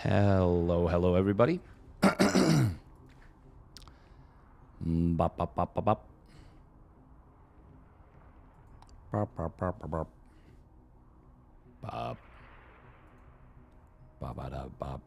Hello, hello, everybody. Bop, bop, bop, bop, bop. Bop, bop, bop, bop, bop. Bop. Bop, bop, bop, bop.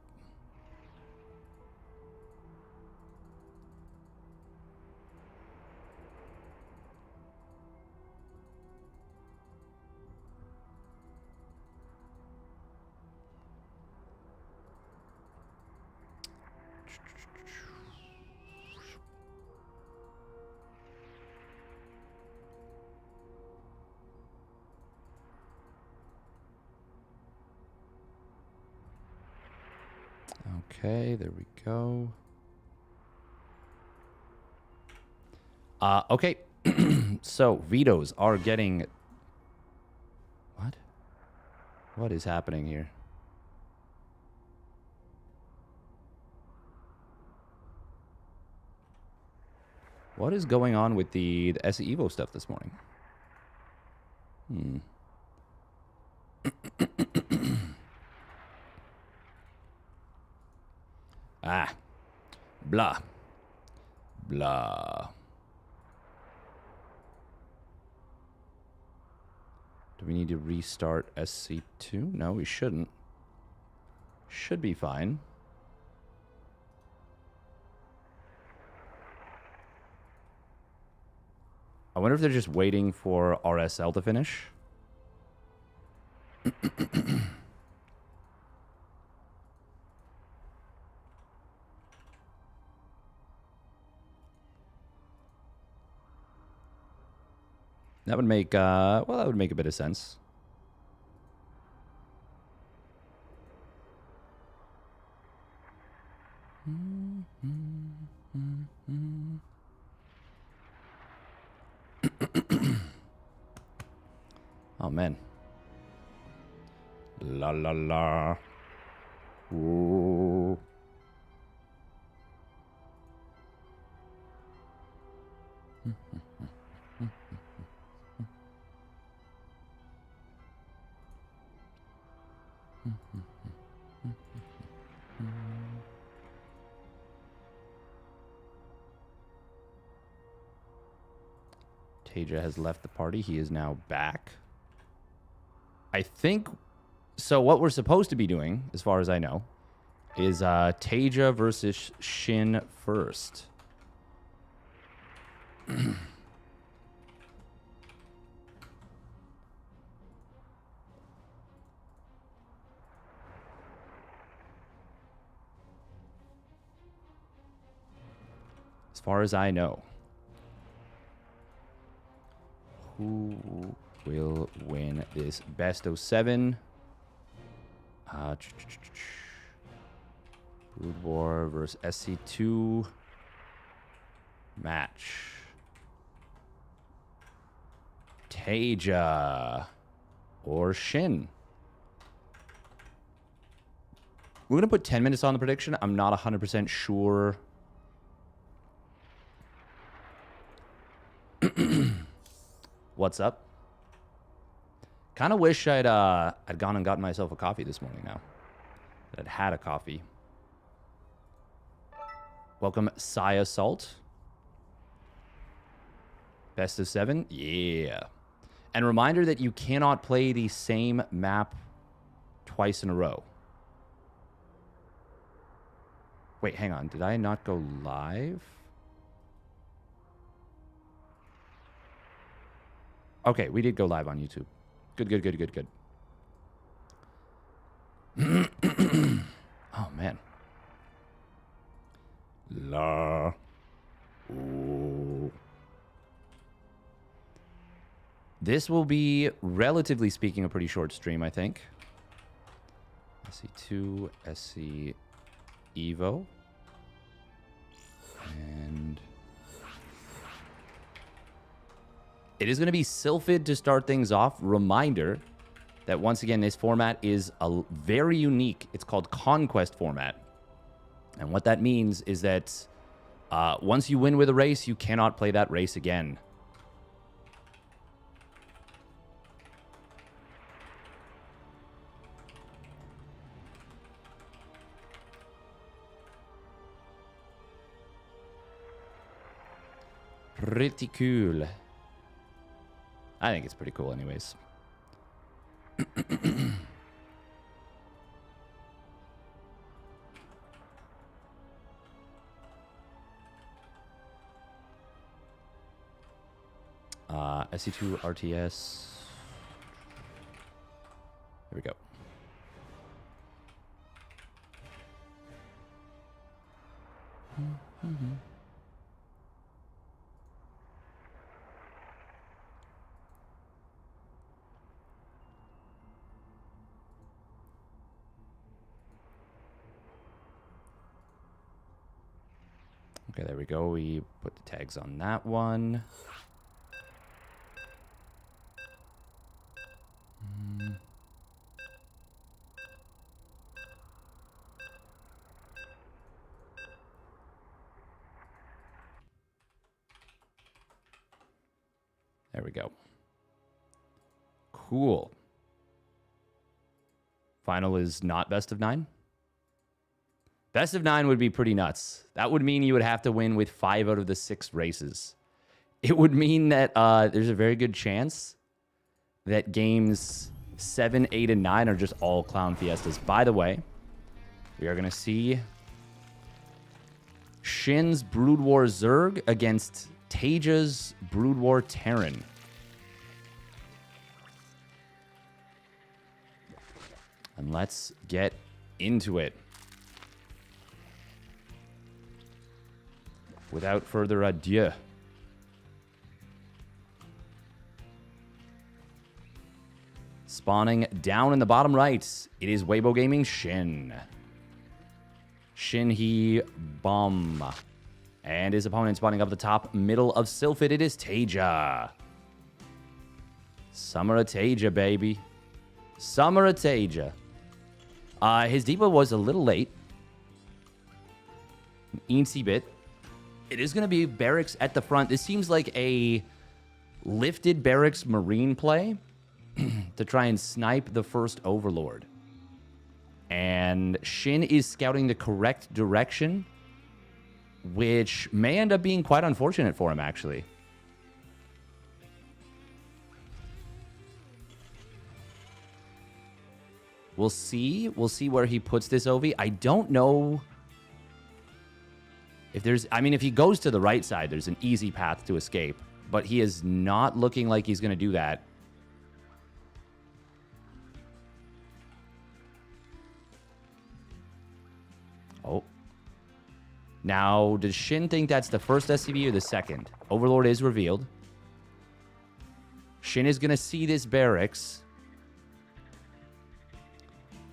Okay, there we go. Okay. So, vetoes are getting... What? What is happening here? What is going on with the SE EVO stuff this morning? Ah. Blah. Blah. Do we need to restart SC2? No, we shouldn't. Should be fine. I wonder if they're just waiting for RSL to finish. That would make, well, that would make a bit of sense. Oh, man. La, la, la. Ooh. TaeJa has left the party. He is now back. I think... So what we're supposed to be doing, as far as I know, is TaeJa versus Shin first. As far as I know. Who will win this best of 7? Brood War versus SC2 match. TaeJa or Shin. We're going to put 10 minutes on the prediction. I'm not 100% sure. What's up? Kind of wish I'd gone and gotten myself a coffee this morning now. That I'd had a coffee. Welcome, Saya Salt. Best of 7? Yeah. And reminder that you cannot play the same map twice in a row. Wait, hang on. Did I not go live? Okay, we did go live on YouTube. Good, good, good, good, good. Oh, man. La. Ooh. This will be, relatively speaking, a pretty short stream, I think. SC2, SC EVO. And... it is going to be Sylphid to start things off. Reminder that, once again, this format is very unique. It's called Conquest format. And what that means is that once you win with a race, you cannot play that race again. pretty cool. I think it's pretty cool anyways. SC2 RTS. Here we go. Okay, there we go. We put the tags on that one. There we go. Cool. Final is not best of 9. Best of 9 would be pretty nuts. That would mean you would have to win with 5 out of the 6 races. It would mean that there's a very good chance that games 7, 8, and 9 are just all Clown Fiestas. By the way, we are going to see Shin's Brood War Zerg against TaeJa's Brood War Terran. And let's get into it. Without further ado. Spawning down in the bottom right, it is Weibo Gaming Shin. Shin he bomb. And his opponent spawning up the top middle of Sylphid, it is TaeJa. Summer of TaeJa, baby. Summer of TaeJa. His depot was a little late. An eensy bit. It is going to be barracks at the front. This seems like a lifted barracks marine play to try and snipe the first overlord. And Shin is scouting the correct direction, which may end up being quite unfortunate for him, actually. We'll see. We'll see where he puts this OV. I don't know if there's... I mean, if he goes to the right side, there's an easy path to escape. But he is not looking like he's going to do that. Oh. Now, does Shin think that's the first SCV or the second? Overlord is revealed. Shin is going to see this barracks.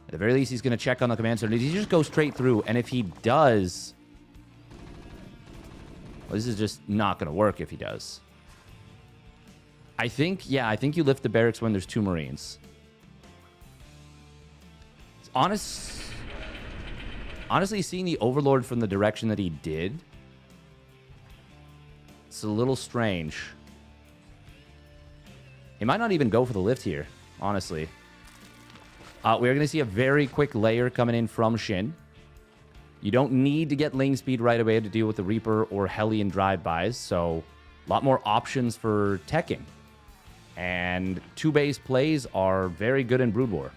At the very least, he's going to check on the command center. Does he just go straight through? And if he does... Well, this is just not going to work if he does. I think, yeah, I think you lift the barracks when there's 2 Marines. It's honestly, seeing the Overlord from the direction that he did, it's a little strange. He might not even go for the lift here, honestly. We're going to see a very quick layer coming in from Shin. You don't need to get lane speed right away to deal with the Reaper or Hellion drive-bys, so a lot more options for teching. And 2-base plays are very good in Brood War.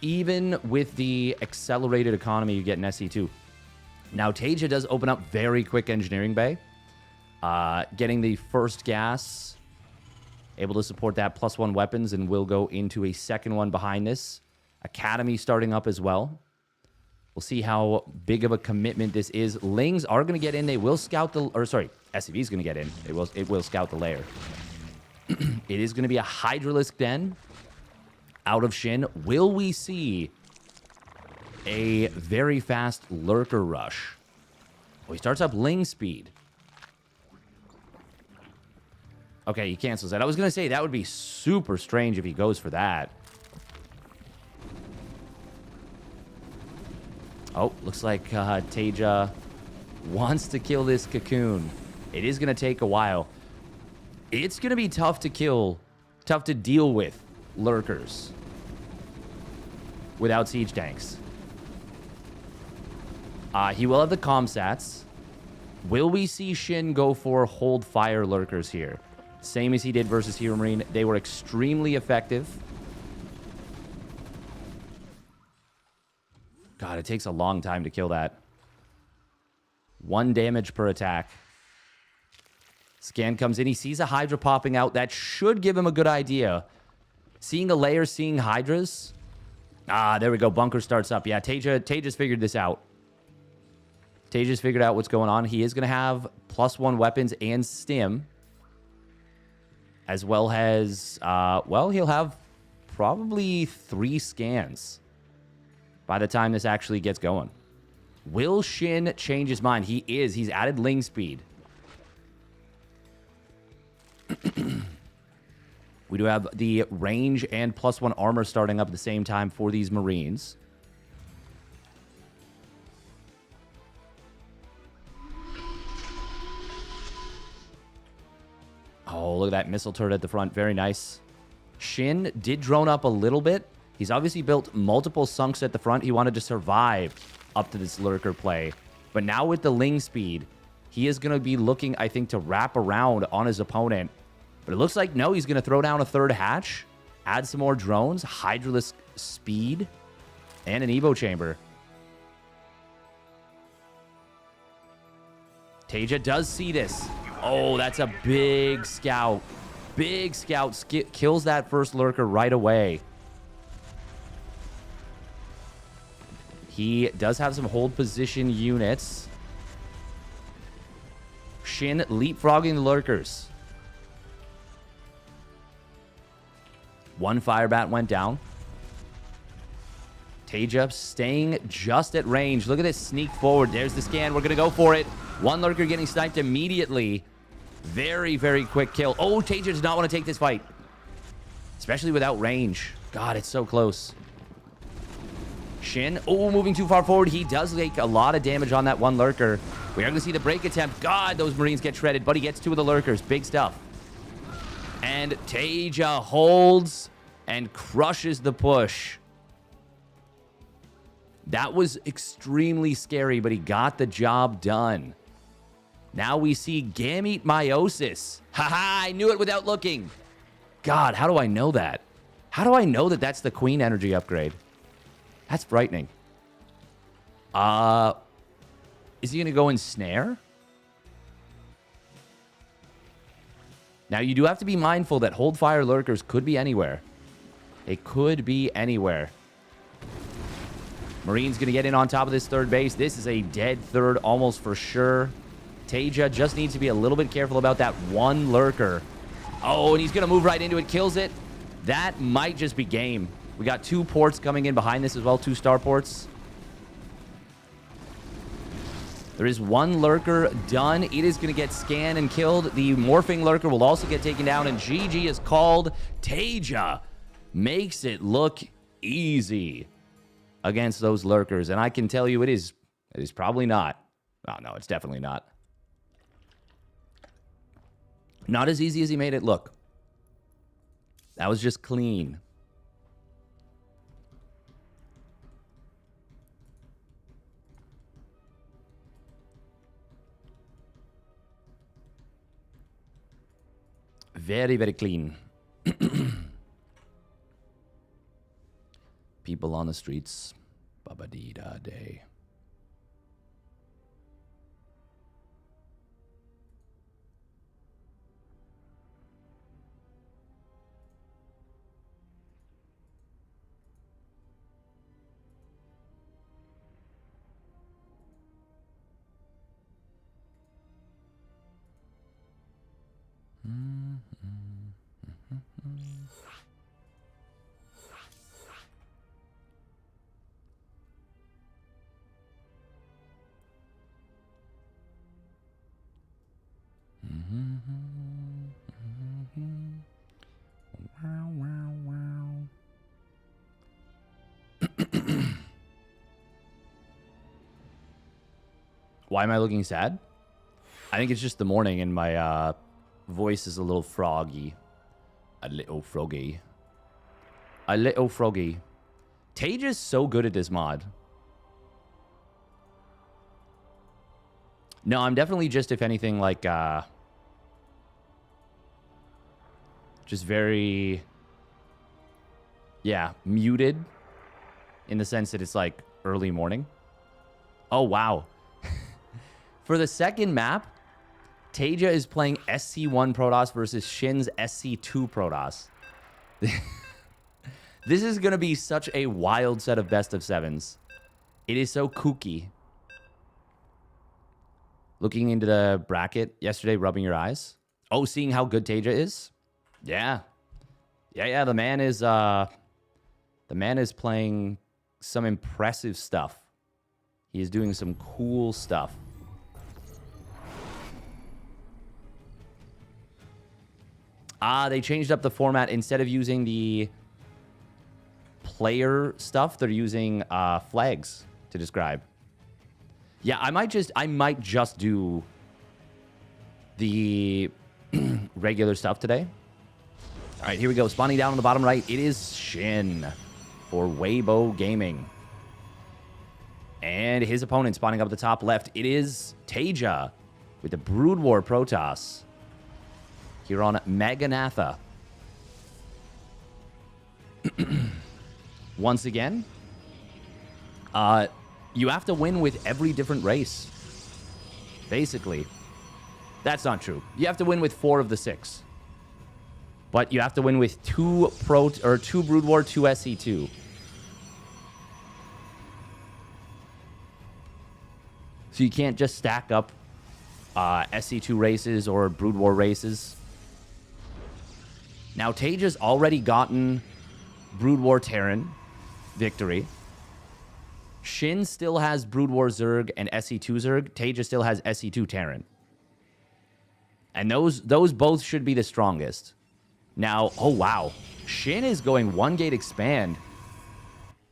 Even with the accelerated economy you get in SC2. Now, TaeJa does open up very quick engineering bay. Getting the first gas, able to support that +1 weapons, and will go into a second one behind this. Academy starting up as well. We'll see how big of a commitment this is. Lings are going to get in. They will scout the... Or, sorry, SCV is going to get in. It will scout the lair. It is going to be a Hydralisk den out of Shin. Will we see a very fast Lurker rush? Well, he starts up Ling speed. Okay, he cancels that. I was going to say that would be super strange if he goes for that. Oh, looks like TaeJa wants to kill this cocoon. It is going to take a while. It's going to be tough to kill, tough to deal with lurkers without siege tanks. He will have the comsats. Will we see Shin go for hold fire lurkers here? Same as he did versus Hero Marine. They were extremely effective. God, it takes a long time to kill that. 1 damage per attack. Scan comes in. He sees a Hydra popping out. That should give him a good idea. Seeing a layer, seeing Hydras. Ah, there we go. Bunker starts up. Yeah, TaeJa's figured this out. TaeJa's figured out what's going on. He is going to have +1 weapons and stim. As well as, well, he'll have probably 3 scans by the time this actually gets going. Will Shin change his mind? He is. He's added Ling speed. We do have the range and +1 armor starting up at the same time for these Marines. Oh, look at that missile turret at the front. Very nice. Shin did drone up a little bit. He's obviously built multiple sunks at the front. He wanted to survive up to this lurker play. But now with the Ling speed, he is going to be looking, I think, to wrap around on his opponent. But it looks like, no, he's going to throw down a 3rd hatch, add some more drones, Hydralisk speed, and an EVO chamber. TaeJa does see this. Oh, that's a big scout. Big scout kills that first lurker right away. He does have some hold position units. Shin leapfrogging the lurkers. 1 Firebat went down. TaeJa staying just at range. Look at this sneak forward. There's the scan. We're going to go for it. 1 lurker getting sniped immediately. Very, very quick kill. Oh, TaeJa does not want to take this fight. Especially without range. God, it's so close. Shin, oh, moving too far forward. He does take a lot of damage on that 1 lurker. We are going to see the break attempt. God, those Marines get shredded, but he gets 2 of the lurkers. Big stuff. And TaeJa holds and crushes the push. That was extremely scary, but he got the job done. Now we see Gamete Meiosis. Haha, I knew it without looking. God, how do I know that? How do I know that that's the Queen energy upgrade? That's frightening. Is he going to go in Snare? Now, you do have to be mindful that hold fire lurkers could be anywhere. They could be anywhere. Marine's going to get in on top of this 3rd base. This is a dead 3rd almost for sure. TaeJa just needs to be a little bit careful about that 1 lurker. Oh, and he's going to move right into it. Kills it. That might just be game. We got 2 ports coming in behind this as well. 2 star ports. There is 1 lurker done. It is going to get scanned and killed. The morphing lurker will also get taken down. And GG is called. TaeJa makes it look easy against those lurkers. And I can tell you it is probably not. Oh, no, it's definitely not. Not as easy as he made it look. That was just clean. Very, very clean. People on the streets. Ba-ba-dee-da-day. Why am I looking sad? I think it's just the morning and my voice is a little froggy. A little froggy. A little froggy. TaeJa's so good at this mod. No, I'm definitely just, if anything, like, just very, yeah, muted in the sense that it's like early morning. Oh, wow. For the second map, TaeJa is playing SC1 Protoss versus Shin's SC2 Protoss. This is going to be such a wild set of best of sevens. It is so kooky. Looking into the bracket yesterday, rubbing your eyes. Oh, seeing how good TaeJa is? Yeah. Yeah, the man is playing some impressive stuff. He is doing some cool stuff. They changed up the format. Instead of using the player stuff, they're using flags to describe. Yeah, I might just do the regular stuff today. All right, here we go. Spawning down on the bottom right, it is Shin for Weibo Gaming. And his opponent spawning up at the top left, it is TaeJa with the Brood War Protoss here on Maganatha. Once again, you have to win with every different race. Basically. That's not true. You have to win with 4 of the 6. But you have to win with 2 Brood War, 2 SC2. So you can't just stack up SC2 races or Brood War races. Now, TaeJa's already gotten Brood War Terran victory. Shin still has Brood War Zerg and SC2 Zerg. TaeJa still has SC2 Terran. And those both should be the strongest. Now, oh wow. Shin is going 1 gate expand.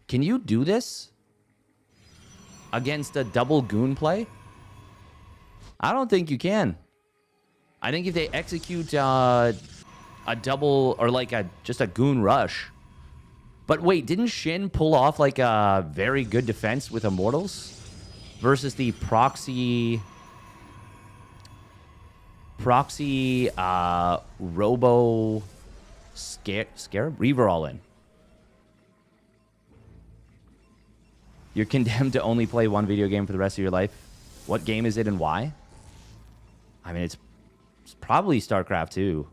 Can you do this against a double goon play? I don't think you can. I think if they execute a double or like just a goon rush. But wait, didn't Shin pull off like a very good defense with Immortals versus the proxy Robo Scarab? Reaver all in. You're condemned to only play one video game for the rest of your life. What game is it and why? I mean, it's probably StarCraft 2.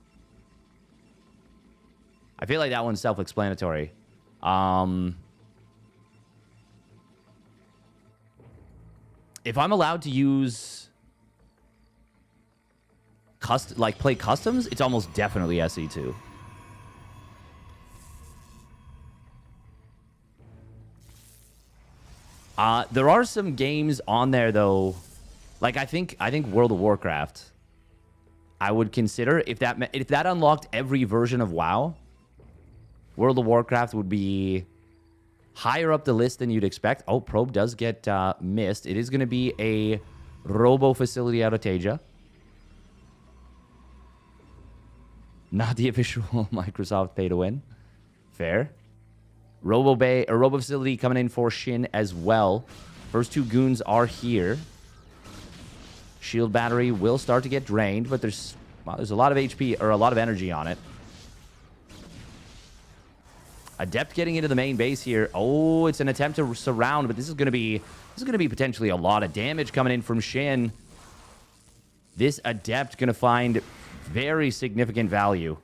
I feel like that one's self-explanatory. If I'm allowed to use play customs, it's almost definitely SE2. There are some games on there though, like I think World of Warcraft I would consider if that unlocked every version of WoW. World of Warcraft would be higher up the list than you'd expect. Oh, probe does get missed. It is going to be a robo facility out of TaeJa. Not the official Microsoft pay to win. Fair. Robo facility coming in for Shin as well. First 2 goons are here. Shield battery will start to get drained, but there's a lot of HP or a lot of energy on it. Adept getting into the main base here. Oh, it's an attempt to surround, but this is going to be potentially a lot of damage coming in from Shin. This Adept going to find very significant value.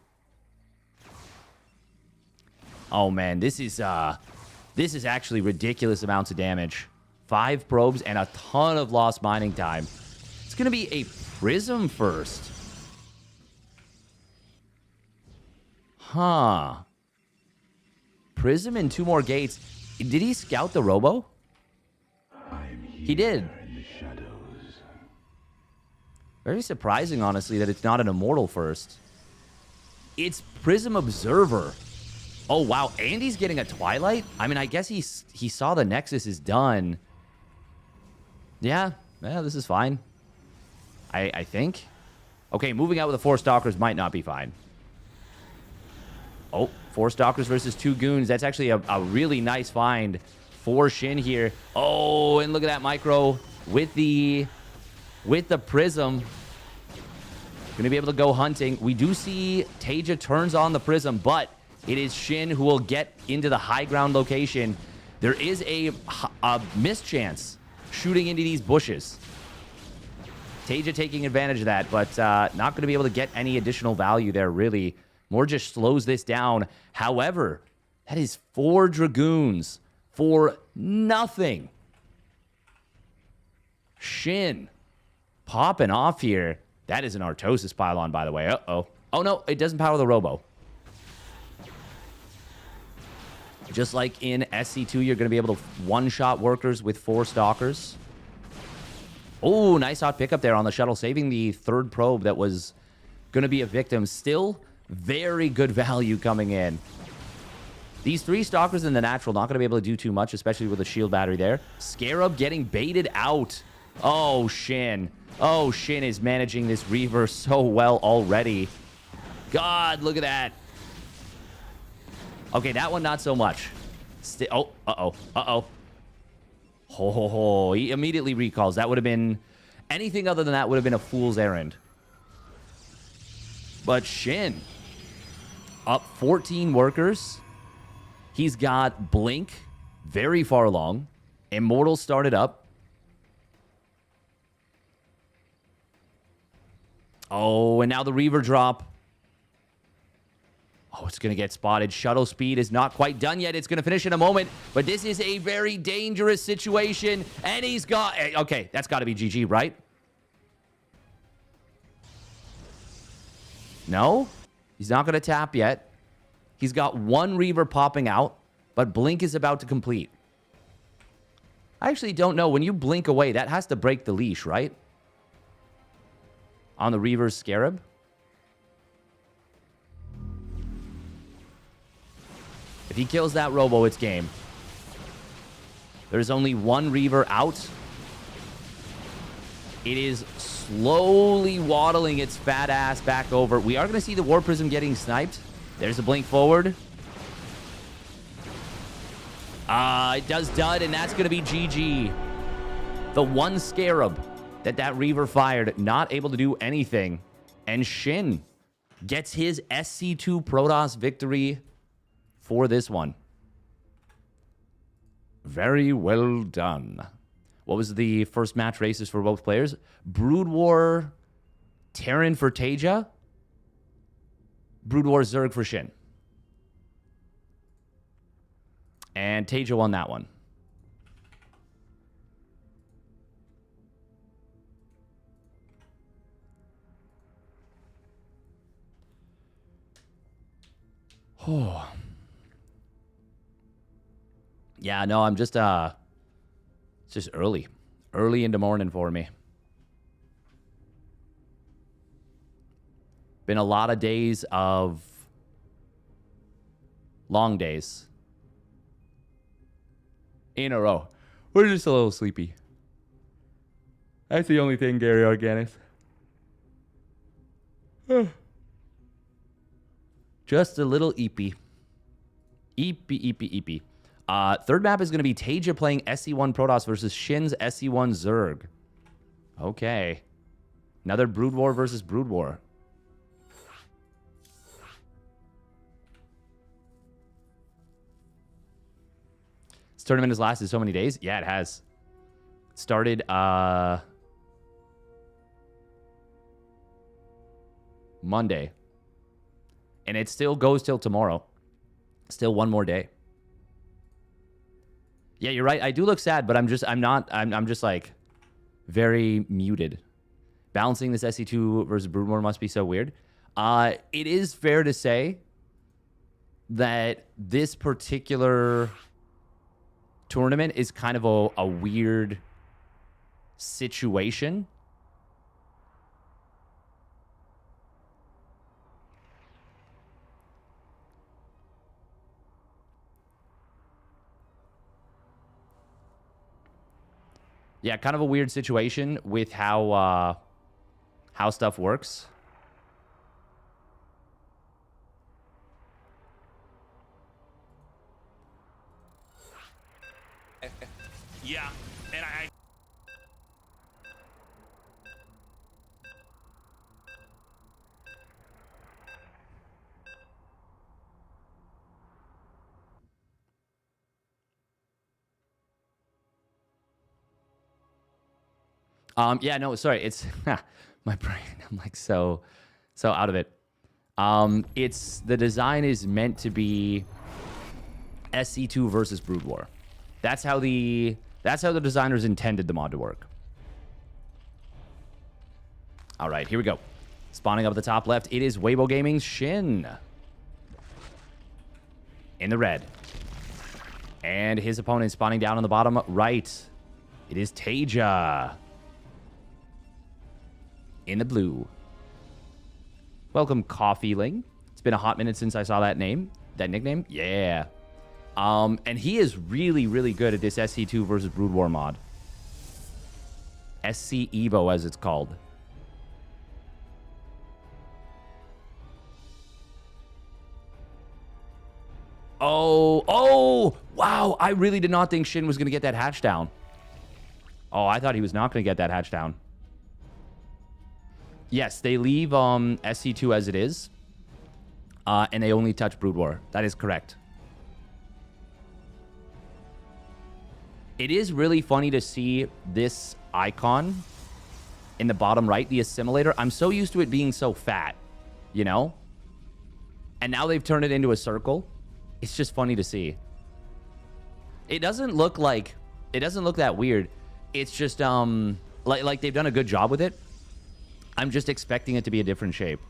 Oh man, this is actually ridiculous amounts of damage. 5 probes and a ton of lost mining time. It's going to be a Prism first. Huh. Prism and 2 more gates. Did he scout the robo? He did. Very surprising, honestly, that it's not an Immortal first. It's Prism Observer. Oh, wow. And he's getting a Twilight? I mean, I guess he saw the Nexus is done. Yeah, this is fine. I think. Okay, moving out with the 4 Stalkers might not be fine. Oh, 4 Stalkers versus 2 Goons. That's actually a really nice find for Shin here. Oh, and look at that micro with the with the Prism. Going to be able to go hunting. We do see TaeJa turns on the Prism, but it is Shin who will get into the high ground location. There is a mischance shooting into these bushes. TaeJa taking advantage of that, but not going to be able to get any additional value there, really. More just slows this down. However, that is 4 Dragoons for nothing. Shin popping off here. That is an Artosis pylon, by the way. Uh-oh. Oh, no, it doesn't power the Robo. Just like in SC2, you're going to be able to one-shot workers with 4 Stalkers. Oh, nice hot pickup there on the shuttle, saving the 3rd probe that was going to be a victim. Still very good value coming in. These 3 Stalkers in the natural not going to be able to do too much, especially with a shield battery there. Scarab getting baited out. Oh, Shin. Oh, Shin is managing this Reaver so well already. God, look at that. Okay, that one not so much. Oh, uh-oh, uh-oh. Ho, ho, ho. He immediately recalls. That would have been... Anything other than that would have been a fool's errand. But Shin, up 14 workers. He's got Blink very far along. Immortal started up. Oh, and now the Reaver drop. Oh, it's going to get spotted. Shuttle speed is not quite done yet. It's going to finish in a moment. But this is a very dangerous situation. And he's got... Okay, that's got to be GG, right? No? He's not going to tap yet. He's got 1 Reaver popping out. But Blink is about to complete. I actually don't know. When you blink away, that has to break the leash, right? On the Reaver's Scarab. If he kills that Robo, it's game. There's only 1 Reaver out. It is slowly waddling its fat ass back over. We are going to see the War Prism getting sniped. There's a blink forward. It does dud, and that's going to be GG. The 1 Scarab that Reaver fired, not able to do anything. And Shin gets his SC2 Protoss victory for this one. Very well done. What was the first match races for both players? Brood War Terran for TaeJa. Brood War Zerg for Shin. And TaeJa won that one. Oh. Yeah, no, I'm just, it's just early. Early into morning for me. Been a lot of days of long days in a row. We're just a little sleepy. That's the only thing, Gary Organis. Just a little eepy. Eepy. Third map is going to be TaeJa playing SC1 Protoss versus Shin's SC1 Zerg. Okay. Another Brood War versus Brood War. This tournament has lasted so many days. Yeah, it has. Started Monday. And it still goes till tomorrow. Still one more day. Yeah, you're right. I do look sad, but I'm just like very muted. Balancing this SC2 versus Brood War must be so weird. It is fair to say that this particular tournament is kind of a weird situation. Yeah, kind of a weird situation with how stuff works. Yeah, and Yeah, no, sorry. It's my brain. I'm like so out of it. It's the design is meant to be SC2 versus Brood War. That's how the designers intended the mod to work. All right, here we go. Spawning up at the top left, it is Weibo Gaming's Shin. In the red. And his opponent spawning down on the bottom right. It is TaeJa. In the blue. Welcome, Coffeeling. It's been a hot minute since I saw that name. That nickname? Yeah. And he is really, really good at this SC2 versus Brood War mod. SC EVO, as it's called. Oh, wow. I really did not think Shin was going to get that hatch down. Oh, I thought he was not going to get that hatch down. Yes, they leave SC2 as it is. And they only touch Brood War. That is correct. It is really funny to see this icon in the bottom right, the assimilator. I'm so used to it being so fat, you know? And now they've turned it into a circle. It's just funny to see. It doesn't look that weird. It's just like they've done a good job with it. I'm just expecting it to be a different shape.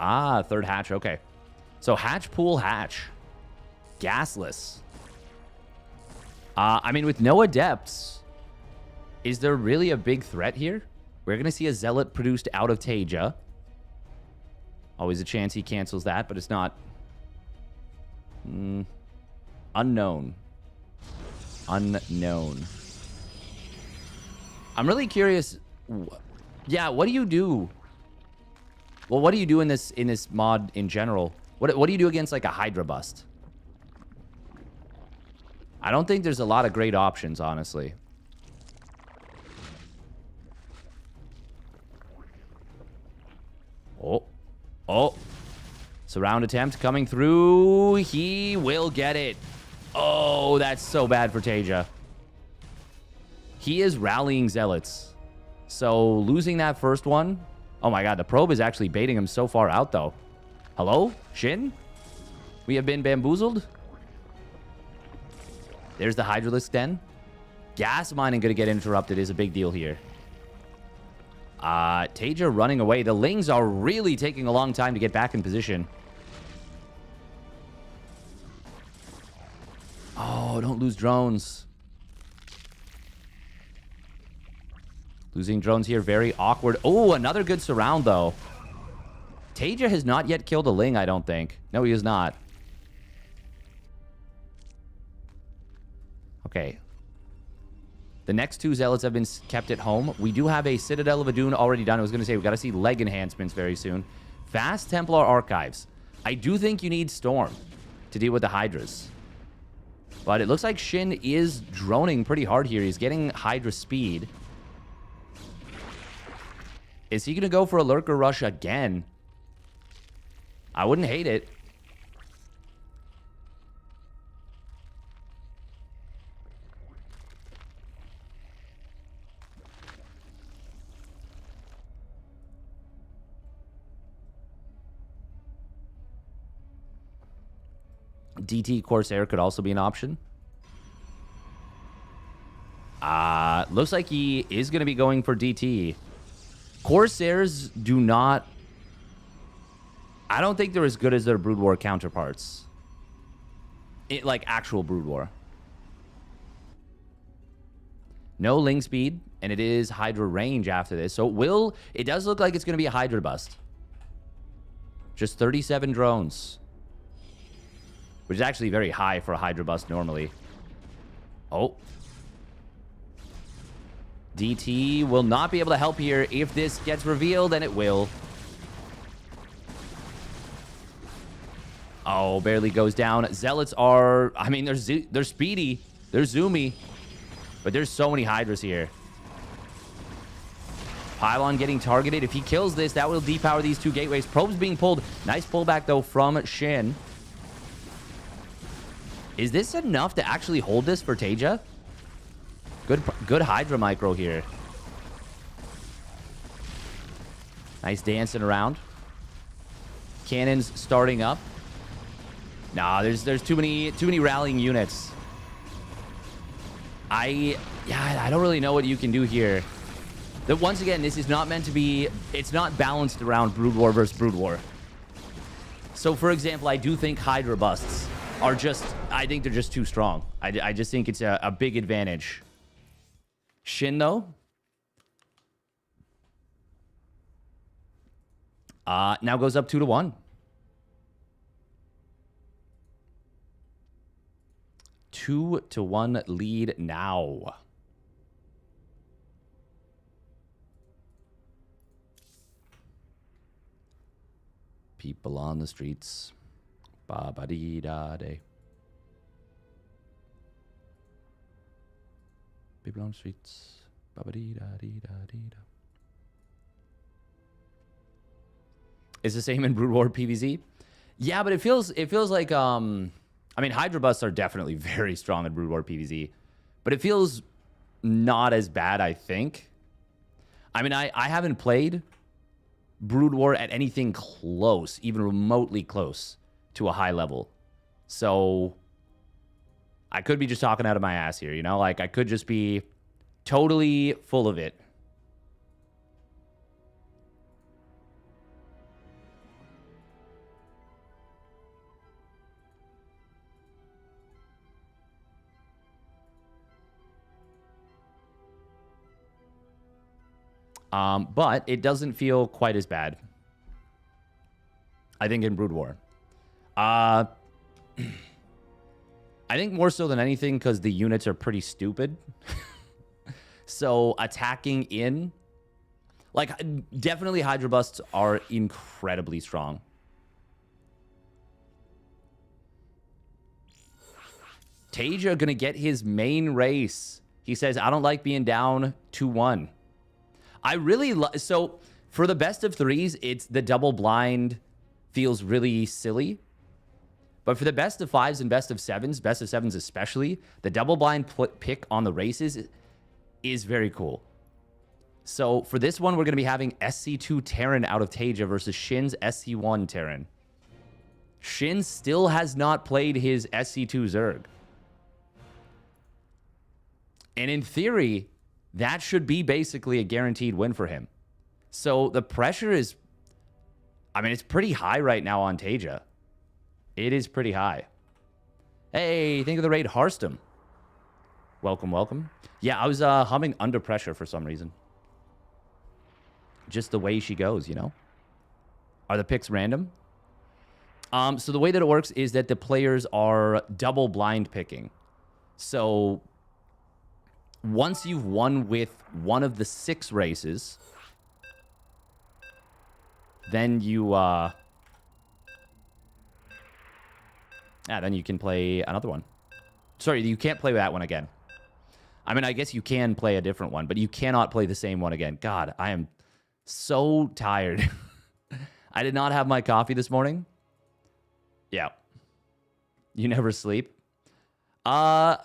Ah, third hatch. Okay. So hatch, pool, hatch. Gasless. I mean, with no adepts, is there really a big threat here? We're going to see a zealot produced out of TaeJa. Always a chance he cancels that, but it's not. Unknown. Unknown. I'm really curious. Yeah, what do you do? Well, what do you do in this mod in general? What do you do against like a Hydra bust? I don't think there's a lot of great options, honestly. Oh. Surround attempt coming through. He will get it. Oh, that's so bad for TaeJa. He is rallying zealots. So losing that first one. Oh my god, the probe is actually baiting him so far out, though. Hello? Shin? We have been bamboozled? There's the Hydralisk Den. Gas mining going to get interrupted is a big deal here. TaeJa running away. The Lings are really taking a long time to get back in position. Oh, don't lose drones. Losing drones here, very awkward. Oh, another good surround, though. TaeJa has not yet killed a Ling, I don't think. No, he is not. Okay. The next two Zealots have been kept at home. We do have a Citadel of Adun already done. I was going to say, we've got to see leg enhancements very soon. Fast Templar Archives. I do think you need Storm to deal with the Hydras. But it looks like Shin is droning pretty hard here. He's getting Hydra speed. Is he going to go for a Lurker Rush again? I wouldn't hate it. DT Corsair could also be an option. Looks like he is going to be going for DT. Corsairs do not... I don't think they're as good as their Brood War counterparts. Like actual Brood War. No Ling speed, and it is Hydra range after this. So it does look like it's going to be a Hydra bust. Just 37 drones. Which is actually very high for a Hydra bust normally. Oh. DT will not be able to help here if this gets revealed, and it will. Oh, barely goes down. Zealots are, I mean, they're speedy. They're zoomy. But there's so many Hydras here. Pylon getting targeted. If he kills this, that will depower these two gateways. Probes being pulled. Nice pullback, though, from Shin. Is this enough to actually hold this for TaeJa? Good Hydra micro here. Nice dancing around. Cannons starting up. Nah, there's too many rallying units. I don't really know what you can do here. That once again, this is not meant to be. It's not balanced around Brood War versus Brood War. So, for example, I do think Hydra busts are just. I think they're just too strong. I just think it's a big advantage. Shin though. Now goes up 2-1. 2-1 lead now. People on the streets. Ba-ba-dee-da-day. People on the streets. Ba-ba-dee-da-dee-da-dee-da. Is the same in Brood War PvZ? Yeah, but it feels like I mean, Hydra busts are definitely very strong in Brood War PvZ, but it feels not as bad, I think. I mean, I haven't played Brood War at anything close, even remotely close to a high level. So I could be just talking out of my ass here, you know? Like, I could just be totally full of it. But it doesn't feel quite as bad, I think, in Brood War. I think more so than anything because the units are pretty stupid. So attacking in, like, definitely Hydra busts are incredibly strong. TaeJa gonna get his main race. He says, I don't like being down 2-1. I really so for the best of threes, it's the double blind feels really silly. But for the best of fives and best of sevens especially, the double blind pick on the races is very cool. So for this one, we're going to be having SC2 Terran out of TaeJa versus Shin's SC1 Terran. Shin still has not played his SC2 Zerg. And in theory, that should be basically a guaranteed win for him. So the pressure is, I mean, it's pretty high right now on TaeJa. It is pretty high. Hey, think of the raid Harstum. Welcome, welcome. Yeah, I was humming Under Pressure for some reason. Just the way she goes, you know? Are the picks random? So the way that it works is that the players are double blind picking. So once you've won with one of the 6 races, then you then you can play another one. Sorry, you can't play that one again. I mean, I guess you can play a different one, but you cannot play the same one again. God, I am so tired. I did not have my coffee this morning. Yeah. You never sleep? I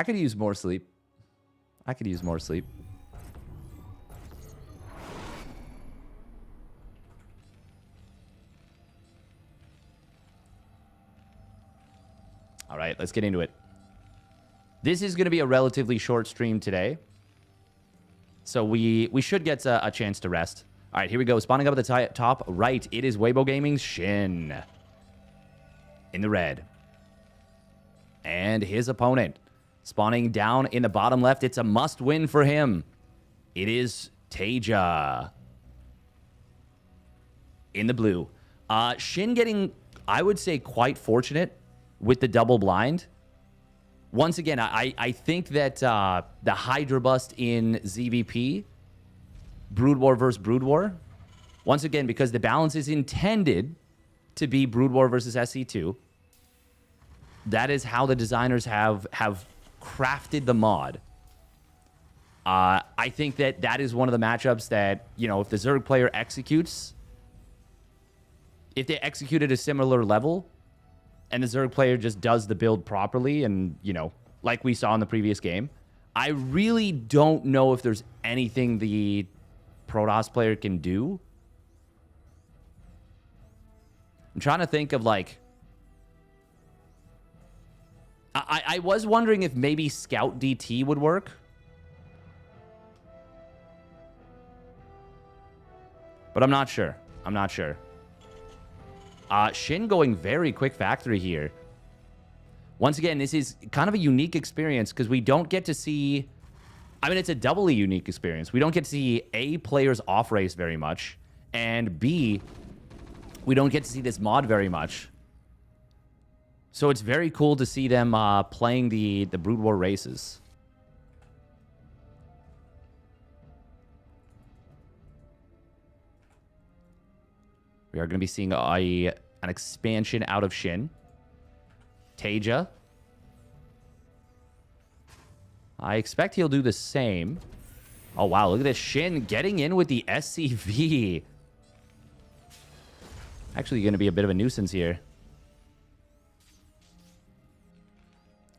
could use more sleep. I could use more sleep. All right, let's get into it. This is going to be a relatively short stream today. So we should get a chance to rest. All right, here we go. Spawning up at the top right, it is Weibo Gaming's Shin. In the red. And his opponent. Spawning down in the bottom left, it's a must-win for him. It is TaeJa. In the blue. Shin getting, I would say, quite fortunate with the double blind. Once again, I think that the Hydra bust in ZVP, Brood War versus Brood War, once again, because the balance is intended to be Brood War versus SC2. That is how the designers have crafted the mod. I think that is one of the matchups that, you know, if the Zerg player executes, if they execute at a similar level, and the Zerg player just does the build properly, and, you know, like we saw in the previous game, I really don't know if there's anything the Protoss player can do. I'm trying to think of, like... I was wondering if maybe Scout DT would work. But I'm not sure. I'm not sure. Shin going very quick factory here. Once again, this is kind of a unique experience because we don't get to see... I mean, it's a doubly unique experience. We don't get to see A, players off race very much, and B, we don't get to see this mod very much. So it's very cool to see them playing the Brood War races. We are going to be seeing an expansion out of Shin. TaeJa. I expect he'll do the same. Oh, wow. Look at this. Shin getting in with the SCV. Actually going to be a bit of a nuisance here.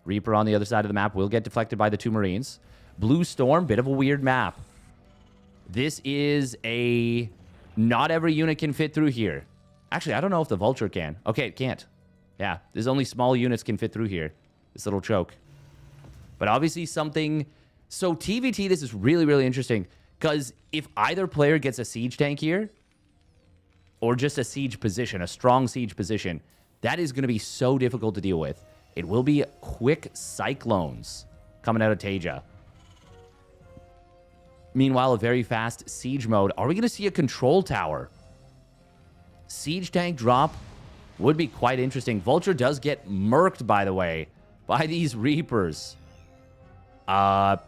Reaper on the other side of the map will get deflected by the 2 Marines. Blue Storm, bit of a weird map. This is a... Not every unit can fit through here. Actually, I don't know if the Vulture can. Okay, it can't. Yeah, there's only small units can fit through here. This little choke. But obviously something... So TVT, this is really, really interesting. Because if either player gets a siege tank here, or just a siege position, a strong siege position, that is going to be so difficult to deal with. It will be quick cyclones coming out of TaeJa. Meanwhile, a very fast siege mode. Are we going to see a control tower? Siege tank drop would be quite interesting. Vulture does get murked, by the way, by these Reapers. That's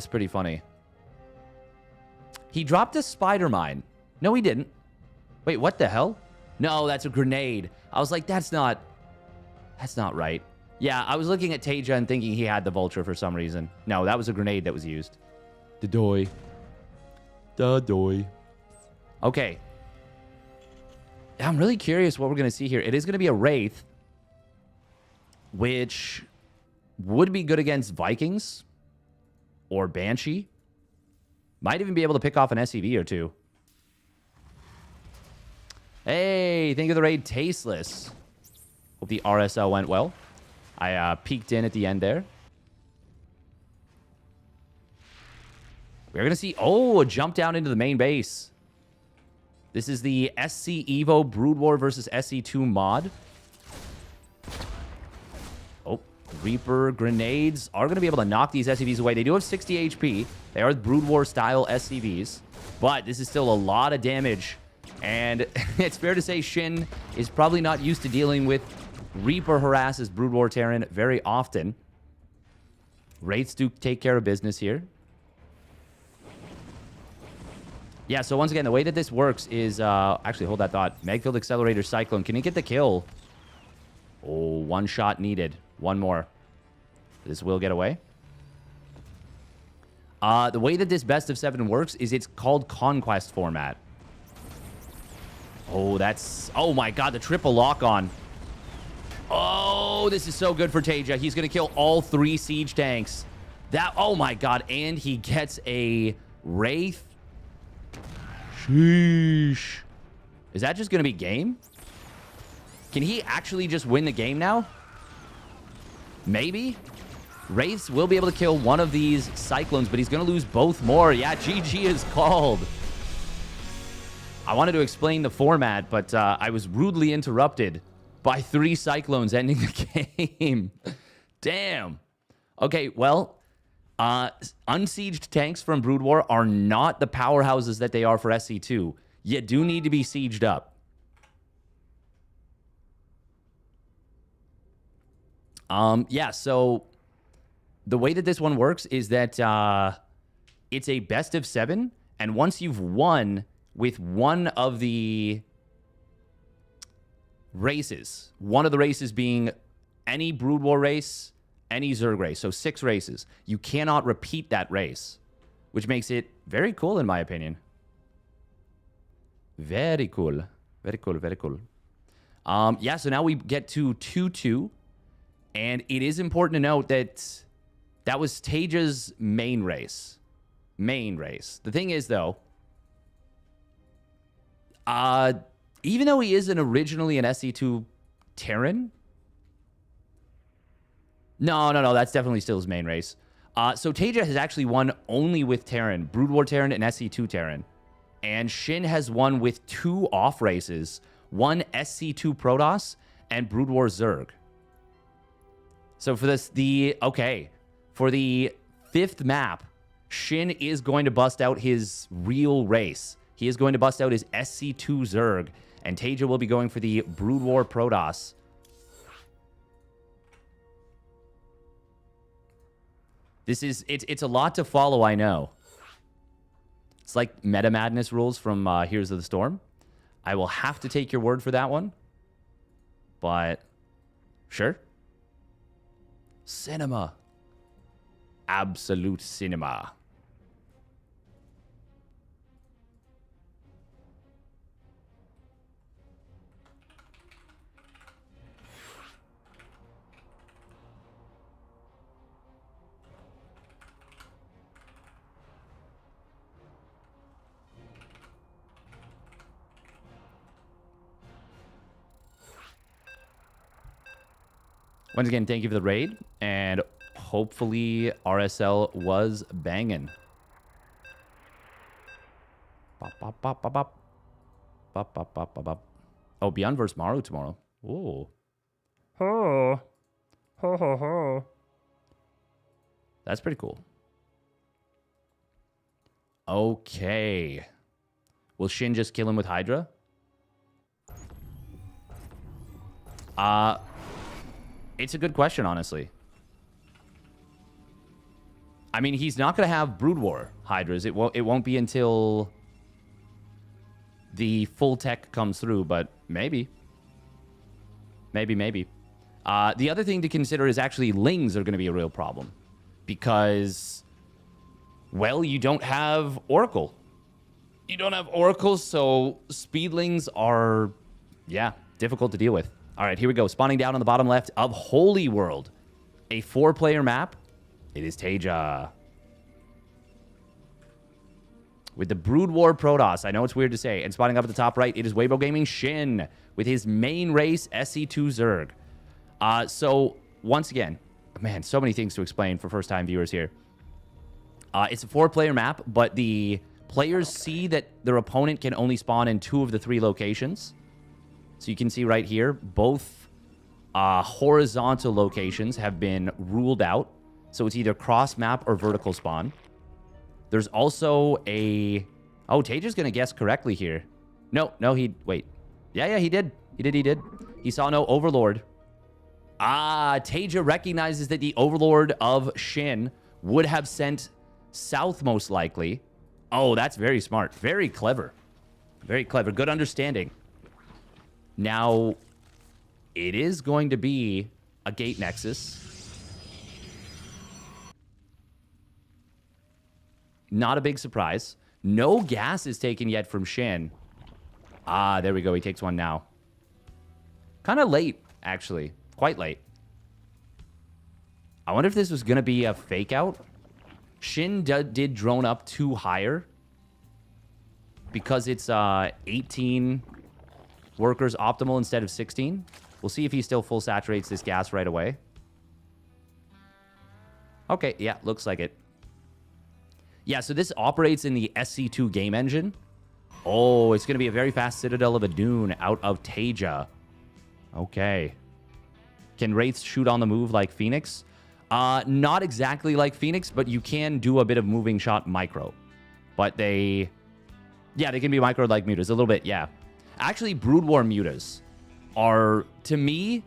pretty funny. He dropped a spider mine. No, he didn't. Wait, what the hell? No, that's a grenade. I was like, that's not right. Yeah, I was looking at TaeJa and thinking he had the Vulture for some reason. No, that was a grenade that was used. Da-doy. Da-doy. Okay. I'm really curious what we're going to see here. It is going to be a Wraith, which would be good against Vikings or Banshee. Might even be able to pick off an SCV or 2. Hey, think of the raid Tasteless. Hope the RSL went well. I peeked in at the end there. We're going to see... Oh, a jump down into the main base. This is the SC EVO Brood War versus SC2 mod. Oh, Reaper grenades are going to be able to knock these SCVs away. They do have 60 HP. They are Brood War style SCVs. But this is still a lot of damage. And it's fair to say Shin is probably not used to dealing with Reaper harasses Brood War Terran very often. Wraiths do take care of business here. Yeah, so once again, the way that this works is... actually, hold that thought. Megfield Accelerator Cyclone. Can he get the kill? Oh, 1 shot needed. 1 more. This will get away. The way that this best of 7 works is it's called Conquest format. Oh, that's... Oh, my God, the triple lock-on. Oh, this is so good for TaeJa. He's going to kill all 3 siege tanks. That... Oh, my God. And he gets a Wraith. Sheesh. Is that just going to be game? Can he actually just win the game now? Maybe. Wraiths will be able to kill one of these Cyclones, but he's going to lose both more. Yeah, GG is called. I wanted to explain the format, but I was rudely interrupted by 3 Cyclones ending the game. Damn. Okay, well, unsieged tanks from Brood War are not the powerhouses that they are for SC2. You do need to be sieged up. Yeah, so the way that this one works is that it's a best of 7, and once you've won with one of the races. One of the races being any Brood War race, any Zerg race. So 6 races. You cannot repeat that race, which makes it very cool in my opinion. Very cool. Very cool, very cool. Yeah, so now we get to 2-2. And it is important to note that that was TaeJa's main race. Main race. The thing is, though, even though he isn't originally an SC2 Terran... No, that's definitely still his main race. So TaeJa has actually won only with Terran, Brood War Terran and SC2 Terran. And Shin has won with 2 off races, one SC2 Protoss and Brood War Zerg. So for this, for the 5th map, Shin is going to bust out his real race. He is going to bust out his SC2 Zerg, and TaeJa will be going for the Brood War Protoss. It's a lot to follow, I know. It's like Meta Madness rules from Heroes of the Storm. I will have to take your word for that one. But, sure. Cinema. Absolute cinema. Once again, thank you for the raid, and hopefully RSL was banging. Oh, ByuN versus Maru tomorrow. Ooh. Ho. Ho, ho, ho. That's pretty cool. Okay. Will Shin just kill him with Hydra? It's a good question, honestly. I mean, he's not going to have Brood War Hydras. It won't be until the full tech comes through, but maybe. Maybe. The other thing to consider is actually Lings are going to be a real problem. Because, well, you don't have Oracle. You don't have Oracle, so Speedlings are, yeah, difficult to deal with. All right, here we go. Spawning down on the bottom left of Holy World. A 4-player map. It is TaeJa. With the Brood War Protoss. I know it's weird to say. And spawning up at the top right, it is Weibo Gaming Shin. With his main race, SC2 Zerg. So, once again, man, so many things to explain for first-time viewers here. It's a 4-player map, but the players see that their opponent can only spawn in 2 of the 3 locations. So you can see right here, both horizontal locations have been ruled out. So it's either cross-map or vertical spawn. There's also a... Oh, TaeJa's going to guess correctly here. No, wait. Yeah, he did. He did. He saw no Overlord. TaeJa recognizes that the Overlord of Shin would have sent south most likely. Oh, that's very smart. Very clever. Very clever. Good understanding. Now, it is going to be a gate nexus. Not a big surprise. No gas is taken yet from Shin. There we go. He takes one now. Kind of late, actually. Quite late. I wonder if this was going to be a fake out. Shin did drone up 2 higher. Because it's 18... workers optimal instead of 16. We'll see if he still full saturates this gas right away. Okay, yeah, looks like it. Yeah, so this operates in the SC2 game engine. Oh, it's going to be a very fast Citadel of a Dune out of TaeJa. Okay. Can Wraiths shoot on the move like Phoenix? Not exactly like Phoenix, but you can do a bit of moving shot micro. But they... Yeah, they can be micro like Mutas. A little bit, yeah. Actually, Brood War Mutas are, to me,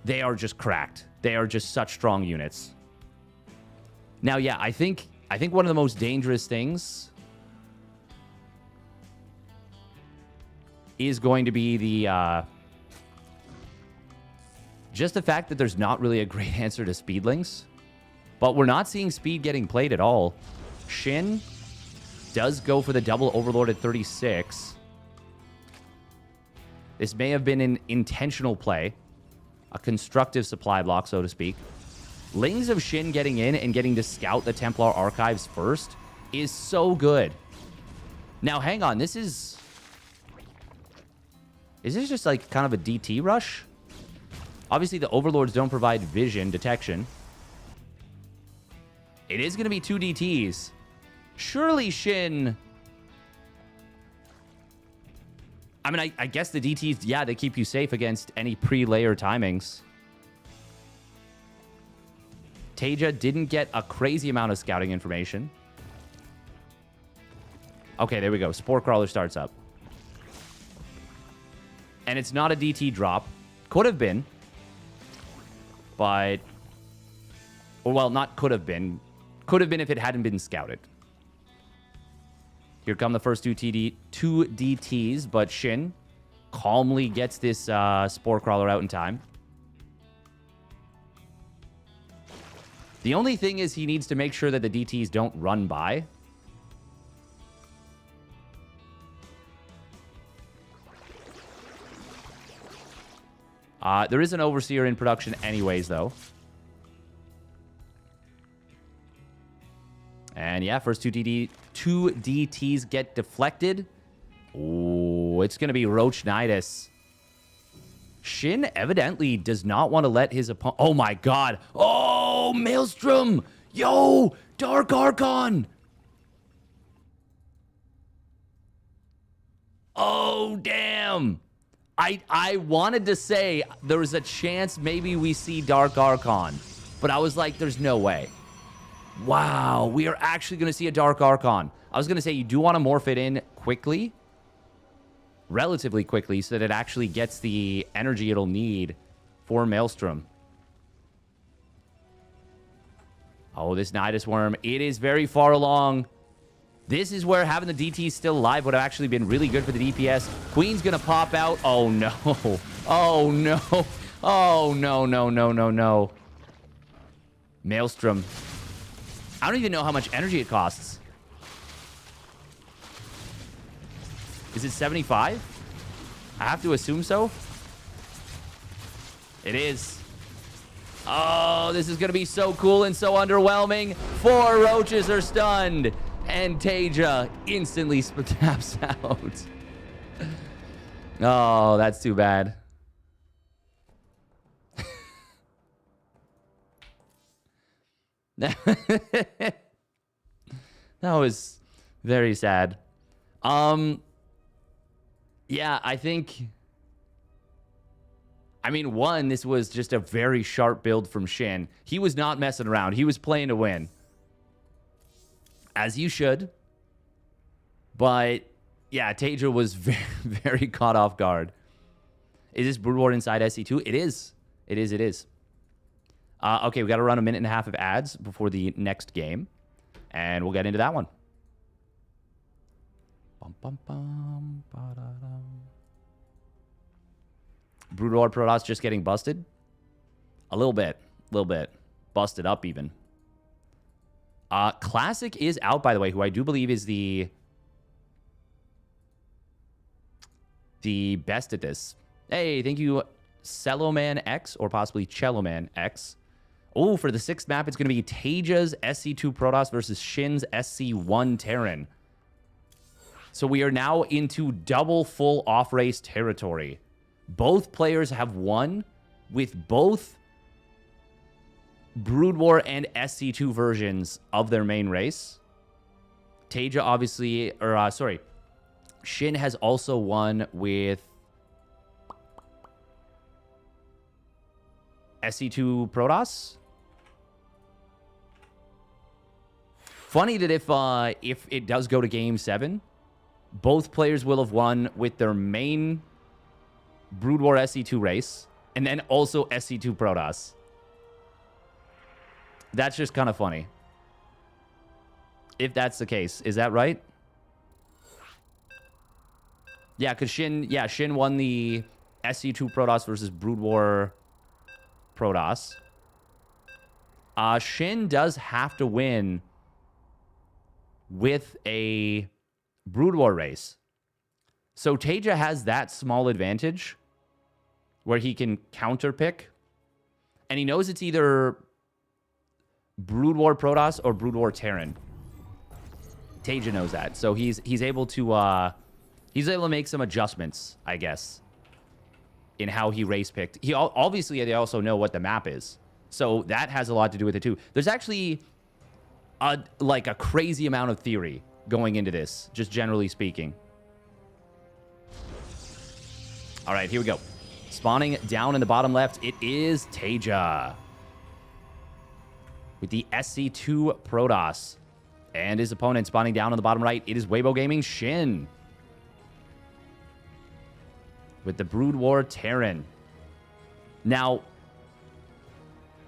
they are just cracked. They are just such strong units. Now, yeah, I think one of the most dangerous things is going to be the... just the fact that there's not really a great answer to Speedlings. But we're not seeing speed getting played at all. Shin does go for the double Overlord at 36. This may have been an intentional play. A constructive supply block, so to speak. Lings of Shin getting in and getting to scout the Templar Archives first is so good. Now, hang on. This is... Is this just like kind of a DT rush? Obviously, the Overlords don't provide vision detection. It is going to be 2 DTs. Surely Shin... I mean, I guess the DTs, yeah, they keep you safe against any pre-layer timings. TaeJa didn't get a crazy amount of scouting information. Okay, there we go. Spore Crawler starts up. And it's not a DT drop. Could have been. But... Or, well, not could have been. Could have been if it hadn't been scouted. Here come the first two DTs, but Shin calmly gets this Spore Crawler out in time. The only thing is he needs to make sure that the DTs don't run by. There is an Overseer in production anyways, though. And yeah, first two DTs get deflected. Oh, it's going to be Roachnitis. Shin evidently does not want to let his opponent... Oh my god. Oh, Maelstrom. Yo, Dark Archon. Oh, damn. I wanted to say there was a chance maybe we see Dark Archon. But I was like, there's no way. Wow, we are actually going to see a Dark Archon. I was going to say you do want to morph it in quickly. Relatively quickly, so that it actually gets the energy it'll need for Maelstrom. Oh, this Nidus Worm. It is very far along. This is where having the DT still alive would have actually been really good for the DPS. Queen's going to pop out. Oh, no. Oh, no. Oh, no, no, no, no, no. Maelstrom. I don't even know how much energy it costs. Is it 75? I have to assume so. It is. Oh, this is going to be so cool and so underwhelming. 4 roaches are stunned. And TaeJa instantly taps out. Oh, that's too bad. That was very sad. Yeah, I think... I mean, one, this was just a very sharp build from Shin. He was not messing around. He was playing to win. As you should. But, yeah, TaeJa was very, very caught off guard. Is this Brood War inside SC2? It is. It is, it is. Okay, we got to run a minute and a half of ads before the next game. And we'll get into that one. Bum, bum, bum, ba-da-dum. Brood War Protoss just getting busted? A little bit. A little bit. Busted up, even. Classic is out, by the way, who I do believe is the best at this. Hey, thank you, Celloman X, or possibly Celloman X. Oh, for the 6th map, it's going to be TaeJa's SC2 Protoss versus Shin's SC1 Terran. So we are now into double full off-race territory. Both players have won with both Brood War and SC2 versions of their main race. TaeJa obviously, or sorry, Shin has also won with SC2 Protoss. Funny that if it does go to Game 7, both players will have won with their main Brood War SC2 race, and then also SC2 Protoss. That's just kind of funny. If that's the case. Is that right? Yeah, because Shin won the SC2 Protoss versus Brood War Protoss. Shin does have to win with a Brood War race. So TaeJa has that small advantage where he can counter pick. And he knows it's either Brood War Protoss or Brood War Terran. TaeJa knows that. So he's able to make some adjustments, I guess, in how he race picked. Obviously they also know what the map is. So that has a lot to do with it too. There's actually like a crazy amount of theory going into this, just generally speaking. All right, here we go. Spawning down in the bottom left, it is TaeJa with the SC2 Protoss. And his opponent spawning down on the bottom right, it is Weibo Gaming Shin with the Brood War Terran. Now,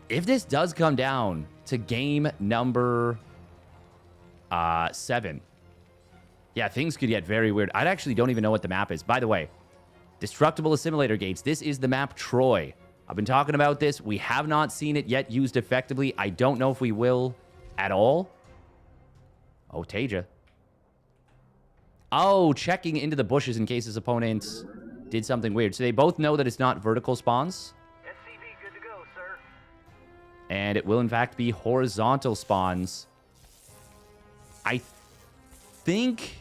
if this does come down to game number 7, yeah, things could get very weird. I actually don't even know what the map is. By the way, Destructible Assimilator Gates. This is the map Troy. I've been talking about this. We have not seen it yet used effectively. I don't know if we will at all. Oh, TaeJa. Oh, checking into the bushes in case his opponent did something weird. So they both know that it's not vertical spawns. SCV, good to go, sir. And it will, in fact, be horizontal spawns. I think...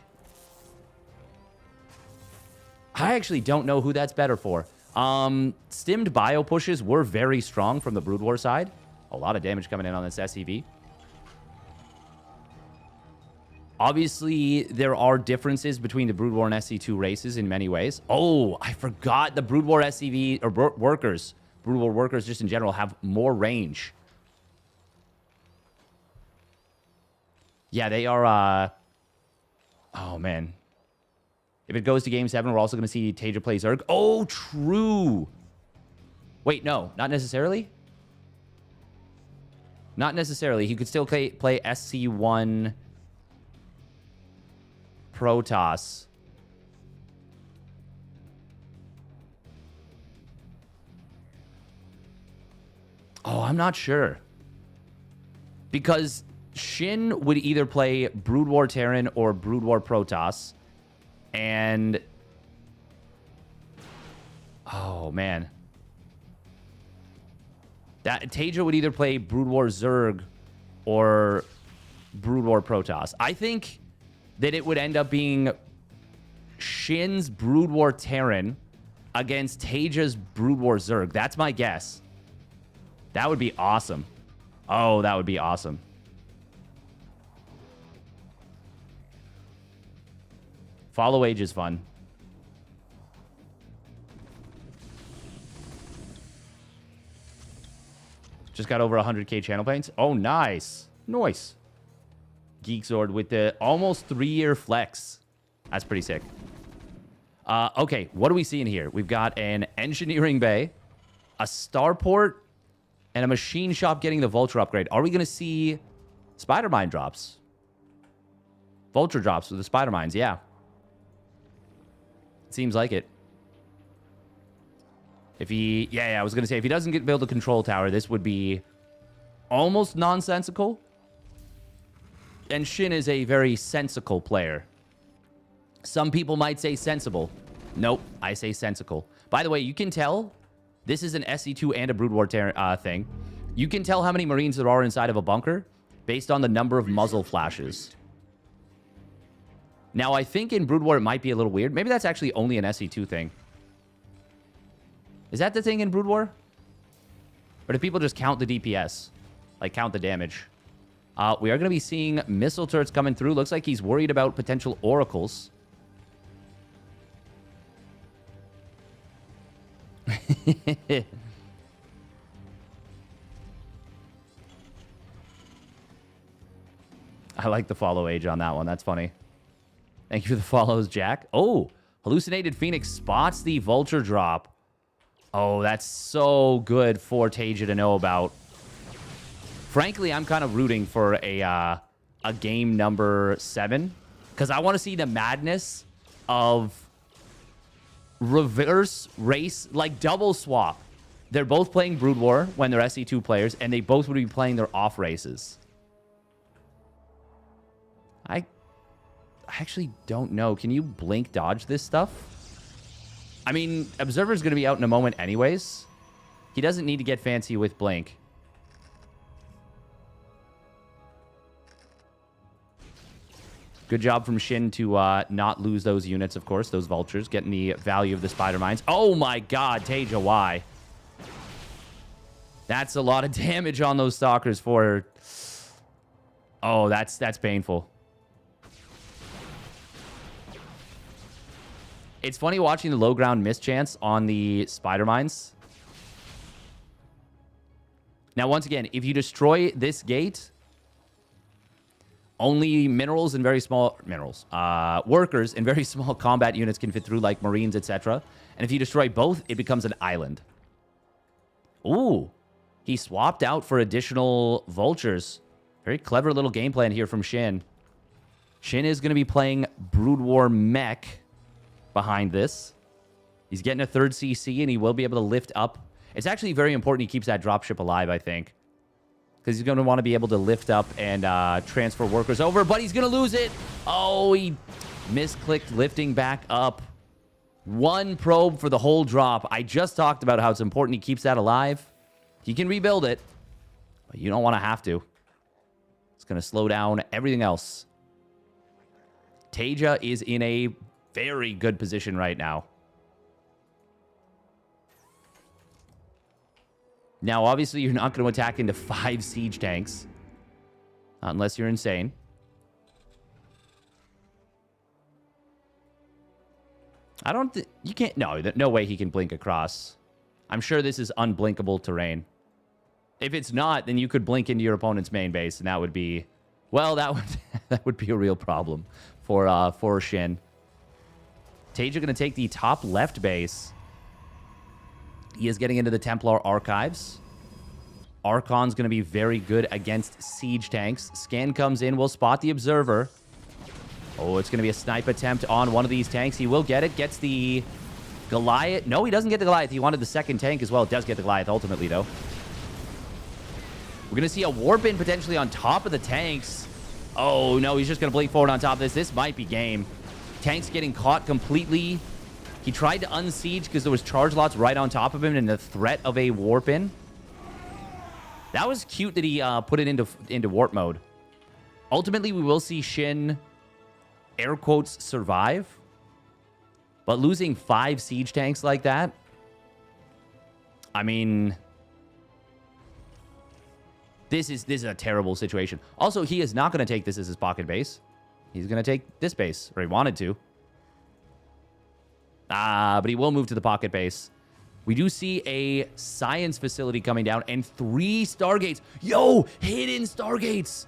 I actually don't know who that's better for. Stimmed bio pushes were very strong from the Brood War side. A lot of damage coming in on this SCV. Obviously, there are differences between the Brood War and SC2 races in many ways. Oh, I forgot the Brood War SCV, or workers, Brood War workers just in general, have more range. Yeah, they are, oh, man. If it goes to Game 7, we're also going to see TaeJa play Zerg. Oh, true. Wait, no, not necessarily. Not necessarily. He could still play SC1... Protoss. Oh, I'm not sure. Because Shin would either play Brood War Terran or Brood War Protoss. And... oh, man. That TaeJa would either play Brood War Zerg or Brood War Protoss. I think that it would end up being Shin's Brood War Terran against TaeJa's Brood War Zerg. That's my guess. That would be awesome. Oh, that would be awesome. Follow Age is fun. Just got over 100k channel points. Oh, nice. Nice. Geek Sword with the almost 3-year flex. That's pretty sick. Okay, what are we seeing here? We've got an engineering bay, a starport, and a machine shop getting the Vulture upgrade. Are we going to see Spider Mine drops? Vulture drops with the Spider Mines, yeah. It seems like it. If he... yeah, I was going to say, if he doesn't build a control tower, this would be almost nonsensical. And Shin is a very sensical player. Some people might say sensible. Nope, I say sensical. By the way, you can tell this is an SC2 and a Brood War thing. You can tell how many Marines there are inside of a bunker based on the number of muzzle flashes. Now, I think in Brood War it might be a little weird. Maybe that's actually only an SC2 thing. Is that the thing in Brood War? Or do people just count the DPS? Like, count the damage? We are going to be seeing missile turrets coming through. Looks like he's worried about potential oracles. I like the follow age on that one. That's funny. Thank you for the follows, Jack. Oh, Hallucinated Phoenix spots the Vulture drop. Oh, that's so good for TaeJa to know about. Frankly, I'm kind of rooting for a game number 7 because I want to see the madness of reverse race, like double swap. They're both playing Brood War when they're SE2 players, and they both would be playing their off races. I actually don't know. Can you blink dodge this stuff? I mean, Observer's going to be out in a moment anyways. He doesn't need to get fancy with blink. Good job from Shin to not lose those units, of course. Those vultures, getting the value of the spider mines. Oh my god, TaeJa, why? That's a lot of damage on those stalkers for her. Oh, that's painful. It's funny watching the low ground mischance on the spider mines. Now, once again, if you destroy this gate, only minerals and very small workers and very small combat units can fit through, like marines, etc. And if you destroy both, it becomes an island. Ooh, he swapped out for additional vultures. Very clever little game plan here from Shin. Shin is going to be playing Brood War Mech behind this. He's getting a third CC, and he will be able to lift up. It's actually very important he keeps that dropship alive, I think. Because he's going to want to be able to lift up and transfer workers over, but he's going to lose it. Oh, he misclicked lifting back up. One probe for the whole drop. I just talked about how it's important he keeps that alive. He can rebuild it, but you don't want to have to. It's going to slow down everything else. TaeJa is in a very good position right now. Now, obviously, you're not going to attack into 5 siege tanks. Unless you're insane. I don't think... You can't... No way he can blink across. I'm sure this is unblinkable terrain. If it's not, then you could blink into your opponent's main base, and that would be... Well, that would be a real problem for Shin. TaeJa going to take the top left base. He is getting into the Templar Archives. Archon's going to be very good against siege tanks. Scan comes in, will spot the Observer. Oh, it's going to be a snipe attempt on one of these tanks. He will get it. Gets the Goliath. No, he doesn't get the Goliath. He wanted the second tank as well. It does get the Goliath ultimately, though. We're going to see a warp in potentially on top of the tanks. Oh, no, he's just going to blink forward on top of this. This might be game. Tanks getting caught completely. He tried to unsiege because there was charge lots right on top of him and the threat of a warp in. That was cute that he put it into warp mode. Ultimately, we will see Shin, air quotes, survive. But losing 5 siege tanks like that, I mean, this is a terrible situation. Also, he is not going to take this as his pocket base. He's going to take this base, or he wanted to. But he will move to the pocket base. We do see a science facility coming down and 3 Stargates. Yo, hidden Stargates.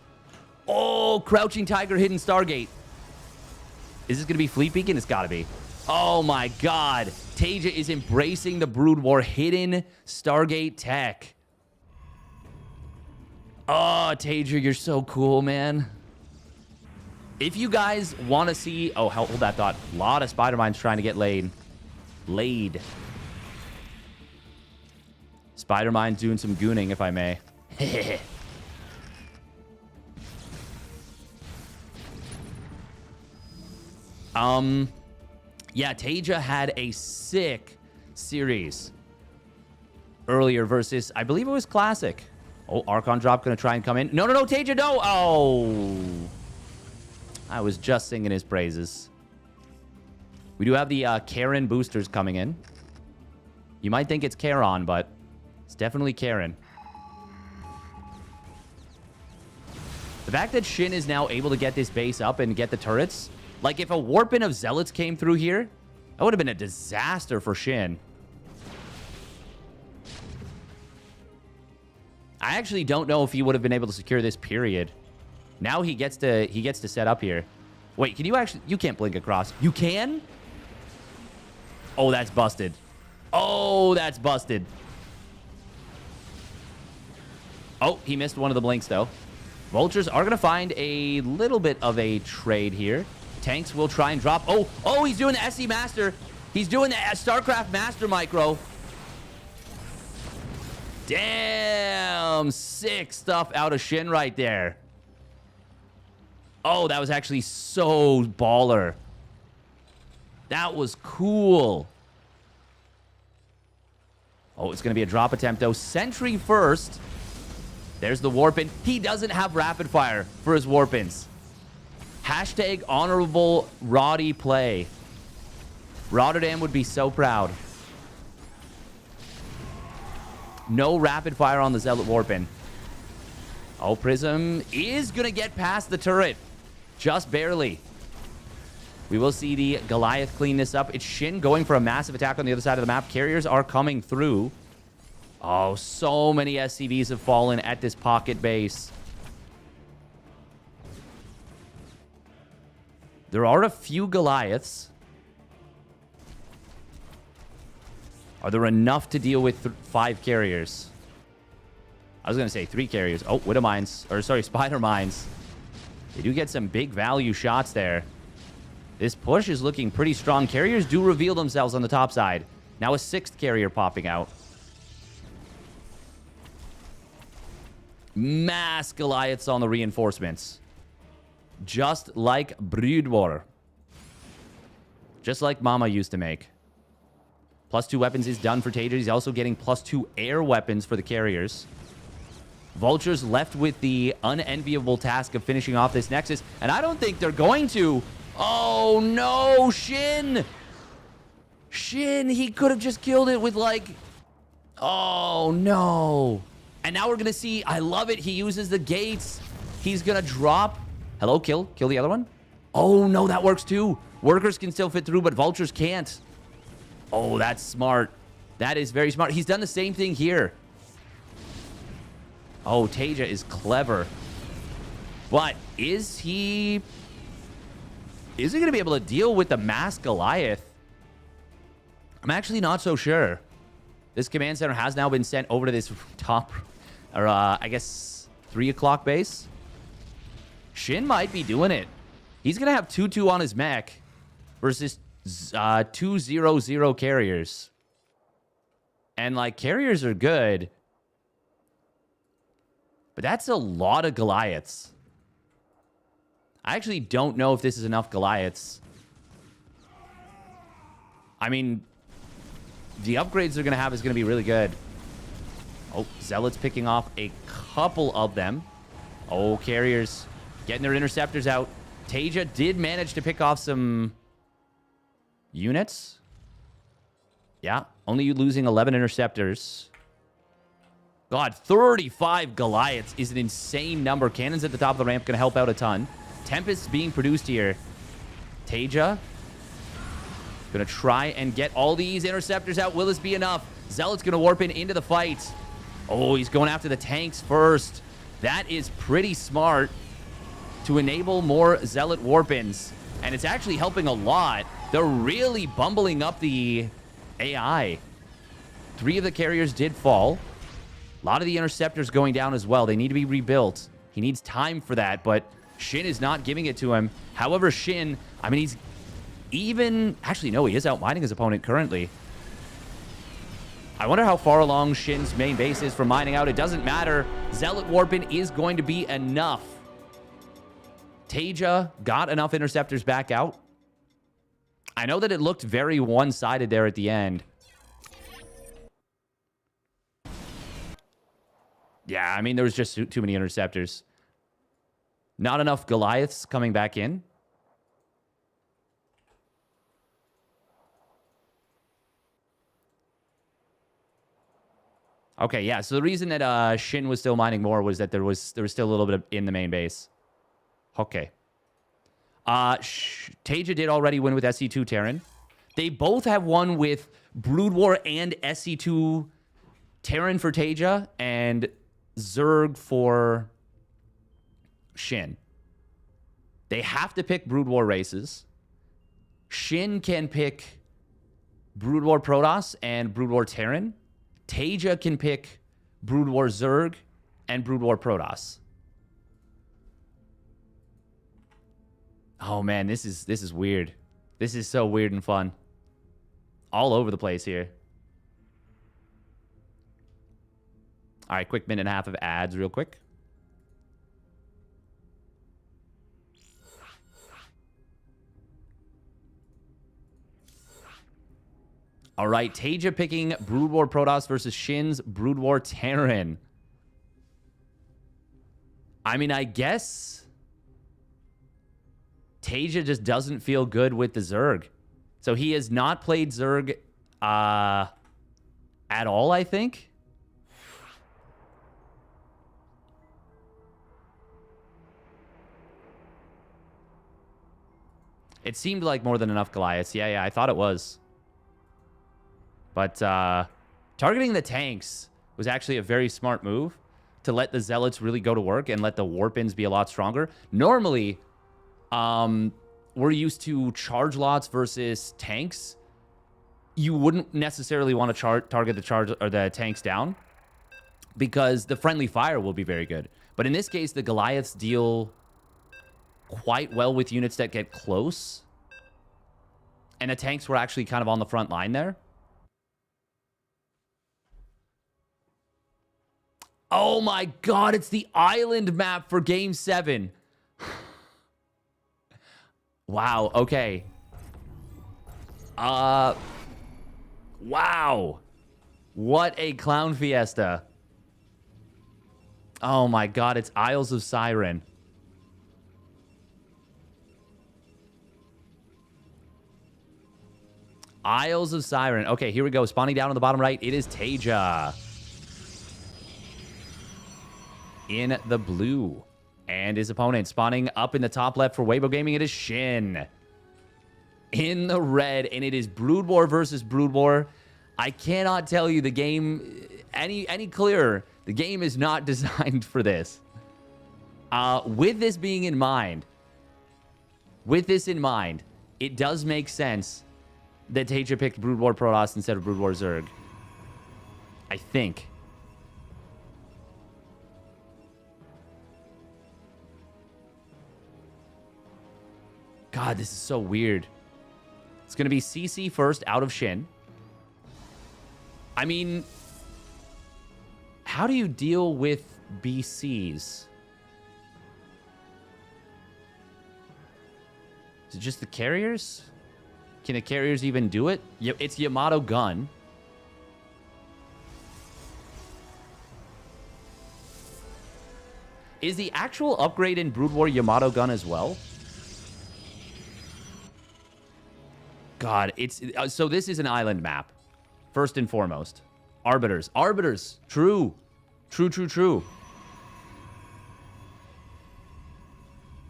Oh, Crouching Tiger, hidden Stargate. Is this going to be Fleet Beacon? It's got to be. Oh, my God. TaeJa is embracing the Brood War hidden Stargate tech. Oh, TaeJa, you're so cool, man. If you guys want to see... Oh, hold that thought. A lot of spider mines trying to get laid. Spider mines doing some gooning, if I may. Yeah, TaeJa had a sick series earlier versus... I believe it was Classic. Oh, Archon drop going to try and come in. No, TaeJa, no! Oh... I was just singing his praises. We do have the Karen boosters coming in. You might think it's Charon, but it's definitely Karen. The fact that Shin is now able to get this base up and get the turrets... Like, if a warp-in of Zealots came through here, that would have been a disaster for Shin. I actually don't know if he would have been able to secure this, period. Now he gets to set up here. Wait, can you actually... You can't blink across. You can? Oh, that's busted. Oh, that's busted. Oh, he missed one of the blinks, though. Vultures are going to find a little bit of a trade here. Tanks will try and drop. Oh, he's doing the SC Master. He's doing the StarCraft Master Micro. Damn, sick stuff out of Shin right there. Oh, that was actually so baller. That was cool. Oh, it's going to be a drop attempt, though. Sentry first. There's the Warpin. He doesn't have rapid fire for his Warpins. Hashtag honorable Roddy play. Rotterdam would be so proud. No rapid fire on the Zealot Warpin. Oh, Prism is going to get past the turret. Just barely. We will see the Goliath clean this up. It's Shin going for a massive attack on the other side of the map. Carriers are coming through. Oh, so many SCVs have fallen at this pocket base. There are a few Goliaths. Are there enough to deal with 5 carriers? I was going to say 3 carriers. Oh, Widow Mines. Or, sorry, Spider Mines. They do get some big value shots there. This push is looking pretty strong. Carriers do reveal themselves on the top side. Now a 6th carrier popping out. Mass Goliaths on the reinforcements. Just like Brood War. Just like Mama used to make. +2 weapons is done for TaeJa. He's also getting +2 air weapons for the carriers. Vultures left with the unenviable task of finishing off this Nexus. And I don't think they're going to. Oh, no. Shin. Shin, he could have just killed it with like... Oh, no. And now we're going to see... I love it. He uses the gates. He's going to drop... Hello, kill. Kill the other one. Oh, no, that works too. Workers can still fit through, but Vultures can't. Oh, that's smart. That is very smart. He's done the same thing here. Oh, TaeJa is clever. But is he going to be able to deal with the mass Goliath? I'm actually not so sure. This command center has now been sent over to this top, or I guess 3 o'clock base. Shin might be doing it. He's going to have 2-2 on his mech versus 2-0-0 carriers. And, like, carriers are good. But that's a lot of Goliaths. I actually don't know if this is enough Goliaths. I mean, the upgrades they're going to have is going to be really good. Oh, Zealots picking off a couple of them. Oh, carriers getting their interceptors out. TaeJa did manage to pick off some units. Yeah, only losing 11 interceptors. God, 35 Goliaths is an insane number. Cannons at the top of the ramp going to help out a ton. Tempests being produced here. TaeJa going to try and get all these interceptors out. Will this be enough? Zealot's going to warp into the fight. Oh, he's going after the tanks first. That is pretty smart to enable more Zealot warp-ins. And it's actually helping a lot. They're really bumbling up the AI. 3 of the carriers did fall. A lot of the interceptors going down as well. They need to be rebuilt. He needs time for that, but Shin is not giving it to him. However, Shin, I mean, he's even... Actually, no, he is outmining his opponent currently. I wonder how far along Shin's main base is for mining out. It doesn't matter. Zealot Warpin is going to be enough. TaeJa got enough interceptors back out. I know that it looked very one-sided there at the end. Yeah, I mean, there was just too many interceptors. Not enough Goliaths coming back in. Okay, yeah, so the reason that Shin was still mining more was that there was still a little bit in the main base. Okay. TaeJa did already win with SC2 Terran. They both have won with Brood War and SC2 Terran for TaeJa and Zerg for Shin. They have to pick Brood War races. Shin can pick Brood War Protoss and Brood War Terran. TaeJa can pick Brood War Zerg and Brood War Protoss. Oh man, this is weird. This is so weird and fun. all over the place here. All right, quick minute and a half of ads real quick. All right, TaeJa picking Brood War Protoss versus Shin's Brood War Terran. I mean, I guess TaeJa just doesn't feel good with the Zerg. So he has not played Zerg at all, I think. It seemed like more than enough Goliaths. Yeah, I thought it was. But targeting the tanks was actually a very smart move to let the Zealots really go to work and let the Warpins be a lot stronger. Normally, we're used to charge lots versus tanks. You wouldn't necessarily want to target the charge or the tanks down because the friendly fire will be very good. But in this case, the Goliaths deal quite well with units that get close. And the tanks were actually kind of on the front line there. Oh my god, it's the island map for Game 7. Wow, okay. Wow. What a clown fiesta. Oh my god, it's Isles of Siren. Isles of Siren. Okay, here we go. Spawning down on the bottom right, it is TaeJa. In the blue. And his opponent spawning up in the top left for Weibo Gaming, it is Shin. In the red, and it is Brood War versus Brood War. I cannot tell you the game any clearer. The game is not designed for this. With this being in mind, it does make sense that TaeJa picked Brood War Protoss instead of Brood War Zerg. I think. God, this is so weird. It's going to be CC first out of Shin. I mean, how do you deal with BCs? Is it just the carriers? Can the carriers even do it? It's Yamato gun. Is the actual upgrade in Brood War Yamato gun as well? God, it's... so this is an island map. First and foremost. Arbiters. Arbiters. True. True.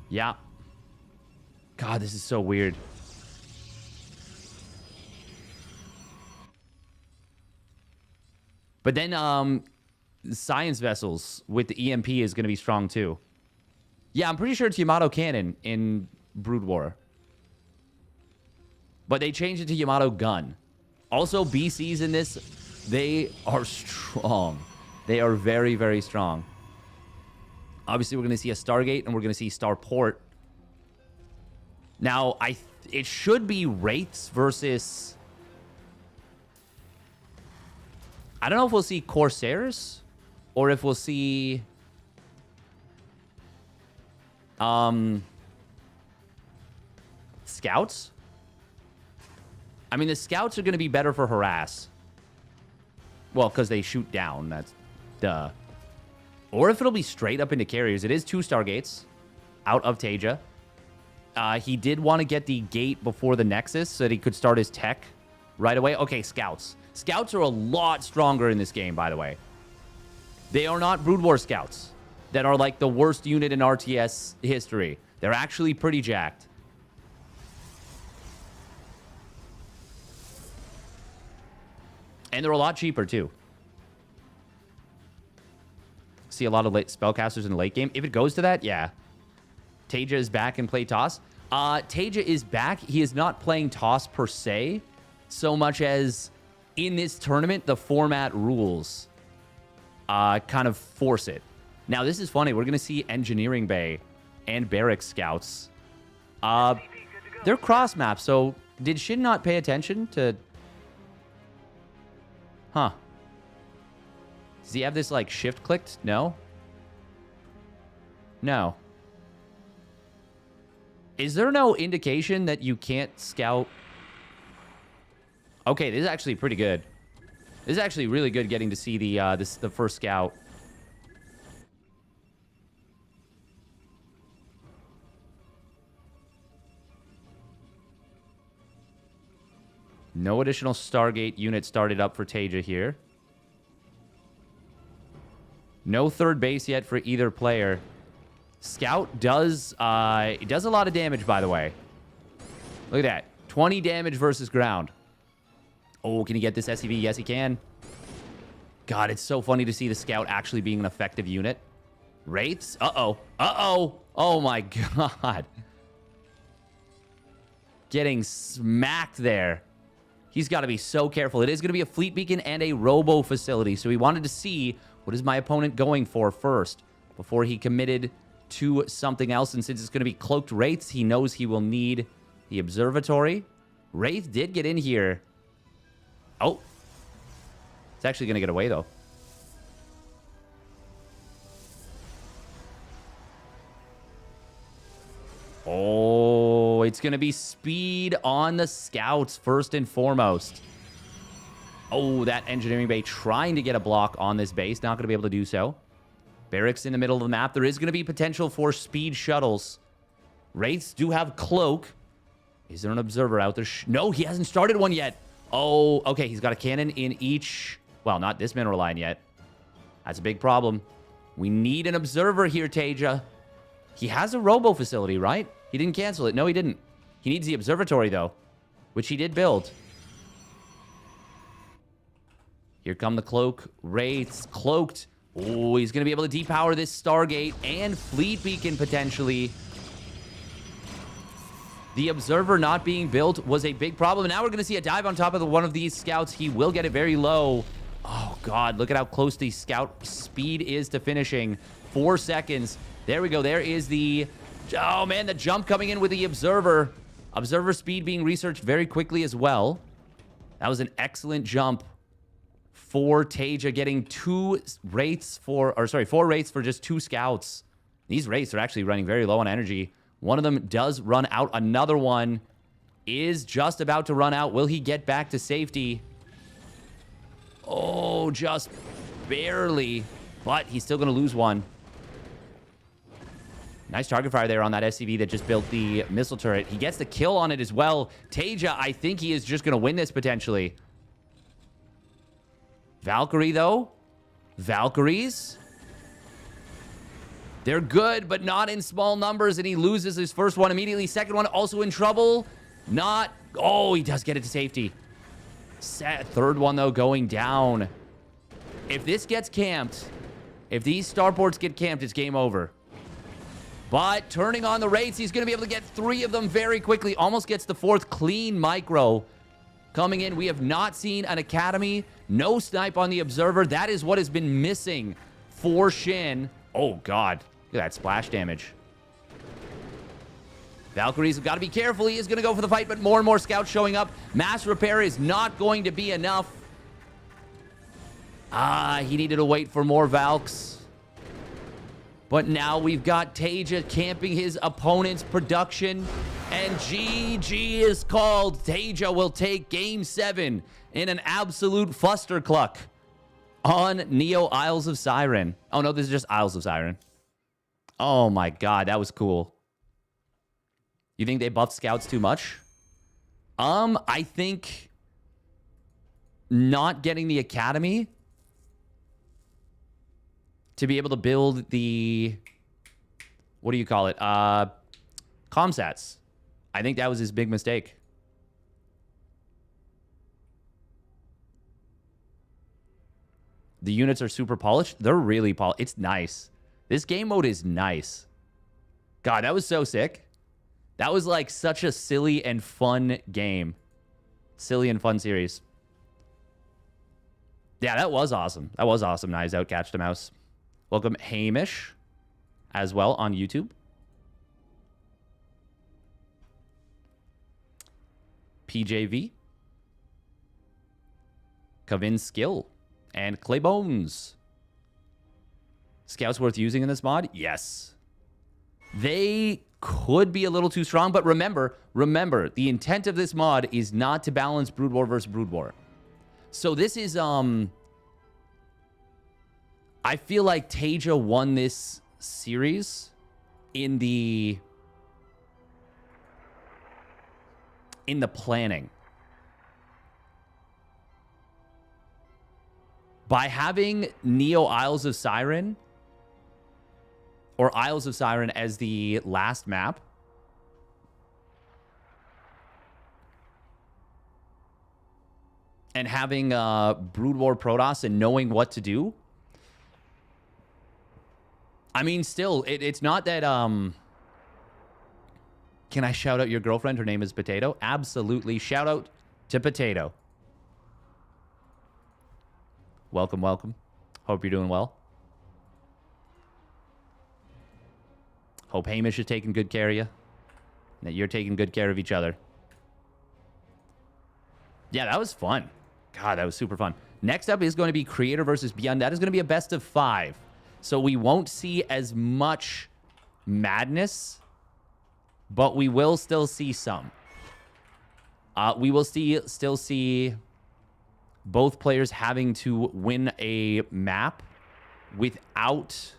Yeah. God, this is so weird. But then, science vessels with the EMP is going to be strong too. Yeah, I'm pretty sure it's Yamato cannon in Brood War. But they changed it to Yamato gun. Also, BCs in this, they are strong. They are very, very strong. Obviously, we're going to see a Stargate and we're going to see Starport. Now, it should be Wraiths versus... I don't know if we'll see Corsairs or if we'll see... Scouts? I mean, the Scouts are going to be better for harass. Well, because they shoot down. That's duh. Or if it'll be straight up into carriers. It is 2 Stargates out of TaeJa. He did want to get the gate before the Nexus so that he could start his tech right away. Okay, Scouts. Scouts are a lot stronger in this game, by the way. They are not Brood War Scouts that are like the worst unit in RTS history. They're actually pretty jacked. And they're a lot cheaper, too. See a lot of late spellcasters in the late game. If it goes to that, yeah. TaeJa is back and play Toss. TaeJa is back. He is not playing Toss per se, so much as in this tournament, the format rules kind of force it. Now, this is funny. We're going to see Engineering Bay and Barracks Scouts. They're cross maps, so did Shin not pay attention to Huh. Does he have this, like, shift clicked? No? No. Is there no indication that you can't scout? Okay, this is actually pretty good. This is actually really good getting to see the the first scout. No additional Stargate unit started up for TaeJa here. No third base yet for either player. Scout does it does a lot of damage, by the way. Look at that. 20 damage versus ground. Oh, can he get this SCV? Yes, he can. God, it's so funny to see the Scout actually being an effective unit. Wraiths? Uh-oh. Uh-oh. Oh, my God. Getting smacked there. He's got to be so careful. It is going to be a fleet beacon and a robo facility. So he wanted to see what is my opponent going for first before he committed to something else. And since it's going to be cloaked Wraiths, he knows he will need the observatory. Wraith did get in here. Oh. It's actually going to get away, though. Oh, it's going to be speed on the Scouts first and foremost. Oh, that engineering bay trying to get a block on this base. Not going to be able to do so. Barracks in the middle of the map. There is going to be potential for speed shuttles. Wraiths do have cloak. Is there an observer out there? No, he hasn't started one yet. Oh, okay. He's got a cannon in each. Well, not this mineral line yet. That's a big problem. We need an observer here, TaeJa. He has a robo facility, right? He didn't cancel it. No, he didn't. He needs the observatory, though, which he did build. Here come the cloak. Wraiths cloaked. Oh, he's going to be able to depower this Stargate and fleet beacon potentially. The observer not being built was a big problem. And now we're going to see a dive on top of one of these scouts. He will get it very low. Oh, God. Look at how close the scout speed is to finishing. 4 seconds. There we go. There is the... Oh, man, the jump coming in with the observer. Observer speed being researched very quickly as well. That was an excellent jump for TaeJa, getting 4 wraiths for just 2 scouts. These wraiths are actually running very low on energy. One of them does run out. Another one is just about to run out. Will he get back to safety? Oh, just barely. But he's still going to lose one. Nice target fire there on that SCV that just built the missile turret. He gets the kill on it as well. TaeJa, I think he is just going to win this potentially. Valkyrie, though. Valkyries. They're good, but not in small numbers, and he loses his first one immediately. Second one also in trouble. Not... Oh, he does get it to safety. Third one, though, going down. If this gets camped, if these starports get camped, it's game over. But turning on the Wraiths, he's going to be able to get 3 of them very quickly. Almost gets the 4th clean micro. Coming in, we have not seen an Academy. No snipe on the Observer. That is what has been missing for Shin. Oh, God. Look at that splash damage. Valkyries have got to be careful. He is going to go for the fight, but more and more scouts showing up. Mass repair is not going to be enough. He needed to wait for more Valks. But now we've got TaeJa camping his opponent's production. And GG is called. TaeJa will take Game 7 in an absolute fustercluck on Neo Isles of Siren. Oh, no, this is just Isles of Siren. Oh, my God. That was cool. You think they buffed scouts too much? I think not getting the Academy to be able to build the, what do you call it? Comsats. I think that was his big mistake. The units are super polished. They're really polished. It's nice. This game mode is nice. God, that was so sick. That was like such a silly and fun game. Silly and fun series. Yeah, that was awesome. That was awesome. Knives out, catch the mouse. Welcome Hamish as well on YouTube. PJV. Kavin Skill, and Clay Bones. Scouts worth using in this mod? Yes. They could be a little too strong, but remember, the intent of this mod is not to balance Brood War versus Brood War. So this is, I feel like TaeJa won this series in the planning. By having Neo Isles of Siren or Isles of Siren as the last map, and having Brood War Protoss and knowing what to do, I mean, still, it's not that... Can I shout out your girlfriend? Her name is Potato. Absolutely. Shout out to Potato. Welcome, welcome. Hope you're doing well. Hope Hamish is taking good care of you. And that you're taking good care of each other. Yeah, that was fun. God, that was super fun. Next up is going to be Creator versus ByuN. That is going to be a best of 5. So we won't see as much madness, but we will still see some. We will still see both players having to win a map without...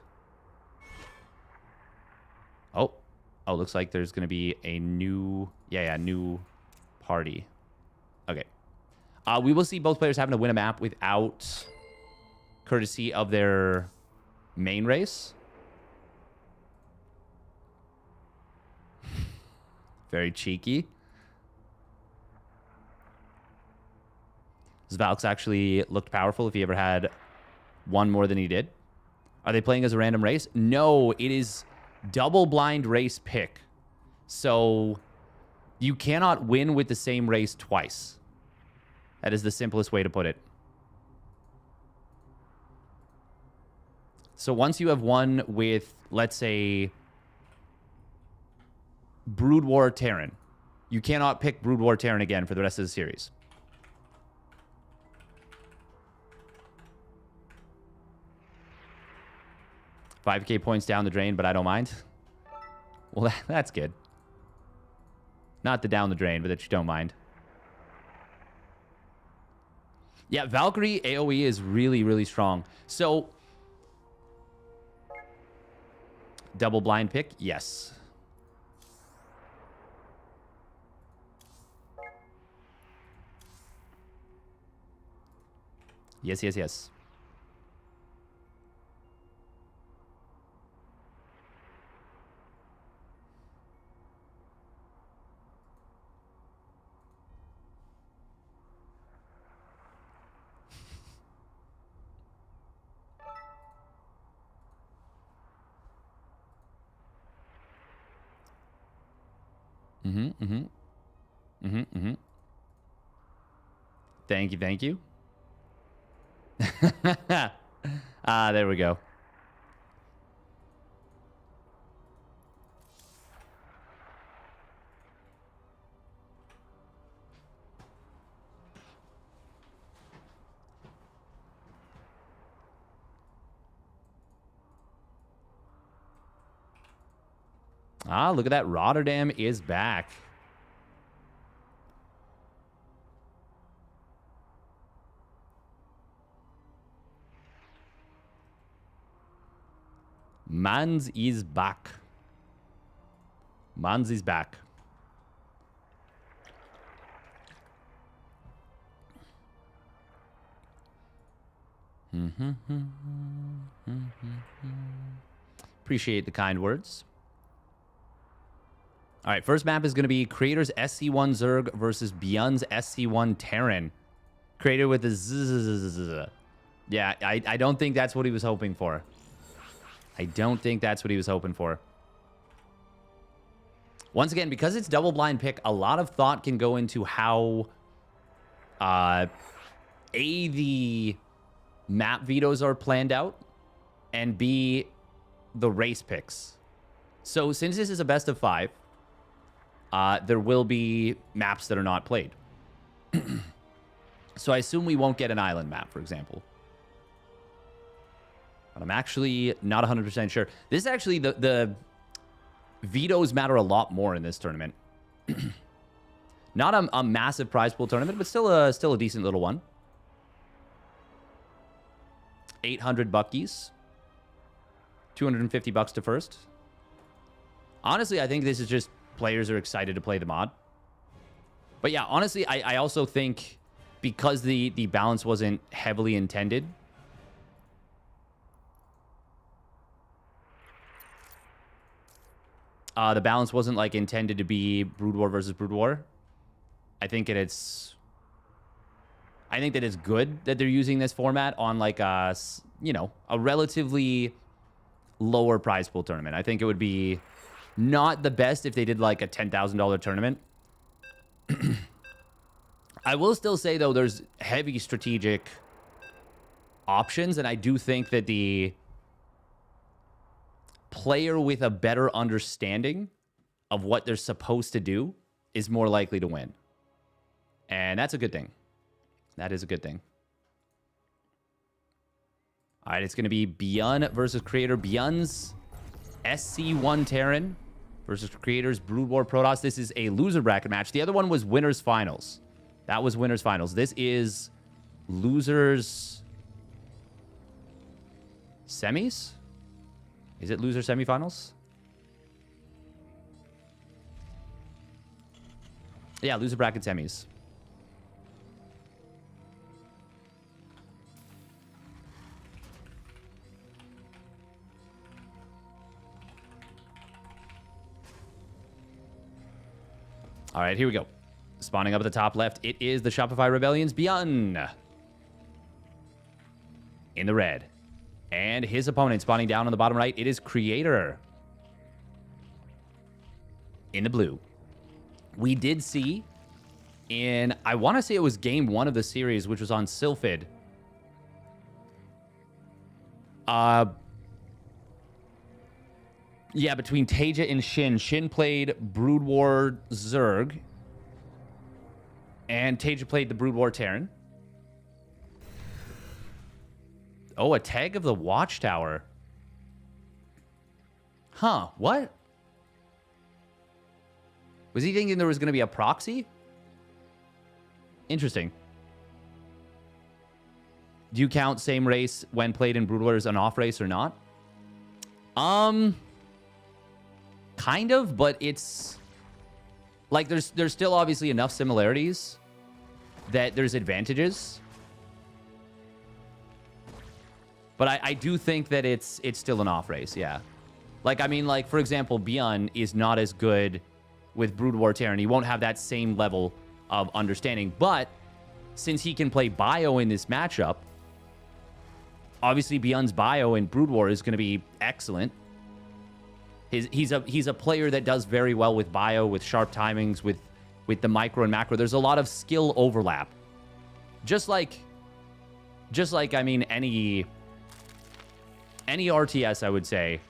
Oh, looks like there's going to be a new... Yeah, new party. Okay. We will see both players having to win a map without courtesy of their main race. Very cheeky. Zvalx actually looked powerful if he ever had one more than he did. Are they playing as a random race? No, it is double blind race pick. So you cannot win with the same race twice. That is the simplest way to put it. So once you have won with, let's say, Brood War Terran, you cannot pick Brood War Terran again for the rest of the series. $5K points down the drain, but I don't mind. Well, that's good. Not the down the drain, but that you don't mind. Yeah, Valkyrie AoE is really, really strong. So, double blind pick? Yes. Yes, yes, yes. Thank you, thank you. There we go. Look at that. Rotterdam is back. Mans is back. Mans is back. Appreciate the kind words. All right, first map is going to be Creator's SC1 Zerg versus ByuN's SC1 Terran. Creator with the zzz. Yeah, I don't think that's what he was hoping for. I don't think that's what he was hoping for. Once again, because it's double blind pick, a lot of thought can go into how the map vetoes are planned out, and B, the race picks. So since this is a best of 5, there will be maps that are not played. So I assume we won't get an island map, for example. But I'm actually not 100% sure. This is actually the vetoes matter a lot more in this tournament. Not a massive prize pool tournament, but still a decent little one. 800 buckies. 250 bucks to first. Honestly, I think this is just players are excited to play the mod. But yeah, honestly, I also think because the balance wasn't heavily intended. The balance wasn't like intended to be Brood War versus Brood War. I think that it's good that they're using this format on like a relatively lower prize pool tournament. I think it would be not the best if they did like a $10,000 tournament. I will still say though, there's heavy strategic options, and I do think that the player with a better understanding of what they're supposed to do is more likely to win. And that's a good thing. That is a good thing. All right, it's going to be ByuN versus Creator. ByuN's SC1 Terran versus Creator's Brood War Protoss. This is a loser bracket match. The other one was winners finals. That was winners finals. This is losers semis? Is it loser semifinals? Yeah, loser bracket semis. All right, here we go. Spawning up at the top left, it is the Shopify Rebellion's ByuN in the red. And his opponent spawning down on the bottom right, it is Creator in the blue. We did see in, I want to say it was game 1 of the series, which was on Sylphid. Yeah, between TaeJa and Shin. Shin played Brood War Zerg. And TaeJa played the Brood War Terran. Oh, a tag of the Watchtower. Huh, what? Was he thinking there was going to be a proxy? Interesting. Do you count same race when played in Brood War as an off race or not? Kind of, but it's like there's still obviously enough similarities that there's advantages. But I do think that it's still an off race, yeah. Like, I mean, like, for example, ByuN is not as good with Brood War Terran. He won't have that same level of understanding. But since he can play bio in this matchup, obviously ByuN's bio in Brood War is going to be excellent. He's a player that does very well with bio, with sharp timings, with the micro and macro. There's a lot of skill overlap. Just like I mean, any RTS, I would say,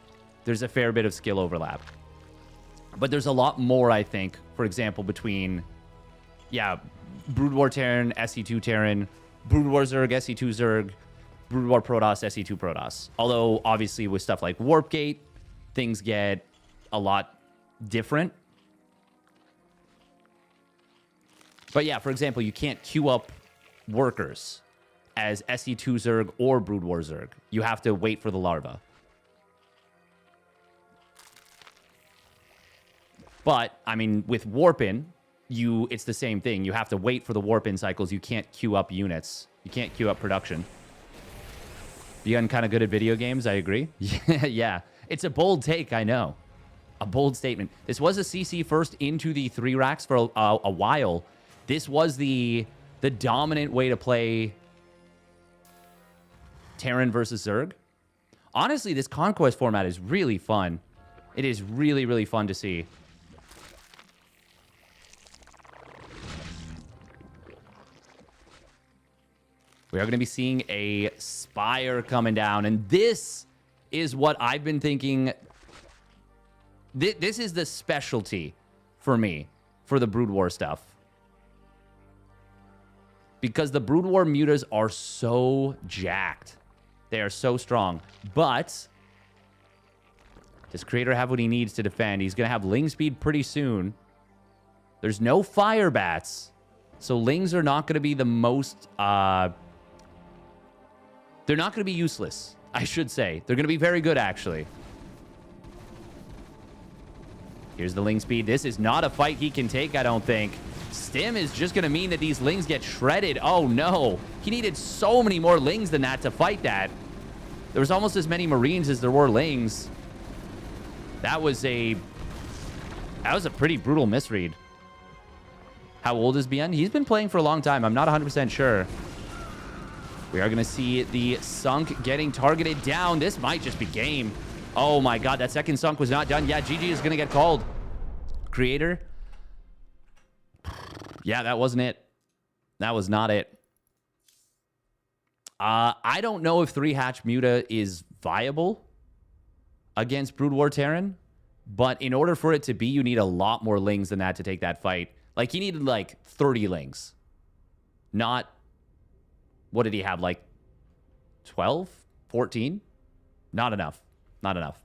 there's a fair bit of skill overlap. But there's a lot more, I think, for example, between, yeah, Brood War Terran, SE2 Terran, Brood War Zerg, SE2 Zerg, Brood War Protoss, SE2 Protoss. Although, obviously, with stuff like Warp Gate, things get a lot different. But yeah, for example, you can't queue up workers as SE2 Zerg or Brood War Zerg. You have to wait for the larva. But, I mean, with Warp-In, it's the same thing. You have to wait for the Warp-In cycles. You can't queue up units. You can't queue up production. ByuN kind of good at video games, I agree. Yeah. It's a bold take, I know. A bold statement. This was a CC first into the 3 racks for a while. This was the dominant way to play Terran versus Zerg. Honestly, this Conquest format is really fun. It is really, really fun to see. We are going to be seeing a Spire coming down, and this is what I've been thinking. This is the specialty for me for the Brood War stuff. because the Brood War mutas are so jacked. They are so strong. But does Creator have what he needs to defend? He's going to have Ling speed pretty soon. There's no fire bats. So Lings are not going to be the most... they're not going to be useless, I should say. They're going to be very good, actually. Here's the Ling speed. This is not a fight he can take, I don't think. Stim is just going to mean that these Lings get shredded. Oh, no. He needed so many more Lings than that to fight that. There was almost as many Marines as there were Lings. That was a pretty brutal misread. How old is ByuN? He's been playing for a long time. I'm not 100% sure. We are going to see the Sunk getting targeted down. This might just be game. Oh, my God. That second Sunk was not done. Yeah, GG is going to get called. Creator. Yeah, that wasn't it. That was not it. I don't know if 3-hatch Muta is viable against Brood War Terran, but in order for it to be, you need a lot more Lings than that to take that fight. Like, he needed, like, 30 Lings. Not... What did he have? Like, 12? 14? Not enough. Not enough.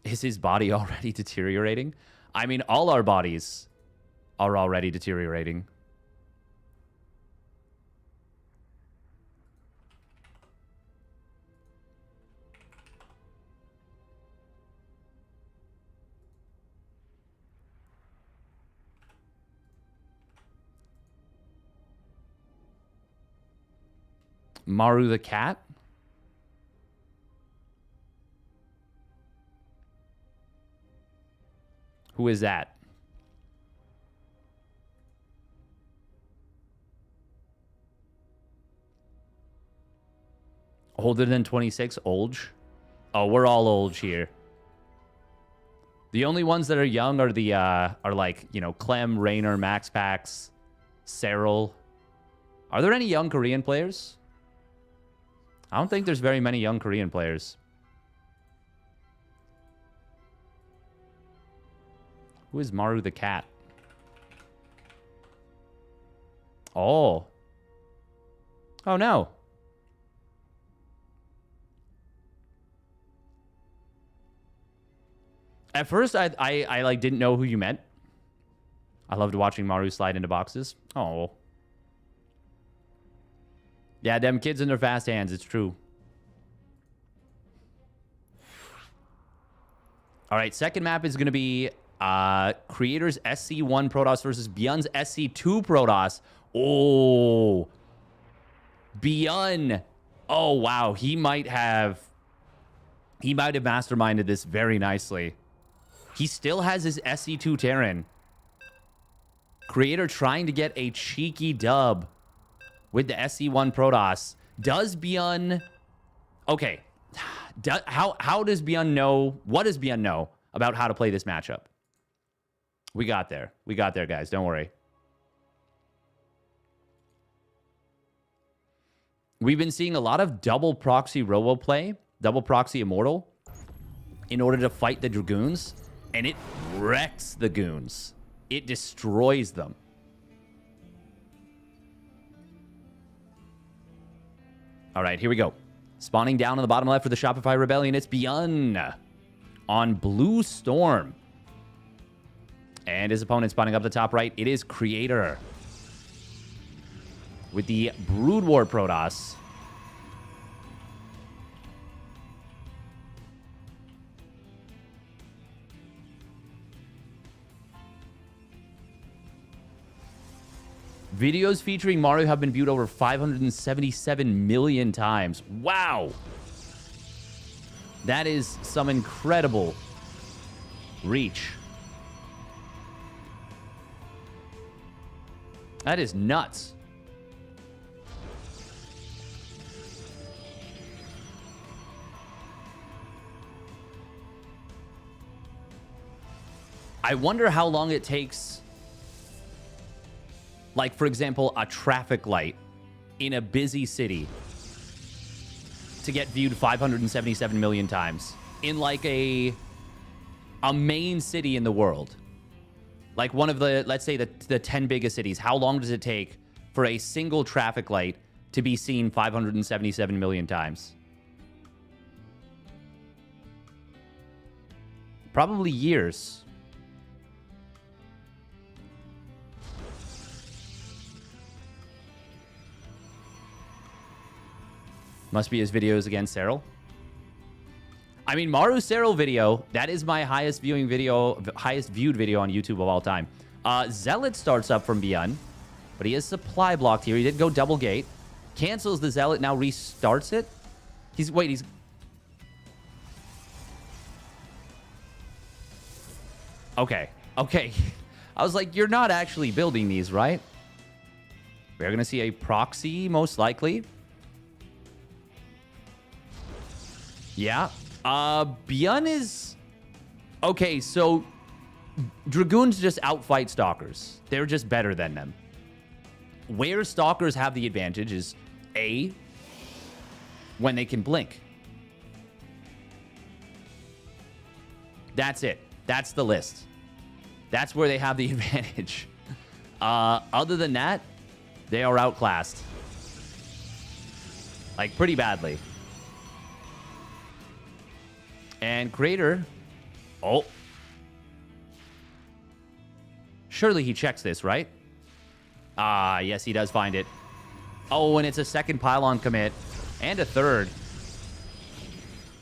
Is his body already deteriorating? I mean, all our bodies are already deteriorating. Maru the cat? Who is that? Older than 26? Olge? Oh, we're all Olge here. The only ones that are young are the, are like, you know, Clem, Raynor, Max Pax, Cyril. Are there any young Korean players? I don't think there's very many young Korean players. Who is Maru the cat? Oh. Oh, no. At first, I like didn't know who you meant. I loved watching Maru slide into boxes. Oh. Yeah, them kids in their fast hands. It's true. All right, second map is going to be Creator's SC1 Protoss versus ByuN's SC2 Protoss. Oh. ByuN. Oh, wow. He might have masterminded this very nicely. He still has his SC2 Terran. Creator trying to get a cheeky dub with the SC1 Protoss. Does ByuN... Okay. How does ByuN know... What does ByuN know about how to play this matchup? We got there. We got there, guys. Don't worry. We've been seeing a lot of double proxy robo play, double proxy immortal, in order to fight the Dragoons, and it wrecks the Goons. It destroys them. All right, here we go. Spawning down on the bottom left for the Shopify Rebellion, it's ByuN on Blue Storm. And his opponent spawning up the top right, it is Creator with the Brood War Protoss. Videos featuring Mario have been viewed over 577 million times. Wow. That is some incredible reach. That is nuts. I wonder how long it takes, like, for example, a traffic light in a busy city to get viewed 577 million times in, like, a main city in the world. Like one of the, let's say the 10 biggest cities, how long does it take for a single traffic light to be seen 577 million times? Probably years. Must be his videos against Serral. I mean, Maru Serral video, that is my highest viewed video on YouTube of all time. Zealot starts up from ByuN, but he is supply blocked here. He did go double gate. Cancels the Zealot, now restarts it. He's Okay. I was like, you're not actually building these, right? We're going to see a proxy, most likely. Yeah. ByuN is... Okay, so... Dragoons just outfight Stalkers. They're just better than them. Where Stalkers have the advantage is, A, when they can blink. That's it. That's the list. That's where they have the advantage. Other than that, they are outclassed. Like, pretty badly. And Creator... Oh. Surely he checks this, right? Ah, yes, he does find it. Oh, and it's a second pylon commit. And a third.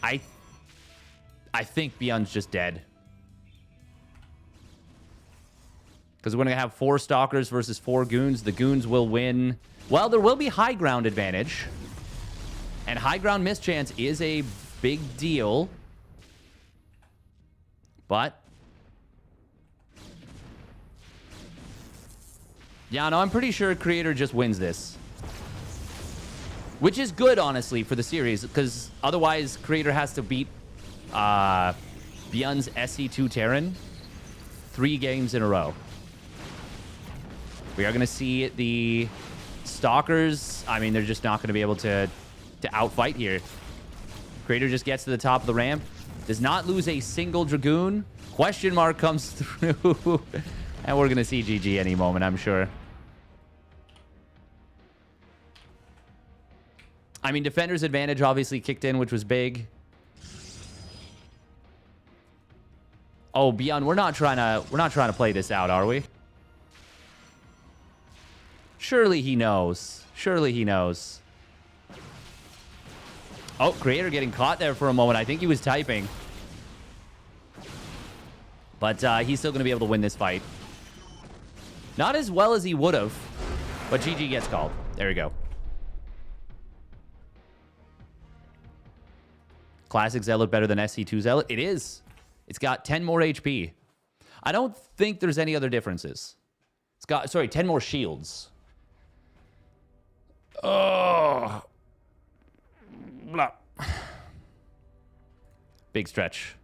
I think ByuN's just dead. Because we're going to have 4 Stalkers versus 4 Goons. The Goons will win. Well, there will be high ground advantage. And high ground mischance is a big deal. But... yeah, no, I'm pretty sure Creator just wins this. Which is good, honestly, for the series. Because otherwise, Creator has to beat ByuN's SC2 Terran 3 games in a row. We are going to see the Stalkers. I mean, they're just not going to be able to outfight here. Creator just gets to the top of the ramp. Does not lose a single Dragoon. Question mark comes through. And we're going to see GG any moment, I'm sure. I mean, Defender's advantage obviously kicked in, which was big. Oh, ByuN, we're not trying to play this out, are we? Surely he knows. Surely he knows. Oh, Creator getting caught there for a moment. I think he was typing. But he's still going to be able to win this fight. Not as well as he would have, but GG gets called. There we go. Classic Zealot better than SC2 Zealot? It is. It's got 10 more HP. I don't think there's any other differences. It's got, sorry, 10 more shields. Oh. Blah. Big stretch.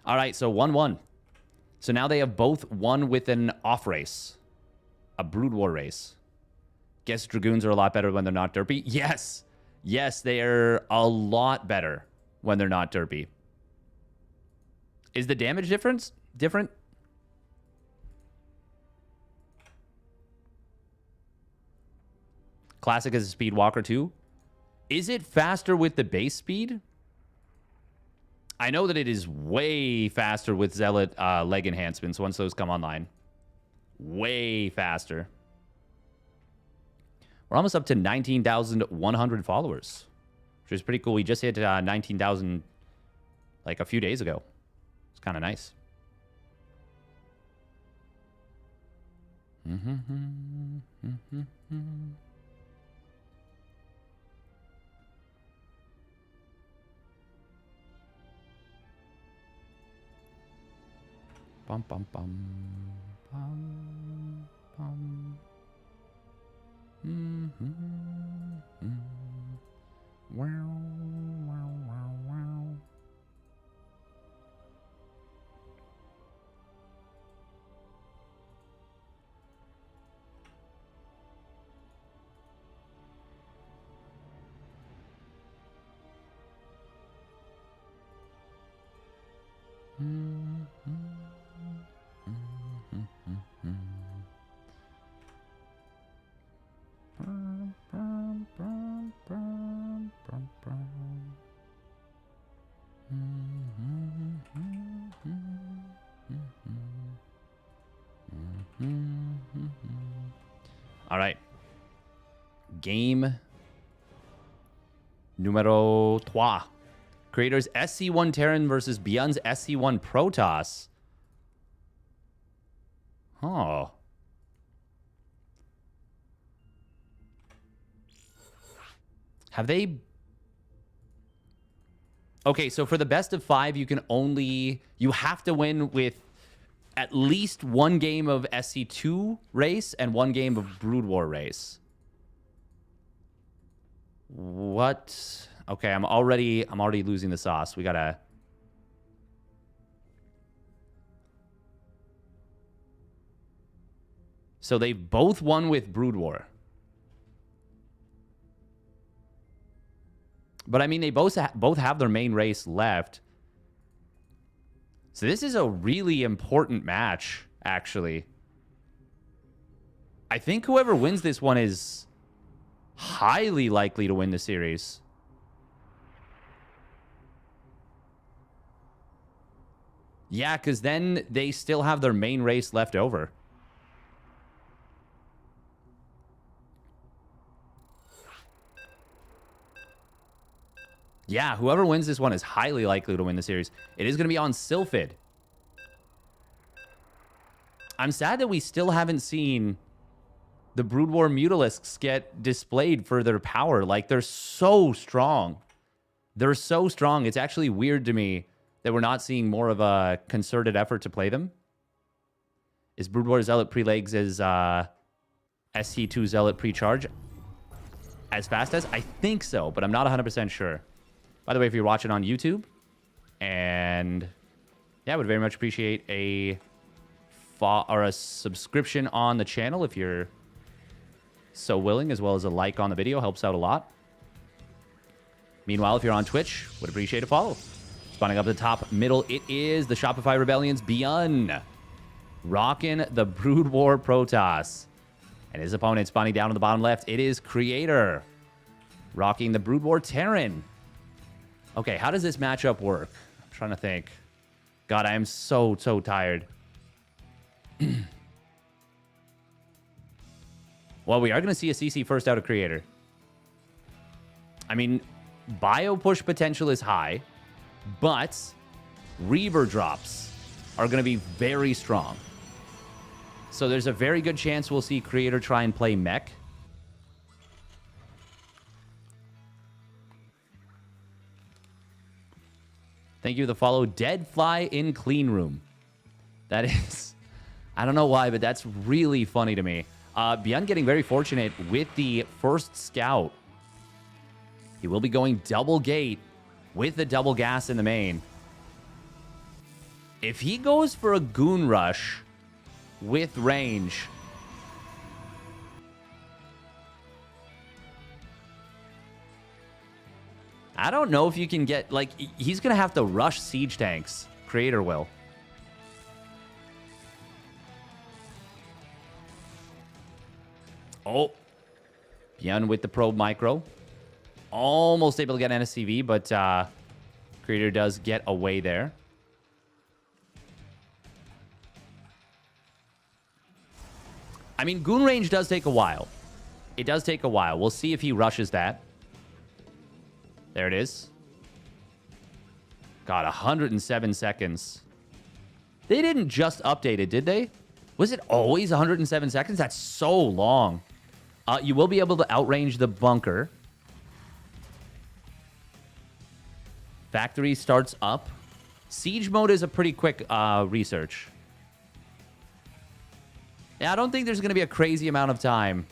All right, so 1-1. So now they have both won with an off race. A Brood War race. Guess Dragoons are a lot better when they're not derpy? Yes. Yes, they're a lot better when they're not derpy. Is the damage different? Classic is a speed walker too. Is it faster with the base speed? I know that it is way faster with Zealot leg enhancements once those come online. Way faster. We're almost up to 19,100 followers, which is pretty cool. We just hit 19,000 like a few days ago. It's kind of nice. Bum, bum, bum, bum, bum. Wow, wow, wow, wow. right. Game numero 3. Creators SC1 Terran versus ByuN's SC1 Protoss. Oh. Have they... Okay, so for the best of 5, you can only... You have to win with at least one game of SC2 race and one game of Brood War race. What? Okay, I'm already losing the sauce. We gotta... So they've both won with Brood War. But I mean, they both have their main race left. So this is a really important match, actually. I think whoever wins this one is highly likely to win the series. Yeah, because then they still have their main race left over. Yeah, whoever wins this one is highly likely to win the series. It is going to be on Sylphid. I'm sad that we still haven't seen the Brood War Mutalisks get displayed for their power. Like, they're so strong. They're so strong. It's actually weird to me that we're not seeing more of a concerted effort to play them. Is Brood War Zealot pre-legs as SC2 Zealot pre-charge as fast as? I think so, but I'm not 100% sure. By the way, if you're watching on YouTube, and yeah, I would very much appreciate a subscription on the channel if you're so willing, as well as a like on the video. Helps out a lot. Meanwhile, if you're on Twitch, would appreciate a follow. Spawning up at the top middle, it is the Shopify Rebellion's ByuN, rocking the Brood War Protoss. And his opponent spawning down on the bottom left, it is Creator, rocking the Brood War Terran. Okay, how does this matchup work? I'm trying to think. God, I am so tired. Well, we are going to see a CC first out of Creator. I mean, bio push potential is high, but Reaver drops are going to be very strong. So there's a very good chance we'll see Creator try and play mech. Thank you for the follow. Dead fly in clean room. That is... I don't know why, but that's really funny to me. ByuN getting very fortunate with the first scout. He will be going double gate with the double gas in the main. If he goes for a goon rush with range... I don't know if you can get... Like, he's going to have to rush siege tanks. Creator will. Oh. ByuN with the probe micro. Almost able to get NSCV, but Creator does get away there. I mean, goon range does take a while. It does take a while. We'll see if he rushes that. There it is. God, 107 seconds. They didn't just update it, did they? Was it always 107 seconds? That's so long. You will be able to outrange the bunker. Factory starts up. Siege mode is a pretty quick research. Yeah, I don't think there's going to be a crazy amount of time.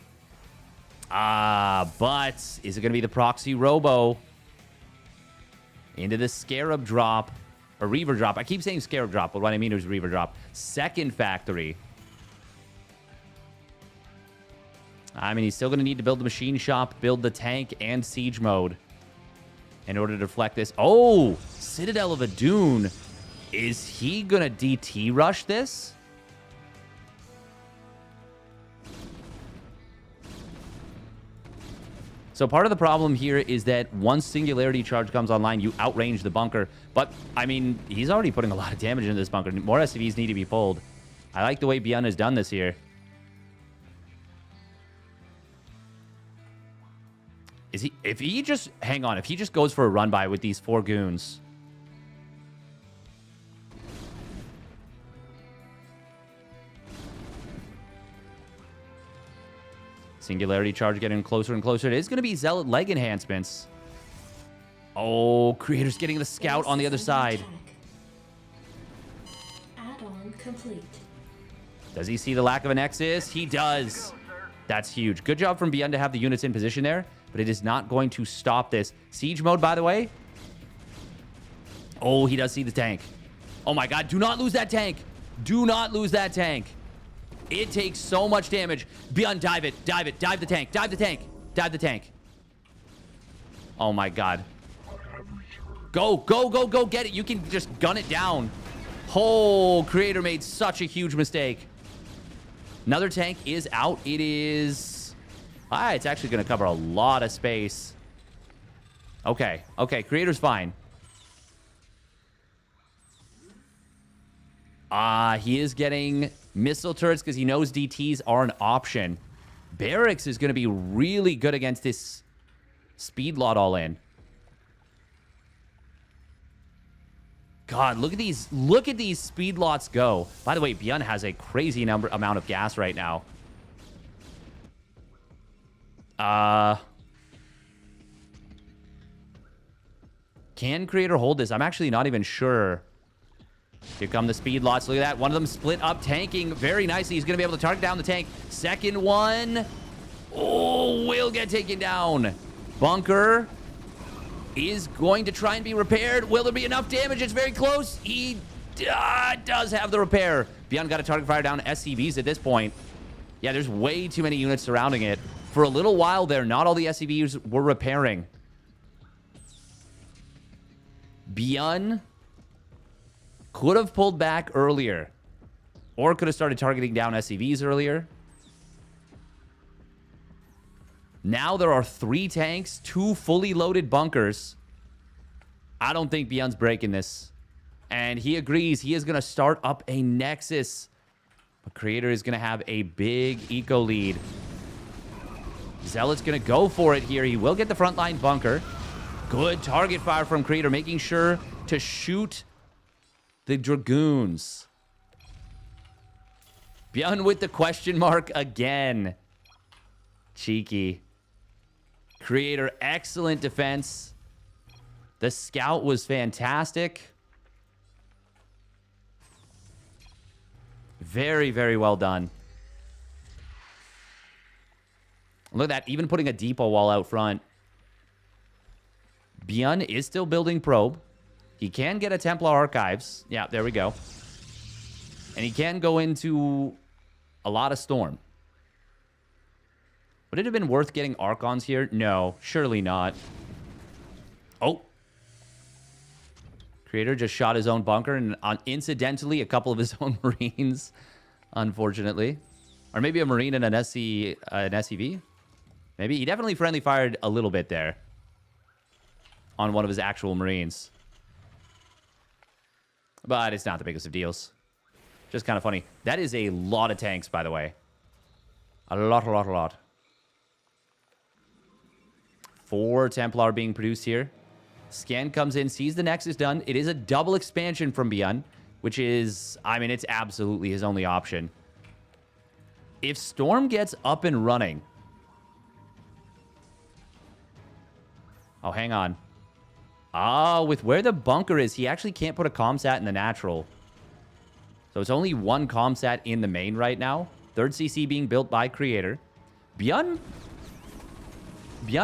But is it going to be the proxy robo? Into the Scarab drop. Or Reaver drop. I keep saying Scarab drop, but what I mean is Reaver drop. Second factory. I mean, he's still going to need to build the machine shop, build the tank, and siege mode in order to deflect this. Oh! Citadel of Adun. Is he going to DT rush this? So part of the problem here is that once Singularity Charge comes online, you outrange the bunker. But, I mean, he's already putting a lot of damage into this bunker. More SCVs need to be pulled. I like the way ByuN has done this here. Is he... If he just... Hang on. If he just goes for a run by with these 4 goons... Singularity charge getting closer and closer. It is going to be Zealot leg enhancements. Oh, Creator's getting the scout on the other side. Add-on complete. Does he see the lack of a Nexus? He does. That's huge. Good job from ByuN to have the units in position there, but it is not going to stop this. Siege mode, by the way. Oh, he does see the tank. Oh my god, do not lose that tank. Do not lose that tank. It takes so much damage. ByuN, dive it. Dive it. Dive the tank. Dive the tank. Dive the tank. Oh my god. Go, go, go, go. Get it. You can just gun it down. Oh, Creator made such a huge mistake. Another tank is out. It is... it's actually going to cover a lot of space. Okay. Okay, Creator's fine. He is getting missile turrets because he knows DTs are an option. Barracks is going to be really good against this speed lot all in. God, look at these speed lots go. By the way, ByuN has a crazy amount of gas right now. Can Creator hold this? I'm actually not even sure. Here come the speed lots. Look at that. One of them split up, tanking very nicely. He's going to be able to target down the tank. Second one. Oh, will get taken down. Bunker is going to try and be repaired. Will there be enough damage? It's very close. He does have the repair. ByuN got a target fire down SCVs at this point. Yeah, there's way too many units surrounding it. For a little while there, not all the SCVs were repairing. ByuN could have pulled back earlier, or could have started targeting down SCVs earlier. Now there are 3 tanks, 2 fully loaded bunkers. I don't think ByuN's breaking this. And he agrees. He is going to start up a Nexus. But Creator is going to have a big eco lead. Zealot's going to go for it here. He will get the frontline bunker. Good target fire from Creator, making sure to shoot the Dragoons. ByuN with the question mark again. Cheeky. Creator, excellent defense. The scout was fantastic. Very, very well done. Look at that, even putting a depot wall out front. ByuN is still building probe. He can get a Templar Archives. Yeah, there we go. And he can go into a lot of Storm. Would it have been worth getting Archons here? No, surely not. Oh. Creator just shot his own bunker and incidentally a couple of his own Marines, unfortunately. Or maybe a Marine and an SCV. Maybe. He definitely friendly fired a little bit there on one of his actual Marines. But it's not the biggest of deals. Just kind of funny. That is a lot of tanks, by the way. A lot. 4 Templar being produced here. Scan comes in, sees the Nexus done. It is a double expansion from ByuN, which is, I mean, it's absolutely his only option. If Storm gets up and running... Oh, hang on. With where the bunker is, he actually can't put a comsat in the natural. So it's only 1 comsat in the main right now. 3rd CC being built by Creator. ByuN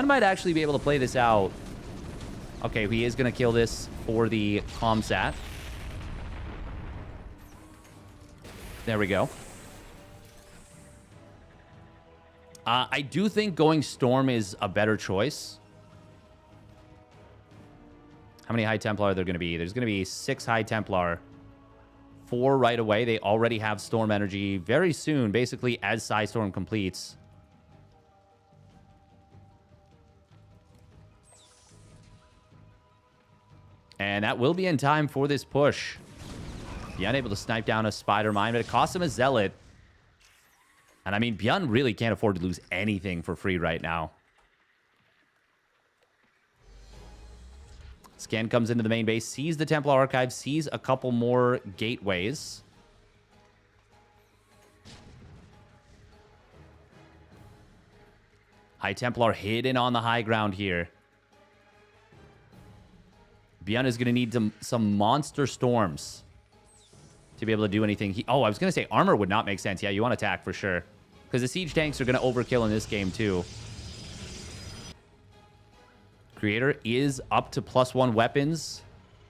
might actually be able to play this out. Okay, he is going to kill this for the comsat. There we go. I do think going Storm is a better choice. How many High Templar are there going to be? There's going to be 6 High Templar. 4 right away. They already have Storm energy very soon, basically as Storm completes. And that will be in time for this push. ByuN able to snipe down a Spider Mine, but it costs him a Zealot. And I mean, ByuN really can't afford to lose anything for free right now. Scan comes into the main base, sees the Templar Archive, sees a couple more gateways. High Templar hidden on the high ground here. ByuN is going to need some monster storms to be able to do anything. I was going to say armor would not make sense. Yeah, you want attack for sure. Because the siege tanks are going to overkill in this game too. Creator is up to +1 weapons.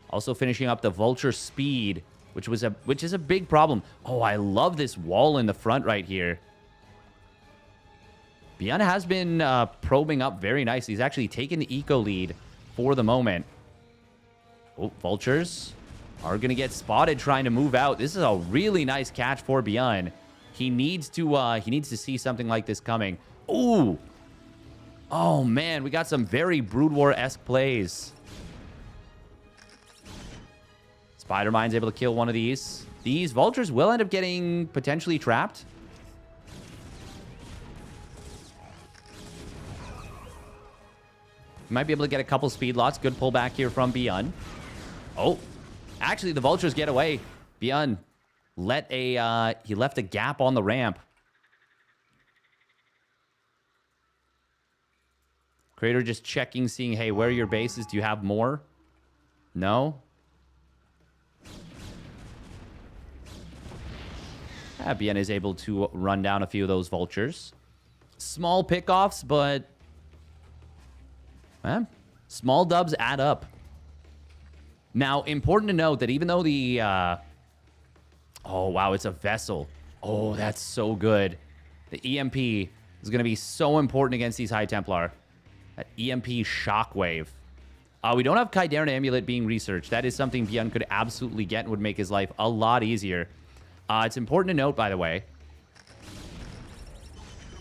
Also finishing up the Vulture speed, which is a big problem. Oh, I love this wall in the front right here. ByuN has been probing up very nicely. He's actually taken the eco lead for the moment. Oh, Vultures are going to get spotted trying to move out. This is a really nice catch for ByuN. He needs to see something like this coming. Ooh. Oh, man. We got some very Brood War-esque plays. Spider-Mine's able to kill one of these. These Vultures will end up getting potentially trapped. Might be able to get a couple speed lots. Good pullback here from ByuN. Oh, actually, the Vultures get away. ByuN he left a gap on the ramp. Creator just checking, seeing, hey, where are your bases? Do you have more? No? ByuN is able to run down a few of those Vultures. Small pickoffs, but small dubs add up. Now, important to note that even though the... oh, wow, it's a vessel. Oh, that's so good. The EMP is going to be so important against these High Templar. That EMP shockwave. We don't have Kaidaran Amulet being researched. That is something ByuN could absolutely get and would make his life a lot easier. It's important to note, by the way.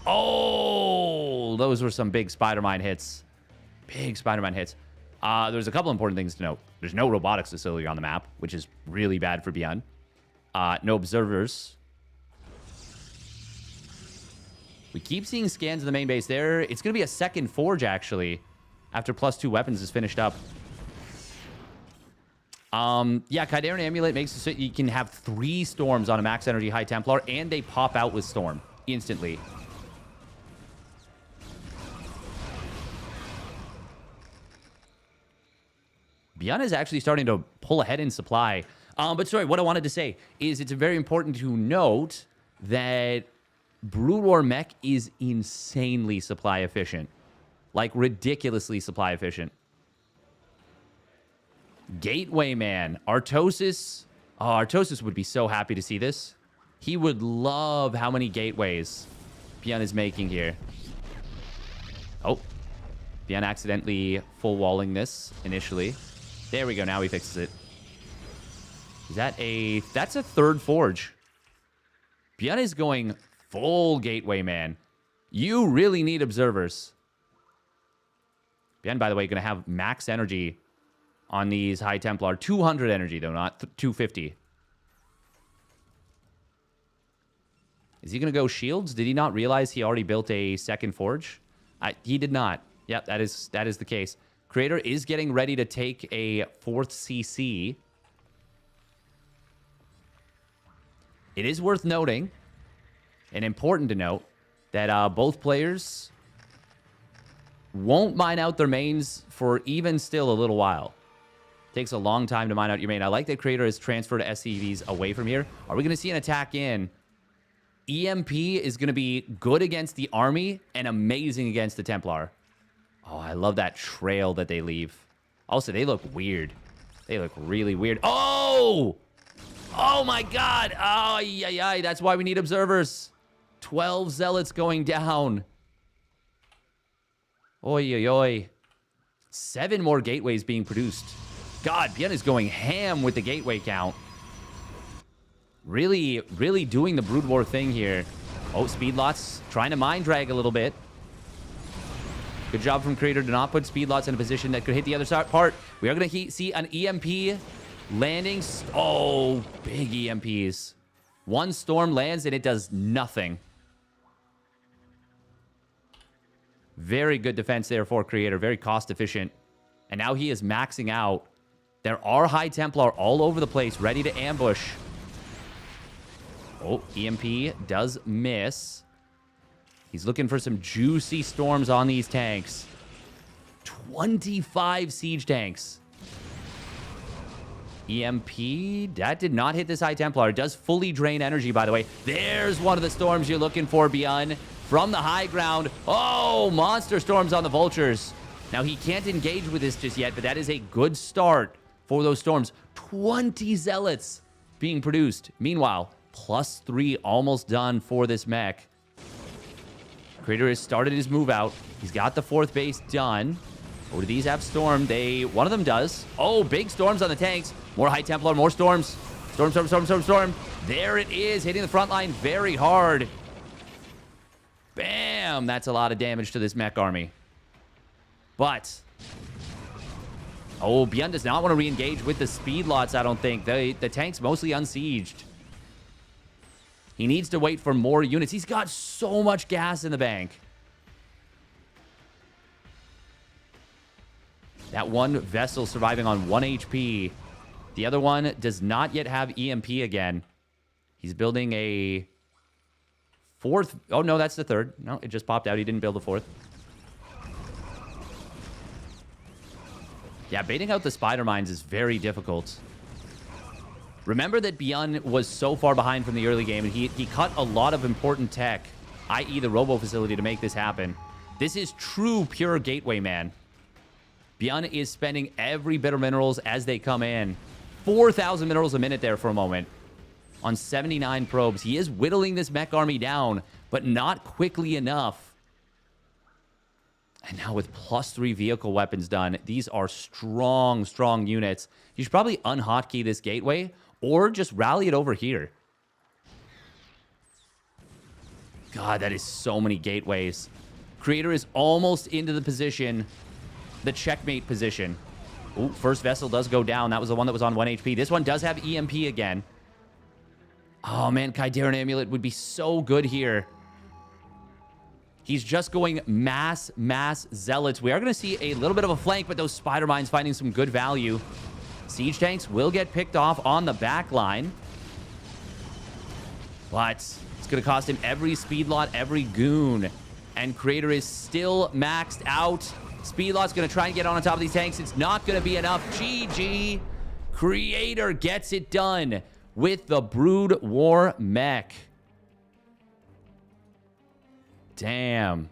Oh, those were some big Spider-Mine hits. Big Spider-Mine hits. There's a couple important things to note. There's no robotics facility on the map, which is really bad for ByuN. No observers. We keep seeing scans in the main base there. It's going to be a second forge, actually, after +2 weapons is finished up. Yeah, Kaidaran Amulet makes it so you can have 3 storms on a max energy High Templar, and they pop out with storm instantly. ByuN is actually starting to pull ahead in supply. But sorry, what I wanted to say is it's very important to note that Brood War Mech is insanely supply efficient. Like, ridiculously supply efficient. Gateway Man. Artosis. Oh, Artosis would be so happy to see this. He would love how many gateways ByuN is making here. Oh. ByuN accidentally full walling this initially. There we go. Now he fixes it. Is that a... That's a third forge. ByuN is going full Gateway Man. You really need observers. ByuN, by the way, going to have max energy on these High Templar. 200 energy, though, not 250. Is he going to go shields? Did he not realize he already built a second forge? He did not. Yep, that is the case. Creator is getting ready to take a 4th CC. It is worth noting, and important to note, that both players won't mine out their mains for even still a little while. Takes a long time to mine out your main. I like that Creator has transferred SCVs away from here. Are we going to see an attack in? EMP is going to be good against the army and amazing against the Templar. Oh, I love that trail that they leave. Also, they look weird. They look really weird. Oh! Oh, my God. Oh, yeah. That's why we need observers. 12 zealots going down. Oi. 7 more gateways being produced. God, ByuN is going ham with the gateway count. Really doing the Brood War thing here. Oh, speed lots trying to mind drag a little bit. Good job from Creator to not put speed lots in a position that could hit the other side part. We are going to see an EMP landing. Oh, big EMPs. One storm lands and it does nothing. Very good defense there for Creator. Very cost efficient And now he is maxing out. There are High Templar all over the place, ready to ambush. Oh, EMP does miss. He's looking for some juicy storms on these tanks. 25 siege tanks. EMP, that did not hit this High Templar. It does fully drain energy, by the way. There's one of the storms you're looking for, ByuN. From the high ground. Oh, monster storms on the vultures. Now, he can't engage with this just yet, but that is a good start for those storms. 20 zealots being produced. Meanwhile, +3 almost done for this mech. Creator has started his move out. He's got the 4th base done. Oh, do these have storm? One of them does. Oh, big storms on the tanks. More High Templar, more storms. Storm, storm, storm, storm, storm. There it is, hitting the front line very hard. Bam! That's a lot of damage to this mech army. But... oh, ByuN does not want to re-engage with the speed lots, I don't think. The tank's mostly unsieged. He needs to wait for more units. He's got so much gas in the bank. That one vessel surviving on 1 HP. The other one does not yet have EMP again. He's building a 4th. Oh, no, that's the 3rd. No, it just popped out. He didn't build the 4th. Yeah, baiting out the spider mines is very difficult. Remember that ByuN was so far behind from the early game, and he cut a lot of important tech, i.e. the robo facility, to make this happen. This is true pure gateway, man. ByuN is spending every bit of minerals as they come in. 4,000 minerals a minute there for a moment. On 79 probes. He is whittling this mech army down, but not quickly enough. And now with +3 vehicle weapons done, these are strong, strong units. You should probably unhotkey this gateway or just rally it over here. God, that is so many gateways. Creator is almost into the position, the checkmate position. Ooh, first vessel does go down. That was the one that was on 1 HP. This one does have EMP again. Oh, man, Kaidaran Amulet would be so good here. He's just going mass zealots. We are going to see a little bit of a flank, but those spider mines finding some good value. Siege tanks will get picked off on the back line. But it's going to cost him every speed lot, every goon. And Creator is still maxed out. Speed lot's going to try and get on top of these tanks. It's not going to be enough. GG. Creator gets it done with the Brood War mech. Damn.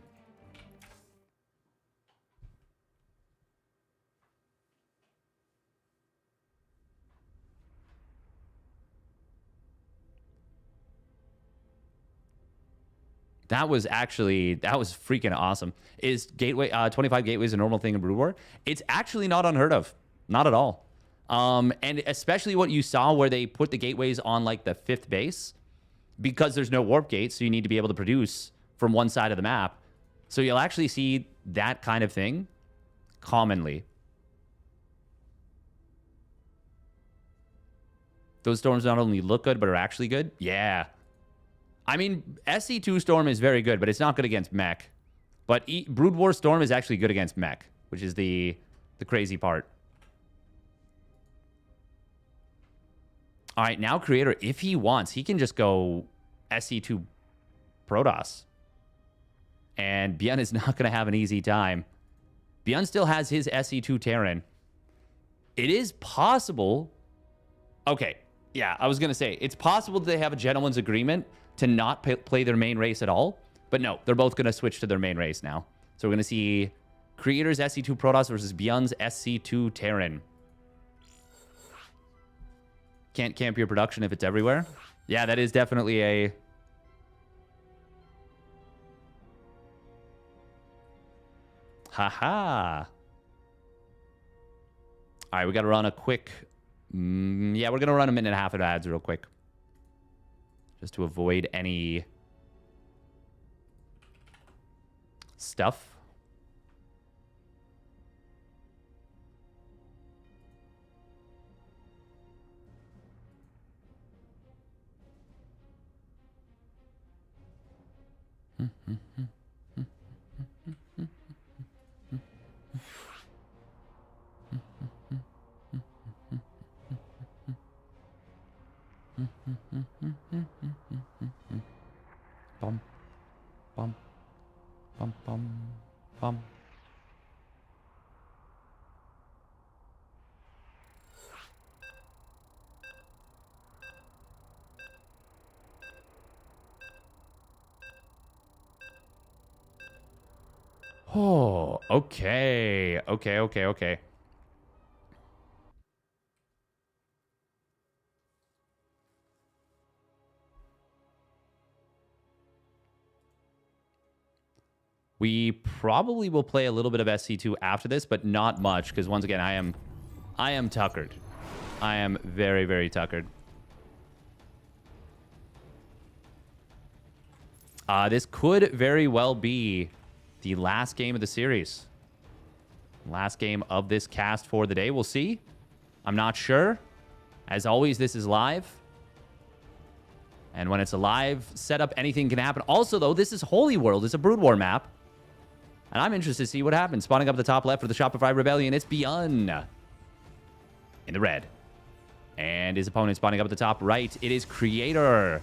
That was freaking awesome. Is gateway 25 gateways a normal thing in Brood War? It's actually not unheard of. Not at all. And especially what you saw where they put the gateways on like the 5th base, because there's no warp gate, so you need to be able to produce from one side of the map. So you'll actually see that kind of thing commonly. Those storms not only look good, but are actually good. Yeah. I mean, SC2 Storm is very good, but it's not good against mech. But Brood War Storm is actually good against mech, which is the crazy part. All right, now Creator, if he wants, he can just go SC2 Protoss. And ByuN is not going to have an easy time. ByuN still has his SC2 Terran. It is possible... Okay, yeah, I was going to say, it's possible that they have a gentleman's agreement to not play their main race at all. But no, they're both going to switch to their main race now. So we're going to see Creator's SC2 Protoss versus ByuN's SC2 Terran. Can't camp your production if it's everywhere. Yeah, that is definitely a... Haha. All right, we got to run a quick... yeah, we're going to run a minute and a half of ads real quick. Just to avoid any... stuff. Oh, okay. Okay. We probably will play a little bit of SC2 after this, but not much, because once again, I am tuckered. I am very, very tuckered. This could very well be the last game of the series. Last game of this cast for the day. We'll see. I'm not sure. As always, this is live. And when it's a live setup, anything can happen. Also, though, this is Holy World. It's a Brood War map. And I'm interested to see what happens. Spawning up at the top left for the Shopify Rebellion, it's ByuN in the red. And his opponent spawning up at the top right, it is Creator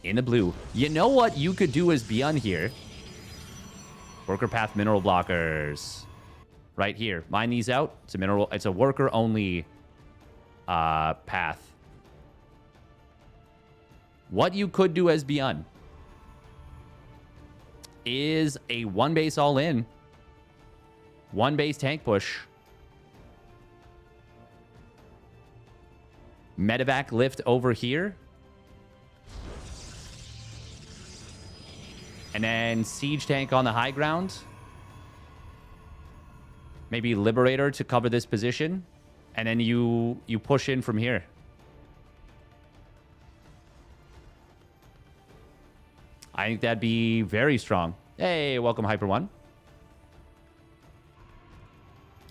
in the blue. You know what you could do as ByuN here? Worker path mineral blockers. Right here. Mine these out. It's a worker only path. What you could do as ByuN is a one base all in. One base tank push. Medevac lift over here. And then siege tank on the high ground. Maybe Liberator to cover this position. And then you push in from here. I think that'd be very strong. Hey, welcome, Hyper One.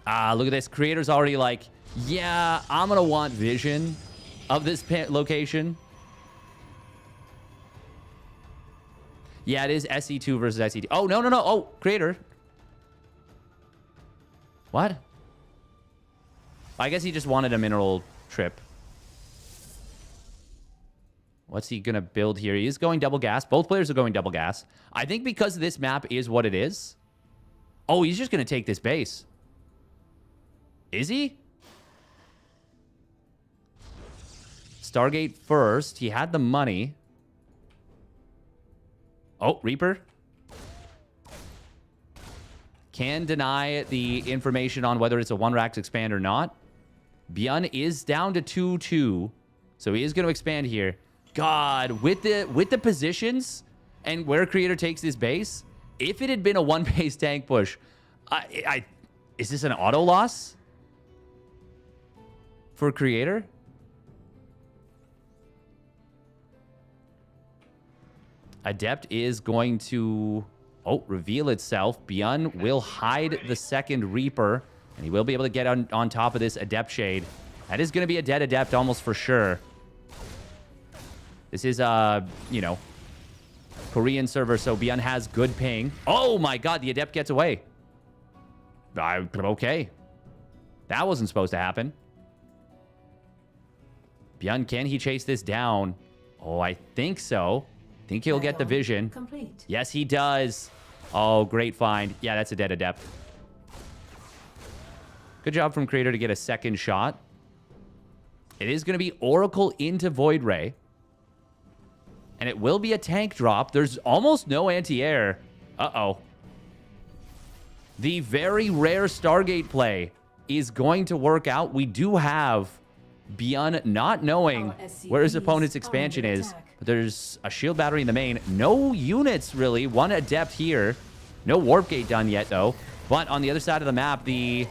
Look at this. Creator's already like, yeah, I'm going to want vision of this location. Yeah, it is SE2 versus SE2. Oh, no. Oh, Creator. What? I guess he just wanted a mineral trip. What's he going to build here? He is going double gas. Both players are going double gas. I think because this map is what it is. Oh, he's just going to take this base. Is he? Stargate first. He had the money. Oh, Reaper. Can deny the information on whether it's a one racks expand or not. ByuN is down to 2-2. So he is going to expand here. God, with the positions and where Creator takes this base, if it had been a one base tank push, is this an auto loss for Creator? Adept is going to reveal itself. ByuN will hide the second Reaper, and he will be able to get on top of this Adept Shade. That is going to be a dead Adept almost for sure. This is, Korean server, so ByuN has good ping. Oh my god, the Adept gets away. Okay. That wasn't supposed to happen. ByuN, can he chase this down? Oh, I think so. Think he'll get the vision. Complete. Yes, he does. Oh, great find. Yeah, that's a dead Adept. Good job from Creator to get a second shot. It is going to be Oracle into Void Ray. And it will be a tank drop. There's almost no anti-air. Uh-oh. The very rare Stargate play is going to work out. We do have ByuN not knowing where his opponent's expansion is. But there's a shield battery in the main. No units, really. One Adept here. No warp gate done yet, though. But on the other side of the map, the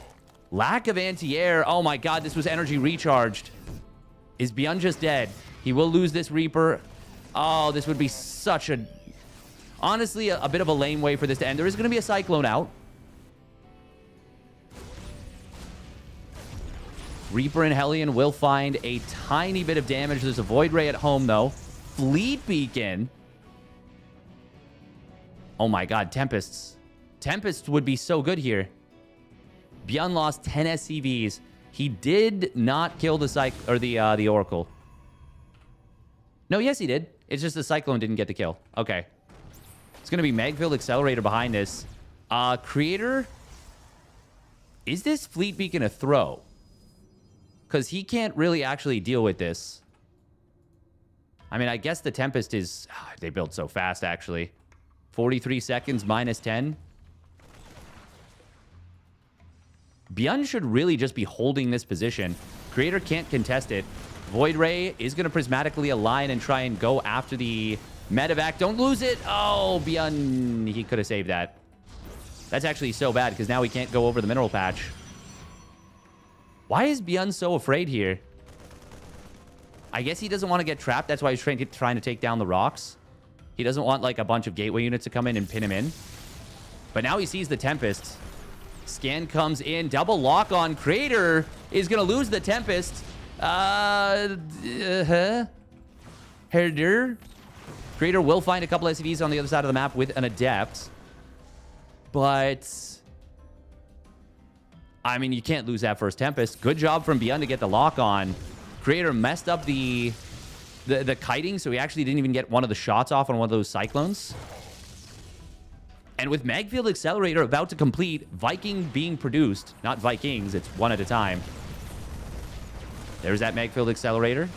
lack of anti-air. Oh, my God. This was energy recharged. Is ByuN just dead? He will lose this Reaper. Oh, this would be such a... Honestly, a bit of a lame way for this to end. There is going to be a Cyclone out. Reaper and Hellion will find a tiny bit of damage. There's a Void Ray at home, though. Fleet Beacon. Oh my god, Tempests. Tempests would be so good here. ByuN lost 10 SCVs. He did not kill the Oracle. No, yes, he did. It's just the Cyclone didn't get the kill. Okay. It's going to be Magfield Accelerator behind this. Creator. Is this Fleet Beacon a throw? Because he can't really actually deal with this. I mean, I guess the Tempest is... they build so fast, actually. 43 seconds minus 10. ByuN should really just be holding this position. Creator can't contest it. Void Ray is going to prismatically align and try and go after the medevac. Don't lose it. Oh, ByuN, he could have saved that. That's actually so bad because now we can't go over the mineral patch. Why is ByuN so afraid here? I guess he doesn't want to get trapped. That's why he's trying to take down the rocks. He doesn't want like a bunch of gateway units to come in and pin him in. But now he sees the Tempest. Scan comes in. Double lock on. Creator is going to lose the Tempest. Herder. Creator will find a couple SCVs on the other side of the map with an Adept. But I mean, you can't lose that first Tempest. Good job from ByuN to get the lock on. Creator messed up the kiting, so he actually didn't even get one of the shots off on one of those Cyclones. And with Magfield Accelerator about to complete, Viking being produced, not Vikings, it's one at a time. There's that Magfield Accelerator.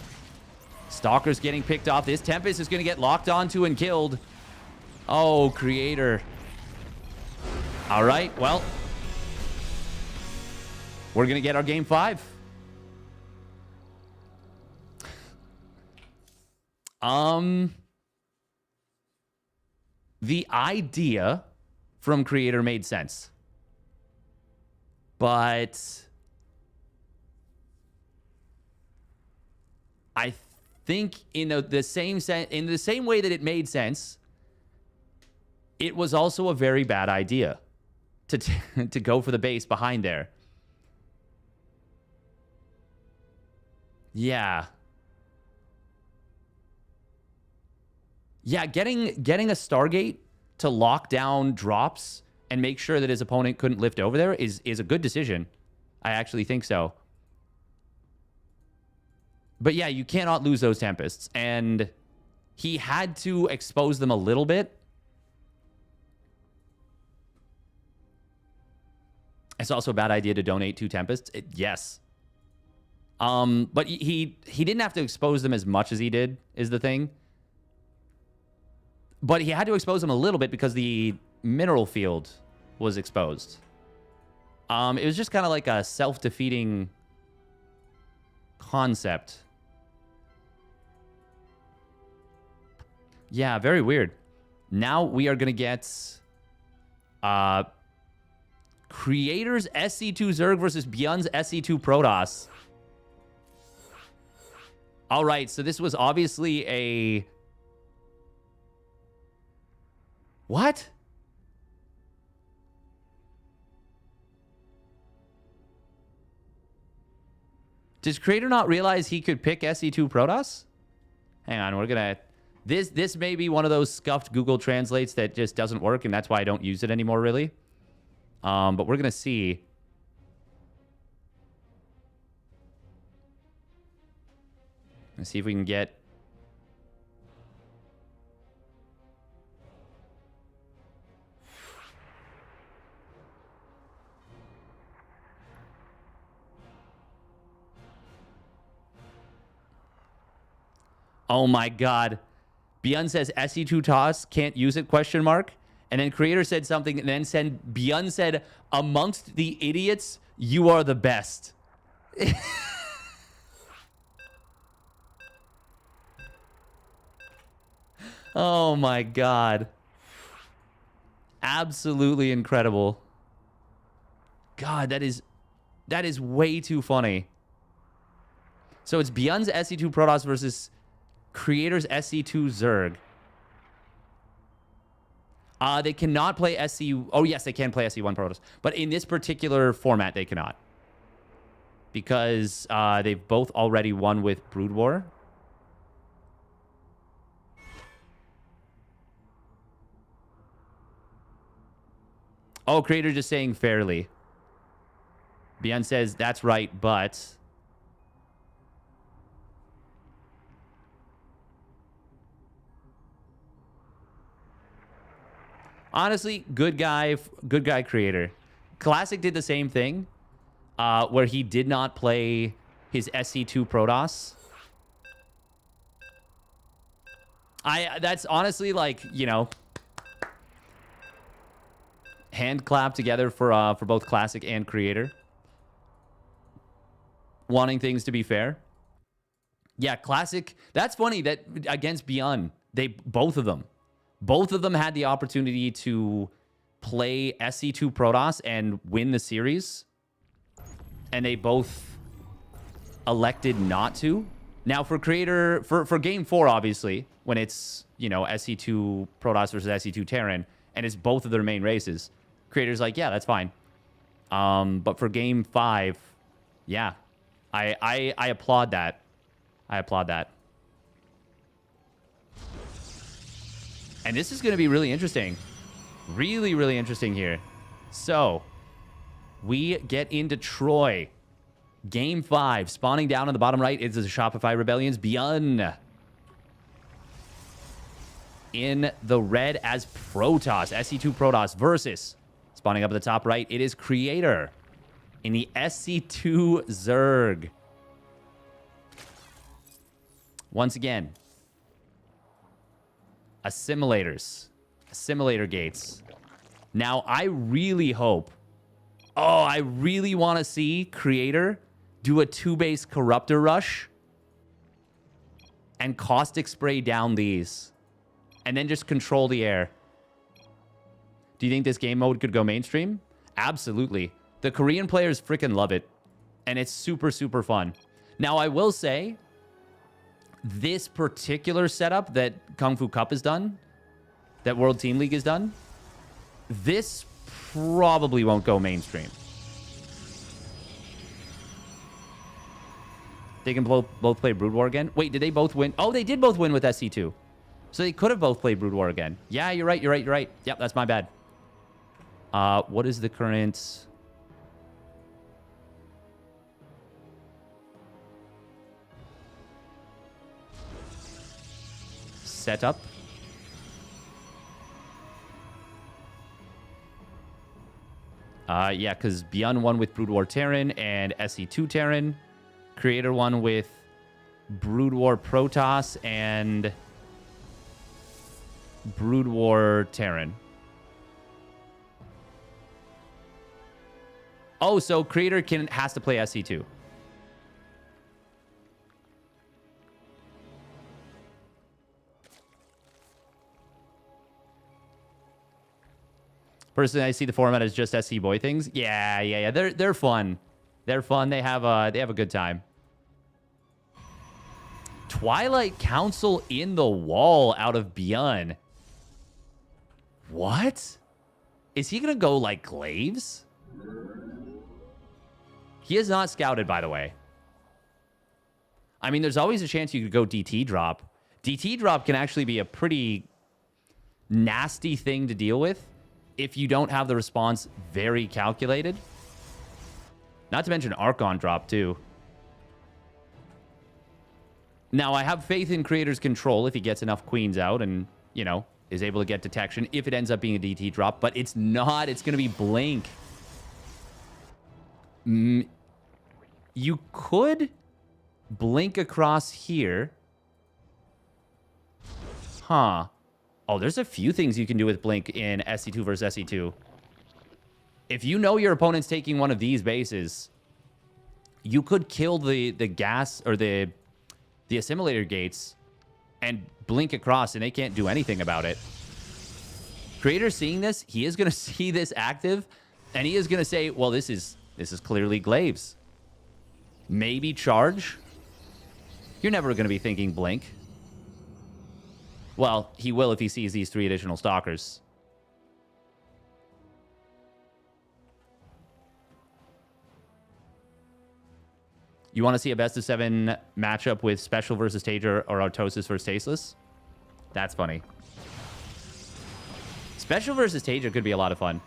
Stalker's getting picked off. This Tempest is going to get locked onto and killed. Oh, Creator. All right, well, we're going to get our game 5. The idea from Creator made sense. But I think in the same way that it made sense, it was also a very bad idea to go for the base behind there. Yeah. Yeah, getting a Stargate to lock down drops and make sure that his opponent couldn't lift over there is a good decision. I actually think so. But yeah, you cannot lose those Tempests. And he had to expose them a little bit. It's also a bad idea to donate 2 Tempests. Yes. But he didn't have to expose them as much as he did, is the thing. But he had to expose them a little bit because the mineral field was exposed. It was just kind of like a self-defeating concept. Yeah, very weird. Now we are going to get Creator's SC2 Zerg versus ByuN's SC2 Protoss. All right, so this was obviously a... What? Does Creator not realize he could pick SC2 Protoss? Hang on, we're gonna... This may be one of those scuffed Google Translates that just doesn't work, and that's why I don't use it anymore, really. But we're gonna see. Let's see if we can get... Oh my God. ByuN says SC2 toss, can't use it, question mark. And then Creator said something, and then ByuN said, amongst the idiots, you are the best. Oh my God. Absolutely incredible. God, that is way too funny. So it's ByuN's SC2 Protoss versus Creator's SC2 Zerg. They cannot play SC... Oh, yes, they can play SC1 Protoss. But in this particular format, they cannot. Because they've both already won with Brood War. Oh, Creator just saying fairly. ByuN says, that's right, but... Honestly, good guy Creator. Classic did the same thing, where he did not play his SC2 Protoss. That's honestly like, you know, Hand clap together for both Classic and Creator. Wanting things to be fair. Yeah, Classic. That's funny that against ByuN, both of them had the opportunity to play SC2 Protoss and win the series. And they both elected not to. Now for Creator, for game 4, obviously, when it's, you know, SC2 Protoss versus SC2 Terran, and it's both of their main races, Creator's like, yeah, that's fine. But for game 5, yeah, I applaud that. I applaud that. And this is going to be really interesting. Really, really interesting here. So, we get into Troy. Game 5. Spawning down on the bottom right is the Shopify Rebellion's ByuN. In the red as Protoss. SC2 Protoss versus, spawning up at the top right, it is Creator. In the SC2 Zerg. Once again, assimilators. Assimilator gates. Now, I really hope... Oh, I really want to see Creator do a 2-base Corruptor rush and caustic spray down these. And then just control the air. Do you think this game mode could go mainstream? Absolutely. The Korean players freaking love it. And it's super, super fun. Now, I will say, this particular setup that Kung Fu Cup has done, that World Team League has done, this probably won't go mainstream. They can both play Brood War again. Wait, did they both win? Oh, they did both win with SC2. So they could have both played Brood War again. Yeah, you're right, you're right, you're right. Yep, that's my bad. What is the current... setup? Yeah, because ByuN won with Brood War Terran and SC2 Terran. Creator won with Brood War Protoss and Brood War Terran. Oh, so Creator has to play SC2. Personally, I see the format as just SC boy things. Yeah. They're fun. They're fun. They have a good time. Twilight Council in the wall out of ByuN. What? Is he gonna go like Glaives? He is not scouted, by the way. I mean, there's always a chance you could go DT drop. DT drop can actually be a pretty nasty thing to deal with if you don't have the response very calculated. Not to mention Archon drop, too. Now, I have faith in Creator's control if he gets enough queens out and, you know, is able to get detection if it ends up being a DT drop. But it's not. It's going to be Blink. You could Blink across here. Huh. Oh, there's a few things you can do with Blink in SC2 versus SC2. If you know your opponent's taking one of these bases, you could kill the gas or the assimilator gates and Blink across, and they can't do anything about it. Creator seeing this, he is going to see this active, and he is going to say, well, this is clearly Glaives. Maybe charge. You're never going to be thinking Blink. Well, he will if he sees these 3 additional stalkers. You want to see a best of 7 matchup with Special versus TaeJa or Artosis versus Tasteless? That's funny. Special versus TaeJa could be a lot of fun.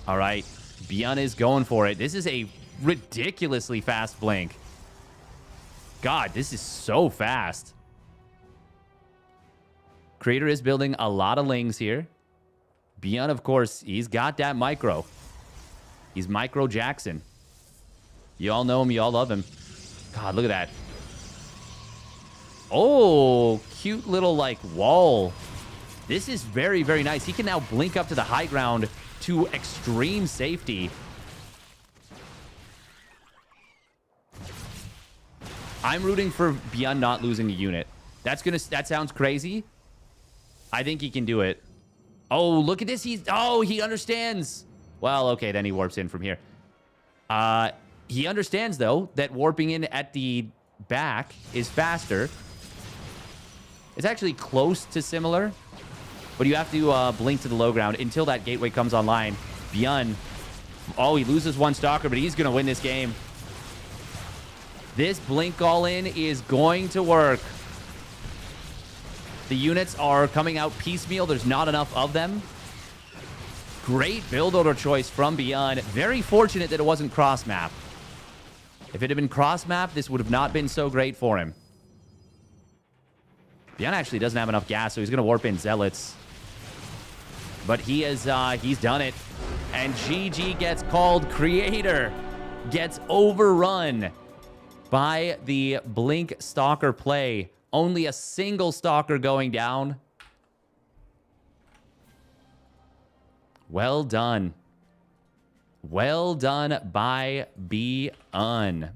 All right. ByuN is going for it. This is a ridiculously fast Blink. God, this is so fast. Creator is building a lot of lings here. ByuN, of course, he's got that micro. He's Micro Jackson. You all know him. You all love him. God, look at that. Oh, cute little, like, wall This is very, very nice. He can now blink up to the high ground to extreme safety. I'm rooting for ByuN not losing a unit. That sounds crazy. I think he can do it. Oh, look at this. He understands. Well, okay, then he warps in from here. He understands, though, that warping in at the back is faster. It's actually close to similar, but you have to blink to the low ground until that gateway comes online. ByuN. Oh, he loses one Stalker, but he's going to win this game. This blink all-in is going to work. The units are coming out piecemeal. There's not enough of them. Great build order choice from ByuN. Very fortunate that it wasn't cross-map. If it had been cross-map, this would have not been so great for him. ByuN actually doesn't have enough gas, so he's going to warp in Zealots. But he's done it. And GG gets called. Creator gets overrun by the Blink Stalker play. Only a single Stalker going down. Well done. Well done by ByuN.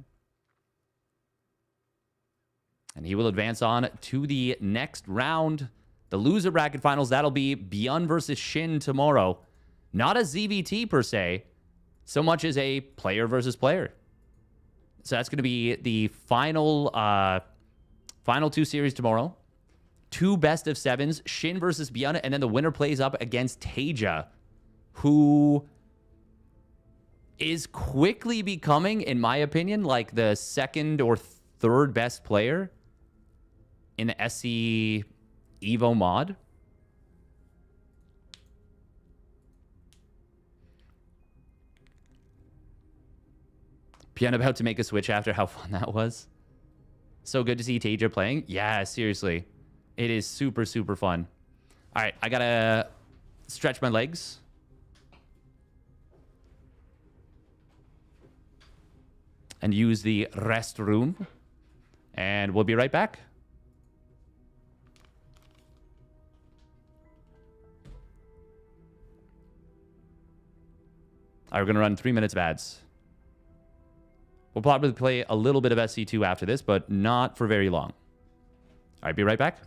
And he will advance on to the next round. The loser bracket finals, that'll be ByuN versus Shin tomorrow. Not a ZVT per se, so much as a player versus player. So that's going to be the final two series tomorrow. 2 best of 7s, Shin versus ByuN, and then the winner plays up against TaeJa, who is quickly becoming, in my opinion, like the 2nd or 3rd best player in the SC EVO mod. ByuN about to make a switch after how fun that was. So good to see TaeJa playing. Yeah, seriously. It is super, super fun. All right, I got to stretch my legs. And use the restroom. And we'll be right back. All right, we're going to run 3 minutes of ads. We'll probably play a little bit of SC2 after this, but not for very long. All right, be right back.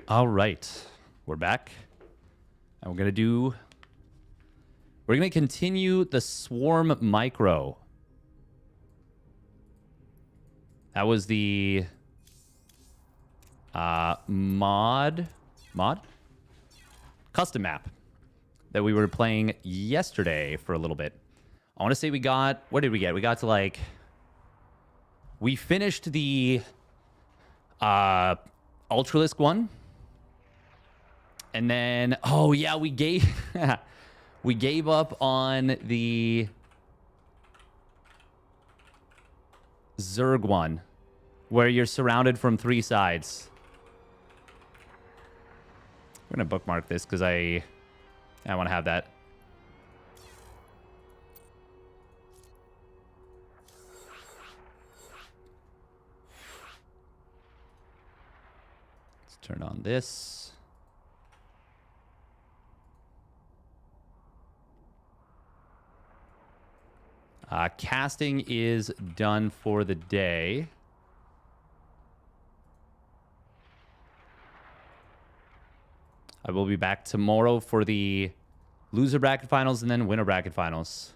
All right, we're back, and we're gonna continue the Swarm Micro. That was the mod custom map that we were playing yesterday for a little bit. I want to say we got, what did we get? We got to like, we finished the Ultralisk one. And then, oh yeah, we gave we gave up on the Zerg one, where you're surrounded from 3 sides. I'm gonna bookmark this because I want to have that. Let's turn on this. Casting is done for the day. I will be back tomorrow for the loser bracket finals and then winner bracket finals.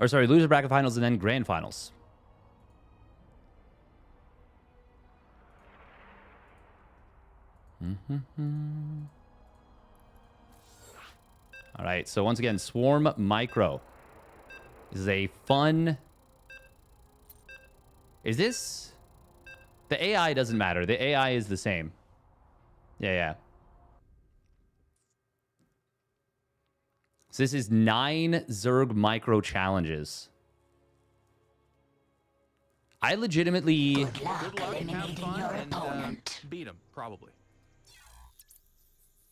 Or sorry, loser bracket finals and then grand finals. All right, so once again, Swarm Micro. This is a fun... Is this... The AI doesn't matter. The AI is the same. Yeah. So this is 9 Zerg Micro challenges. I legitimately... Good luck, have fun, and beat him, probably.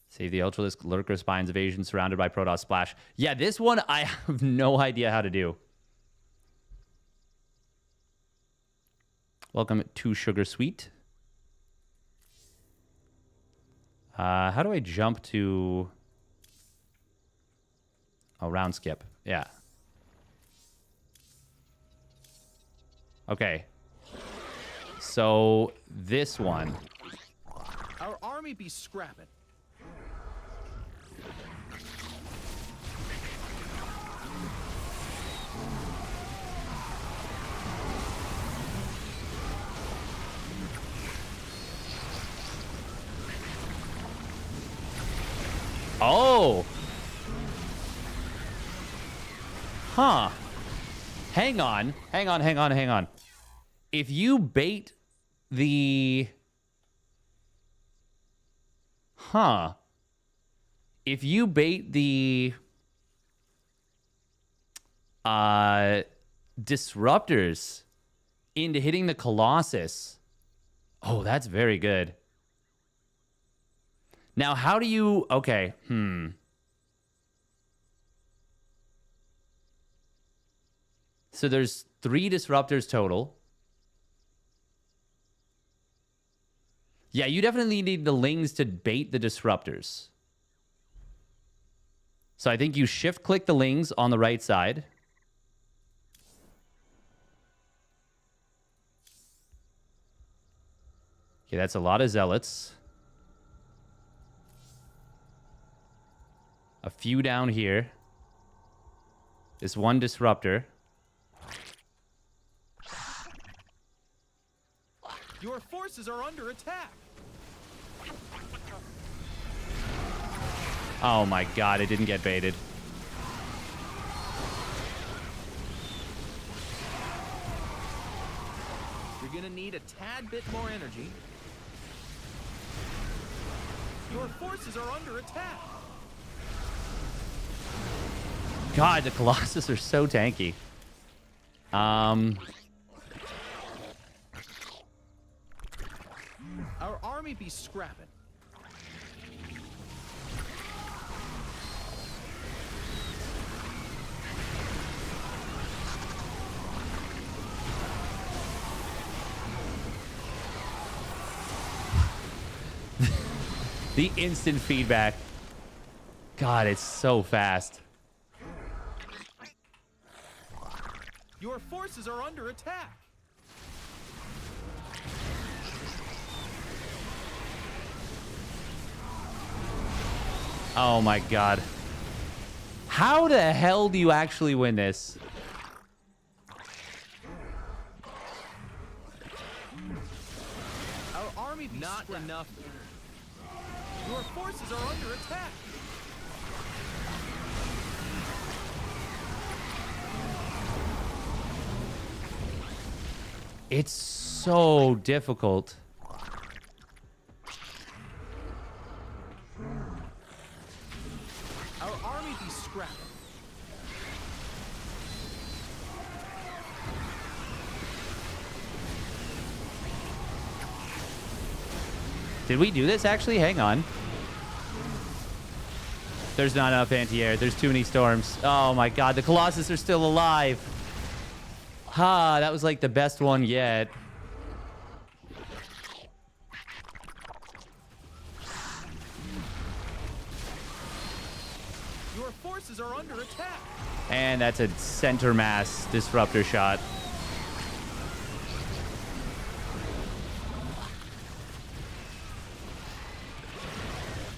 Save the Ultralisk Lurker Spines Evasion surrounded by Protoss Splash. Yeah, this one I have no idea how to do. Welcome to Sugar Sweet. How do I jump to... Oh, round skip. Yeah. Okay. So, this one. Our army be scrapping. Oh! Huh. Hang on. If you bait the... Huh. If you bait the... disruptors into hitting the Colossus... Oh, that's very good. Now, how do you... Okay, So there's 3 disruptors total. Yeah, you definitely need the lings to bait the disruptors. So I think you shift-click the lings on the right side. Okay, that's a lot of zealots. A few down here. This one disruptor. Your forces are under attack. Oh my god, it didn't get baited. You're gonna need a tad bit more energy. Your forces are under attack. God, the Colossus are so tanky. Our army be scrapping. The instant feedback. God, it's so fast. Your forces are under attack. Oh my God. How the hell do you actually win this? Our army not enough. Your forces are under attack. It's so difficult. Our army be scrapped. Did we do this actually? Hang on. There's not enough anti-air. There's too many storms. Oh my God, the Colossus are still alive. Ha, that was like the best one yet. Your forces are under attack. And that's a center mass disruptor shot.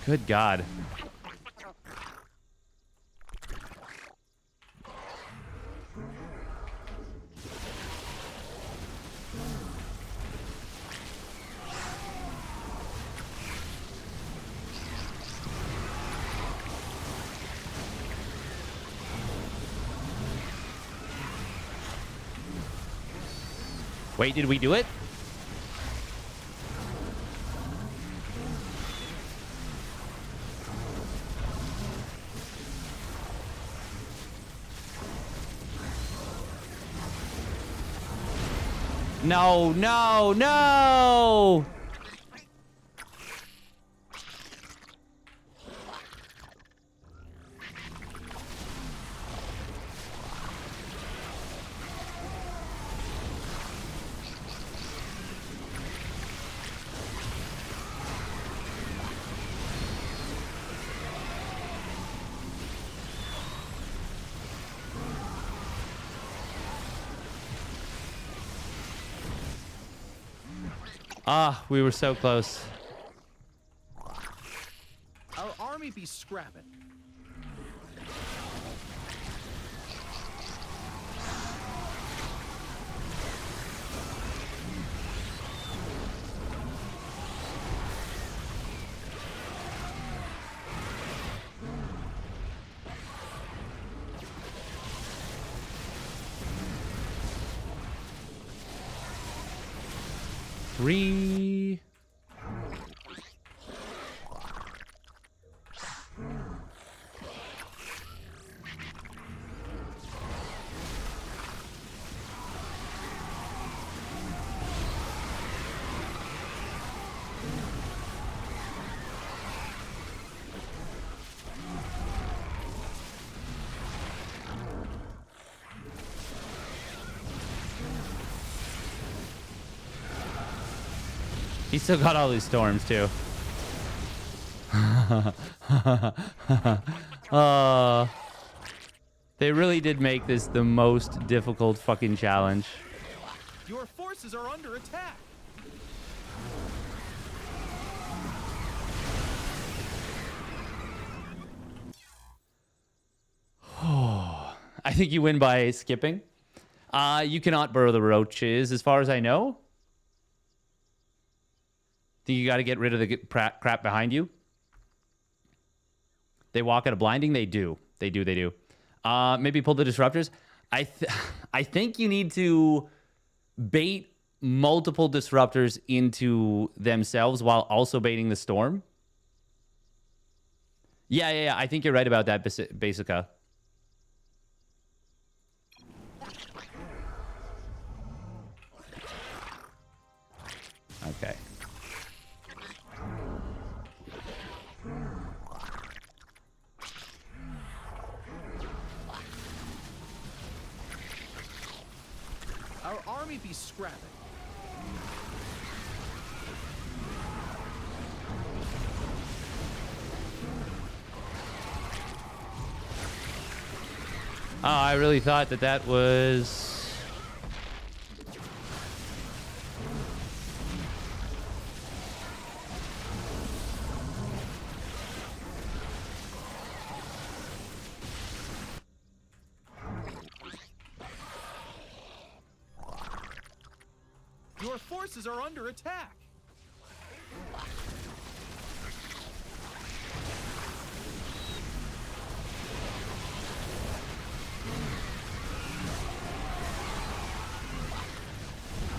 Good God. Wait, did we do it? No, no, no! Ah, we were so close. Our army be scrapping. Three. He's still got all these storms, too. They really did make this the most difficult fucking challenge. Your forces are under attack. I think you win by skipping. You cannot burrow the roaches, as far as I know. Think you got to get rid of the crap behind you? They walk out of blinding? They do. They do. They do. Maybe pull the disruptors. I think you need to bait multiple disruptors into themselves while also baiting the storm. Yeah. I think you're right about that, Basica. Okay. Our army be scrapping. Oh, I really thought that that was... Your forces are under attack.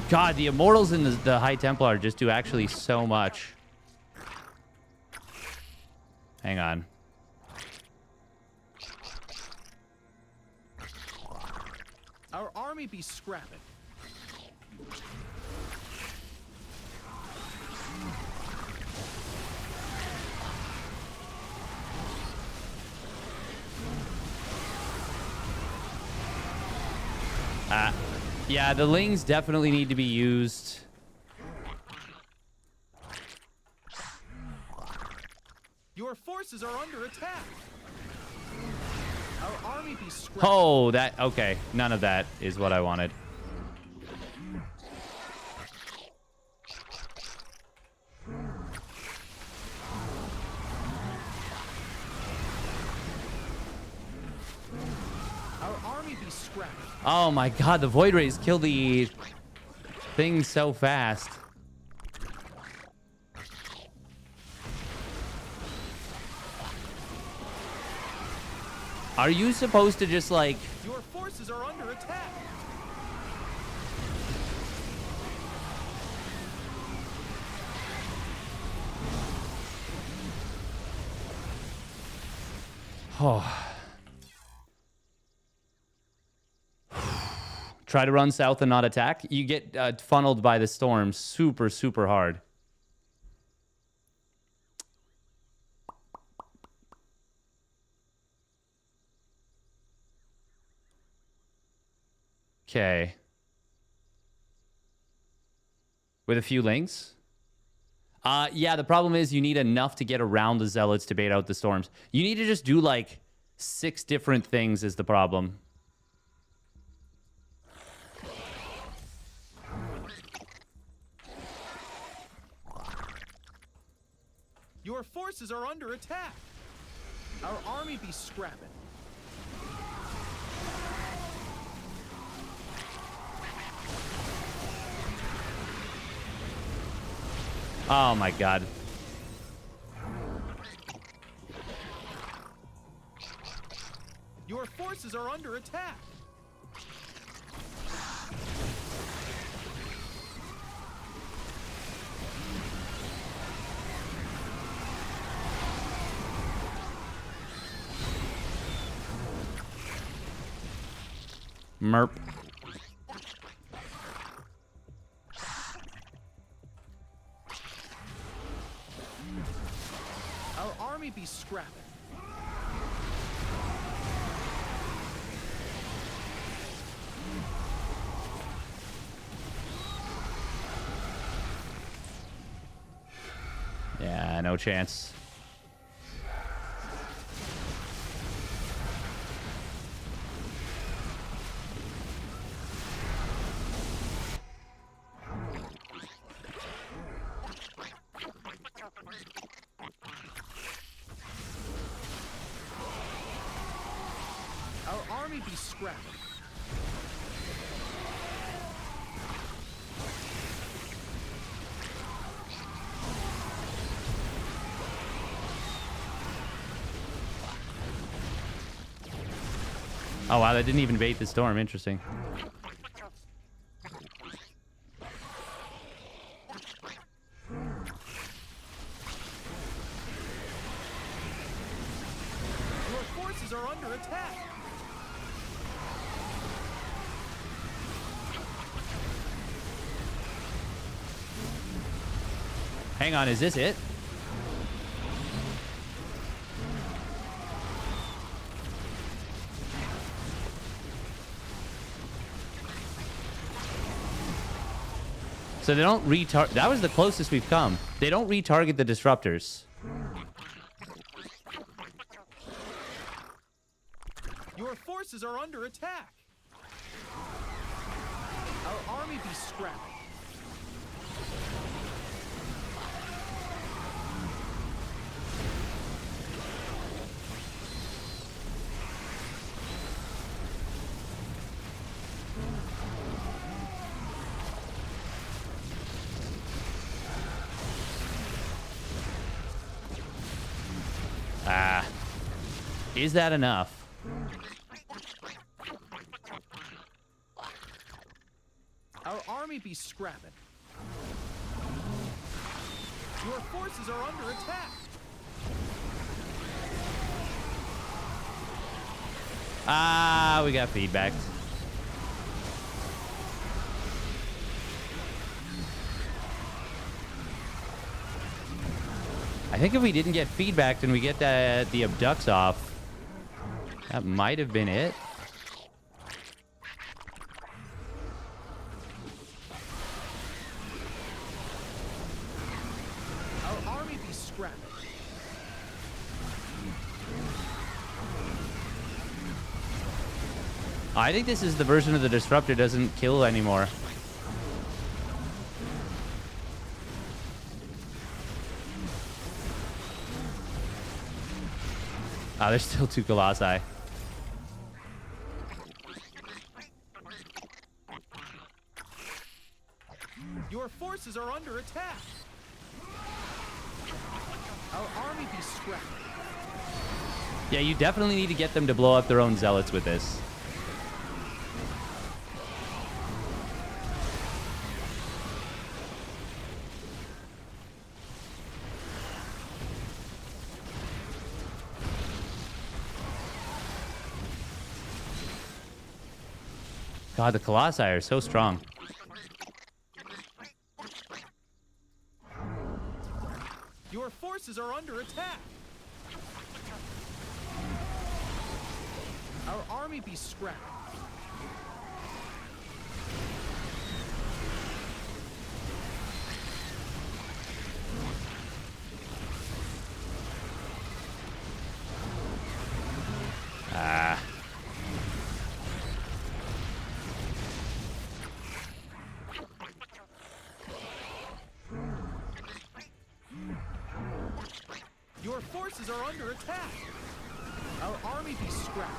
God, the Immortals and the High Templar just do actually so much. Hang on. Our army be scrapping. Yeah, the Lings definitely need to be used. Your forces are under attack. Our army be scrapped. Oh, that... Okay, none of that is what I wanted. Our army be scrapped. Oh my god, the Void Rays kill the thing so fast. Are you supposed to just like... Your forces are under attack. Oh. Try to run south and not attack. You get funneled by the storm super, super hard. Okay. With a few links? Yeah, the problem is you need enough to get around the Zealots to bait out the storms. You need to just do like 6 different things is the problem. Your forces are under attack. Our army be scrapping. Oh my god. Your forces are under attack. Merp. Our army be scrapping. Yeah, no chance. Our army be scrapping. Oh wow, that didn't even bait the storm. Interesting. Your forces are under attack. Hang on, is this it? So they don't retarget. That was the closest we've come. They don't retarget the disruptors. Your forces are under attack. Our army be scrapped. Is that enough? Our army be scrapping. Your forces are under attack. We got feedback. I think if we didn't get feedback and we get the abducts off, that might have been it. Our army be scrapped. I think this is the version of the disruptor doesn't kill anymore. There's still 2 Colossi. Your forces are under attack. Our army be scrapped. Yeah, you definitely need to get them to blow up their own zealots with this. God, the Colossi are so strong. Your forces are under attack. Our army be scrapped. Your forces are under attack. Our army be scrapped.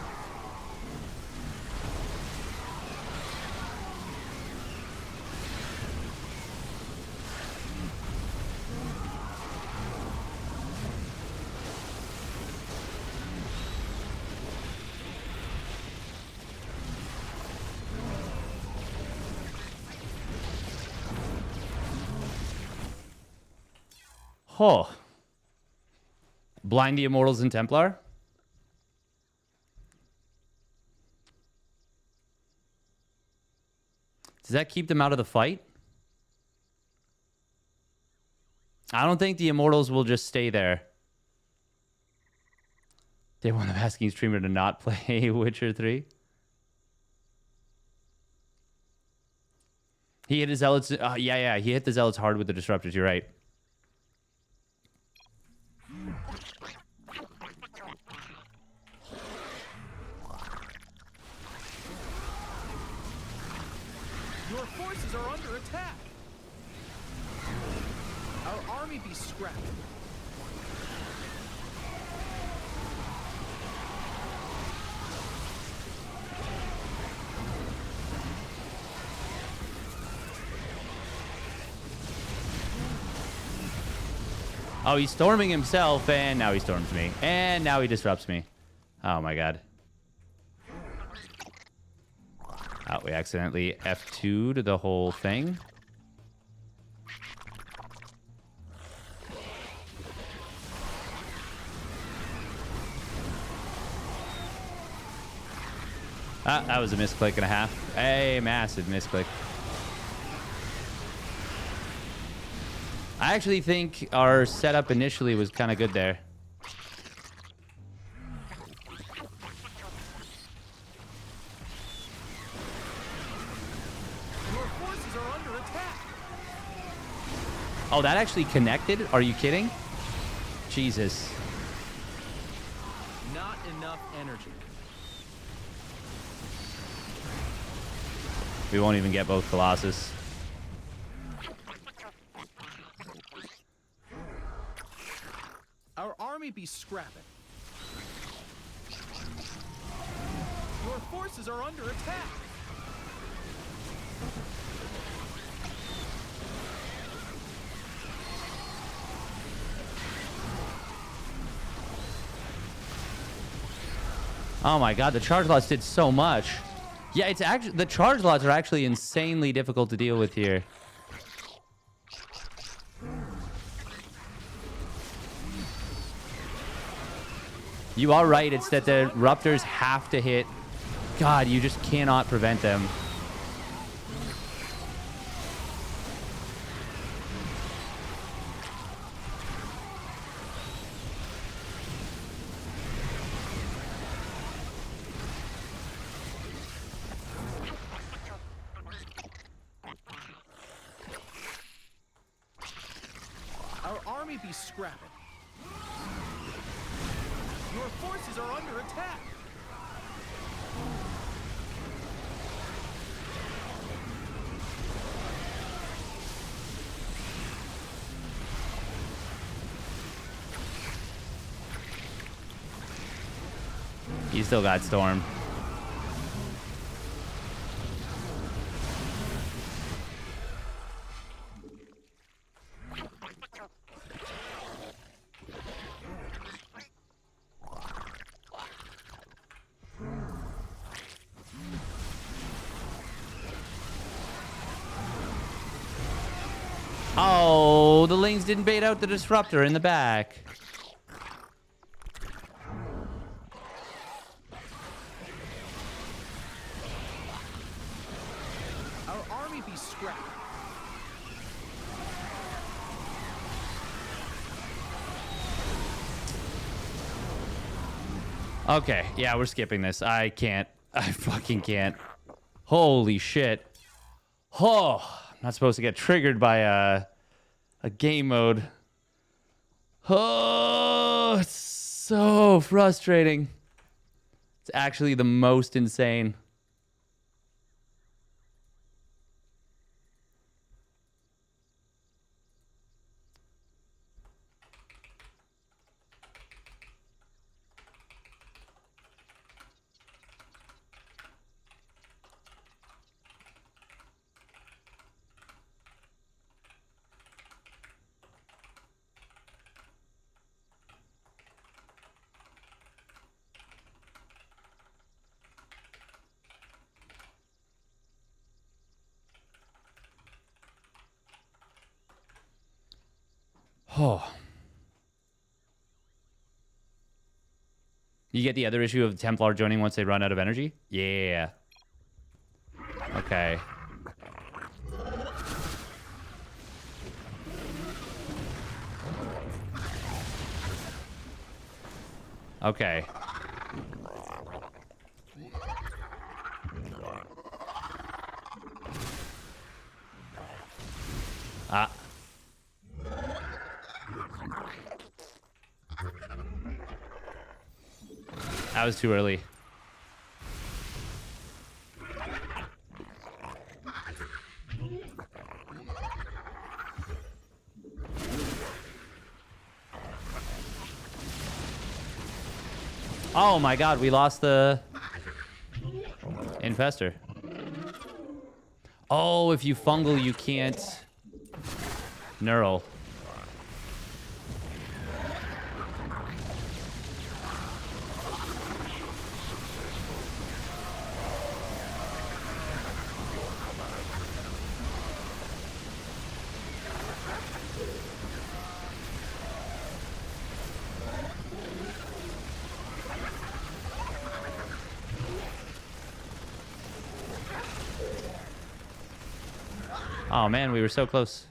Oh. Blind the Immortals and Templar? Does that keep them out of the fight? I don't think the Immortals will just stay there. They want the asking streamer to not play Witcher 3. He hit his Zealots. Yeah. He hit the Zealots hard with the Disruptors. You're right. Your forces are under attack. Our army be scrapped. Oh, he's storming himself, and now he storms me. And now he disrupts me. Oh, my God. Oh, we accidentally F2'd the whole thing. That was a misclick and a half. A massive misclick. I actually think our setup initially was kind of good there. Your forces are under attack. Oh, that actually connected? Are you kidding? Jesus. Not enough energy. We won't even get both Colossus. Our army be scrapping. Your forces are under attack. Oh my god, the charge lots did so much. Yeah, it's actually the charge lots are actually insanely difficult to deal with here. You are right, it's that the Ruptors have to hit. God, you just cannot prevent them. Our army be scrapping. Your forces are under attack. You still got Storm. Oh, the Lings didn't bait out the Disruptor in the back. Our army be scrapped. Okay, yeah, we're skipping this. I can't. I fucking can't. Holy shit. Oh, I'm not supposed to get triggered by a game mode. Oh, it's so frustrating. It's actually the most insane. Oh. You get the other issue of Templar joining once they run out of energy? Yeah. Okay. Okay. Ah. That was too early. Oh my god, we lost the Infestor. Oh, if you fungal, you can't neural. Oh man, we were so close.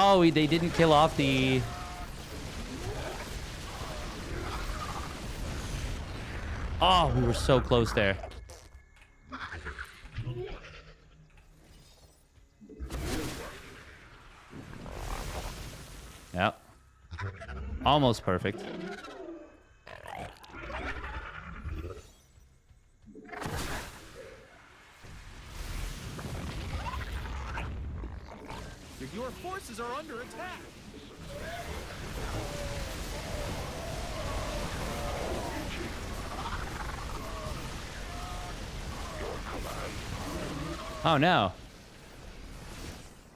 Oh, they didn't kill off the... Oh, we were so close there. Yep. Almost perfect. Your forces are under attack. Oh, no.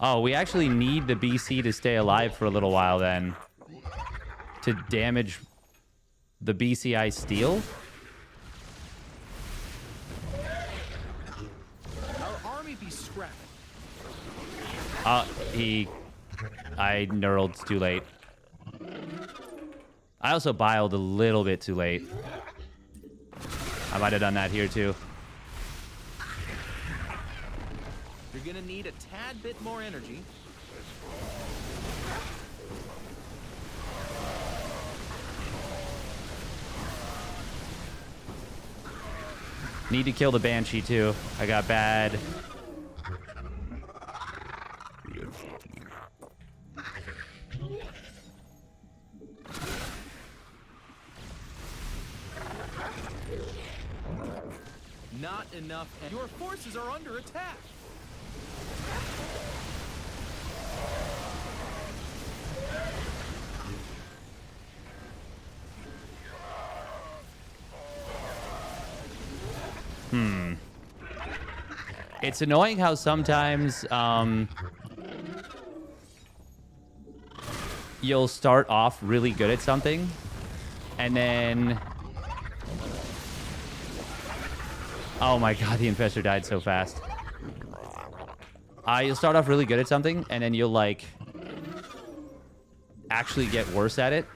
Oh, we actually need the BC to stay alive for a little while then. To damage the BCI steel? Our army be scrapped. I knurled too late. I also biled a little bit too late. I might have done that here too. You're gonna need a tad bit more energy. Need to kill the Banshee too. I got bad. Not enough. Your forces are under attack. It's annoying how sometimes you'll start off really good at something and then... Oh my god, the Infestor died so fast. You'll start off really good at something and then you'll like actually get worse at it.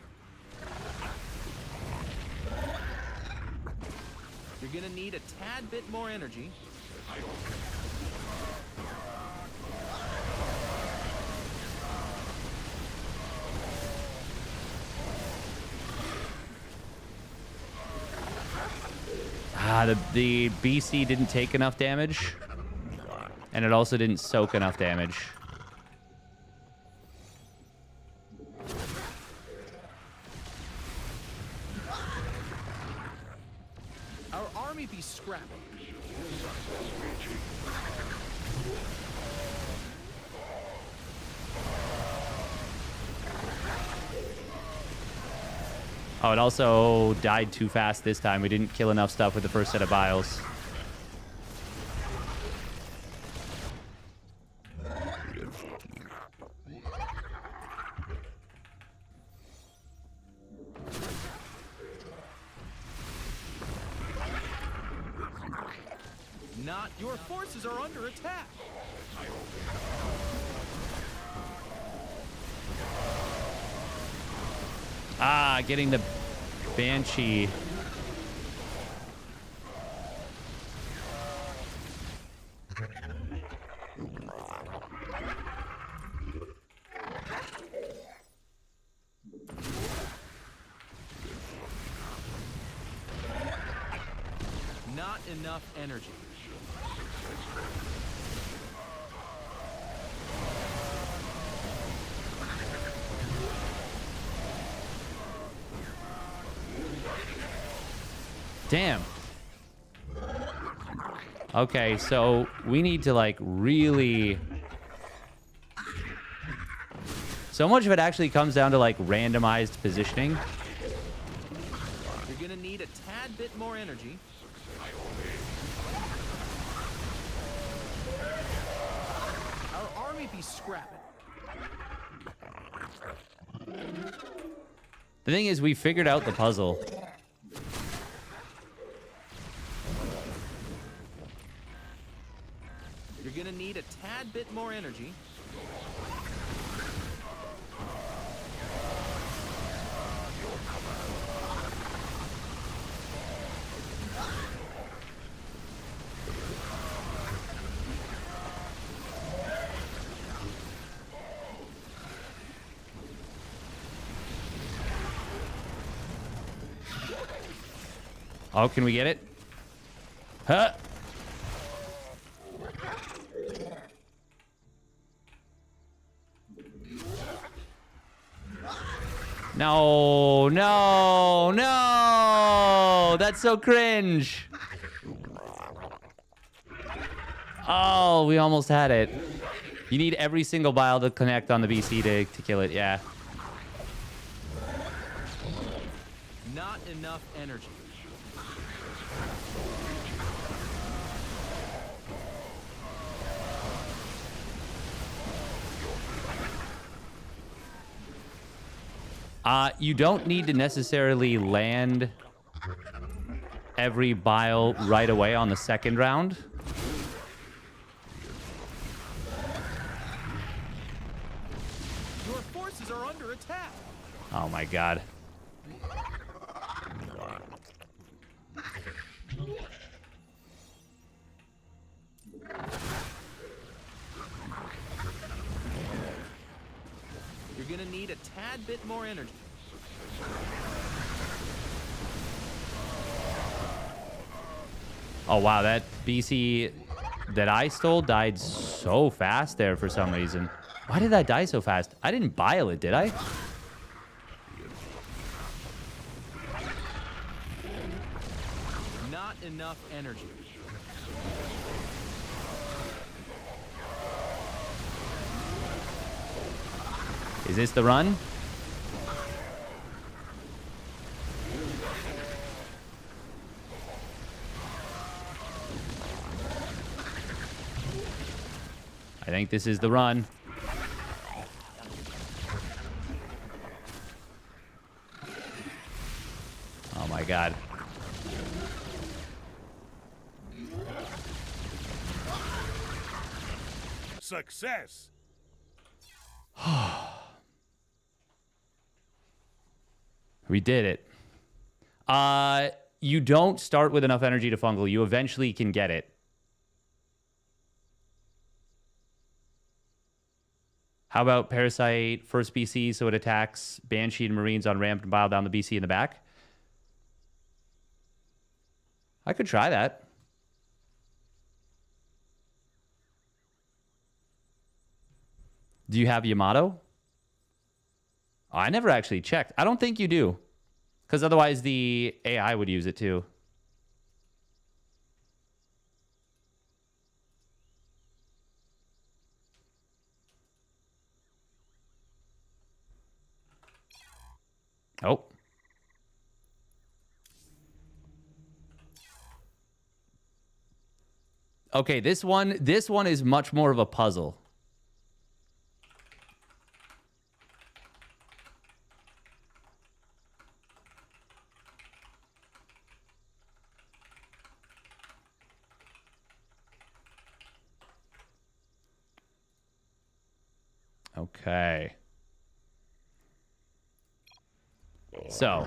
You're gonna need a tad bit more energy. The BC didn't take enough damage, and it also didn't soak enough damage. Our army be scrapped. Oh, it also died too fast this time. We didn't kill enough stuff with the first set of biles. Not your forces are under attack. Getting the Banshee. Not enough energy. Damn. Okay, so we need to like really... So much of it actually comes down to like randomized positioning. You're gonna need a tad bit more energy. Our army be scrapping. The thing is, we figured out the puzzle. You're gonna need a tad bit more energy. Oh, can we get it? Huh? No, no, no! That's so cringe. Oh, we almost had it. You need every single bile to connect on the BC to kill it, yeah. Not enough energy. You don't need to necessarily land every bile right away on the second round. Your forces are under attack. Oh my god. You're gonna need a tad bit more energy. Oh wow, that BC that I stole died so fast there for some reason. Why did that die so fast? I didn't bile it, did I? Not enough energy. Is this the run? I think this is the run. Oh my god. Success. We did it. You don't start with enough energy to fungal. You eventually can get it. How about Parasite first BC so it attacks Banshee and Marines on ramp and bile down the BC in the back? I could try that. Do you have Yamato? Oh, I never actually checked. I don't think you do. Because otherwise the AI would use it too. Oh. Okay, this one is much more of a puzzle. Okay. So,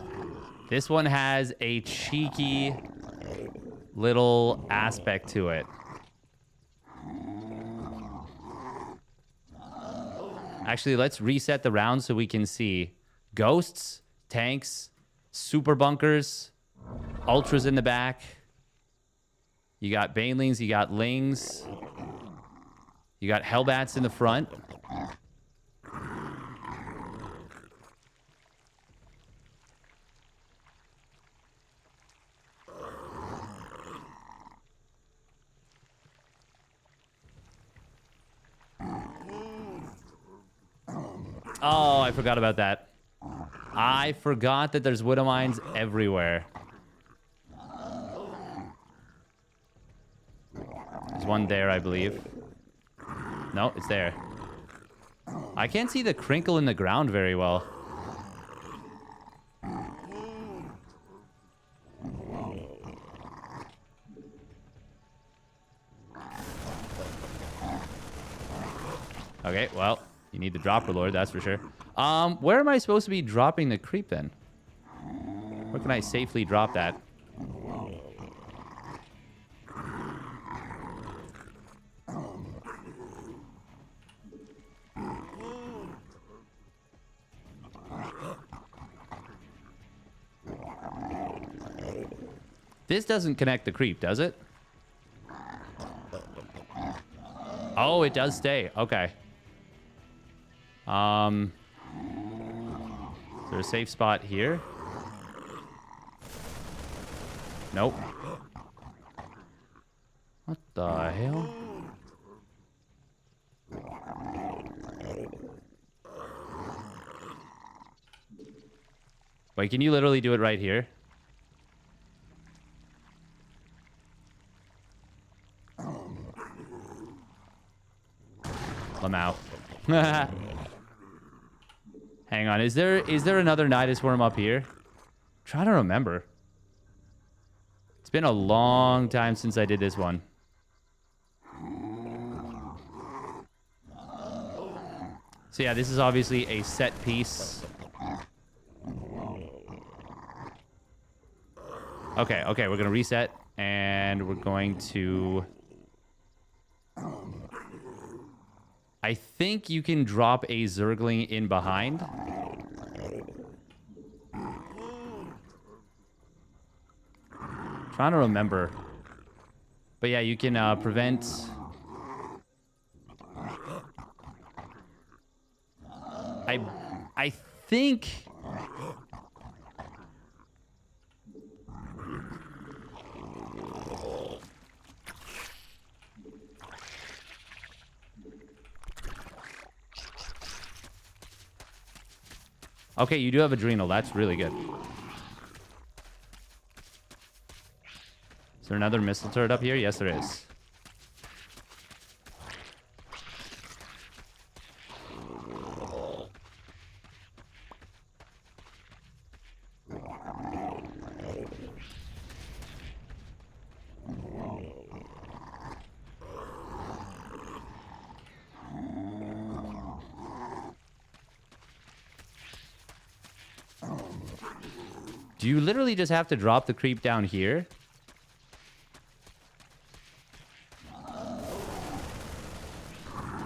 this one has a cheeky little aspect to it. Actually, let's reset the round so we can see. Ghosts, tanks, super bunkers, ultras in the back. You got banelings, you got lings. You got hellbats in the front. Oh, I forgot about that. I forgot that there's widow mines everywhere. There's one there, I believe. No, it's there. I can't see the crinkle in the ground very well. Okay, well, you need the dropper lord, that's for sure. Where am I supposed to be dropping the creep then? Where can I safely drop that? This doesn't connect the creep, does it? Oh, it does stay. Okay. Is there a safe spot here? Nope. What the hell? Wait, can you literally do it right here? I'm out. Hang on, is there another Nidus worm up here? I'm trying to remember. It's been a long time since I did this one. So yeah, this is obviously a set piece. Okay, we're gonna reset, and we're going to... I think you can drop a Zergling in behind. Trying to remember. But yeah, you can prevent... I think... Okay, you do have Adrenal. That's really good. Is there another missile turret up here? Yes, there is. Do you literally just have to drop the creep down here?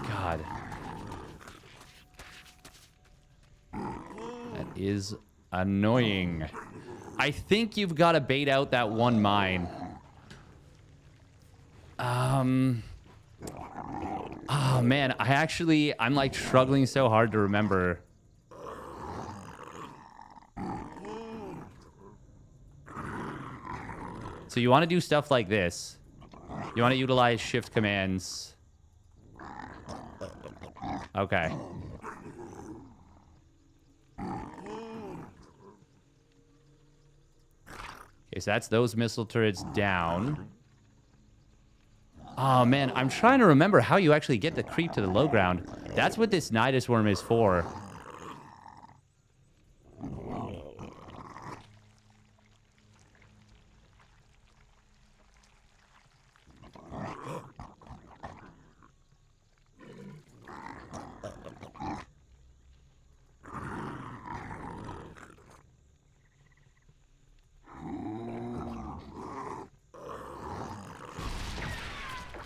God. That is annoying. I think you've got to bait out that one mine. Oh, man. I'm like struggling so hard to remember. So you want to do stuff like this. You want to utilize shift commands. Okay. Okay, so that's those missile turrets down. Oh, man, I'm trying to remember how you actually get the creep to the low ground. That's what this Nidus worm is for.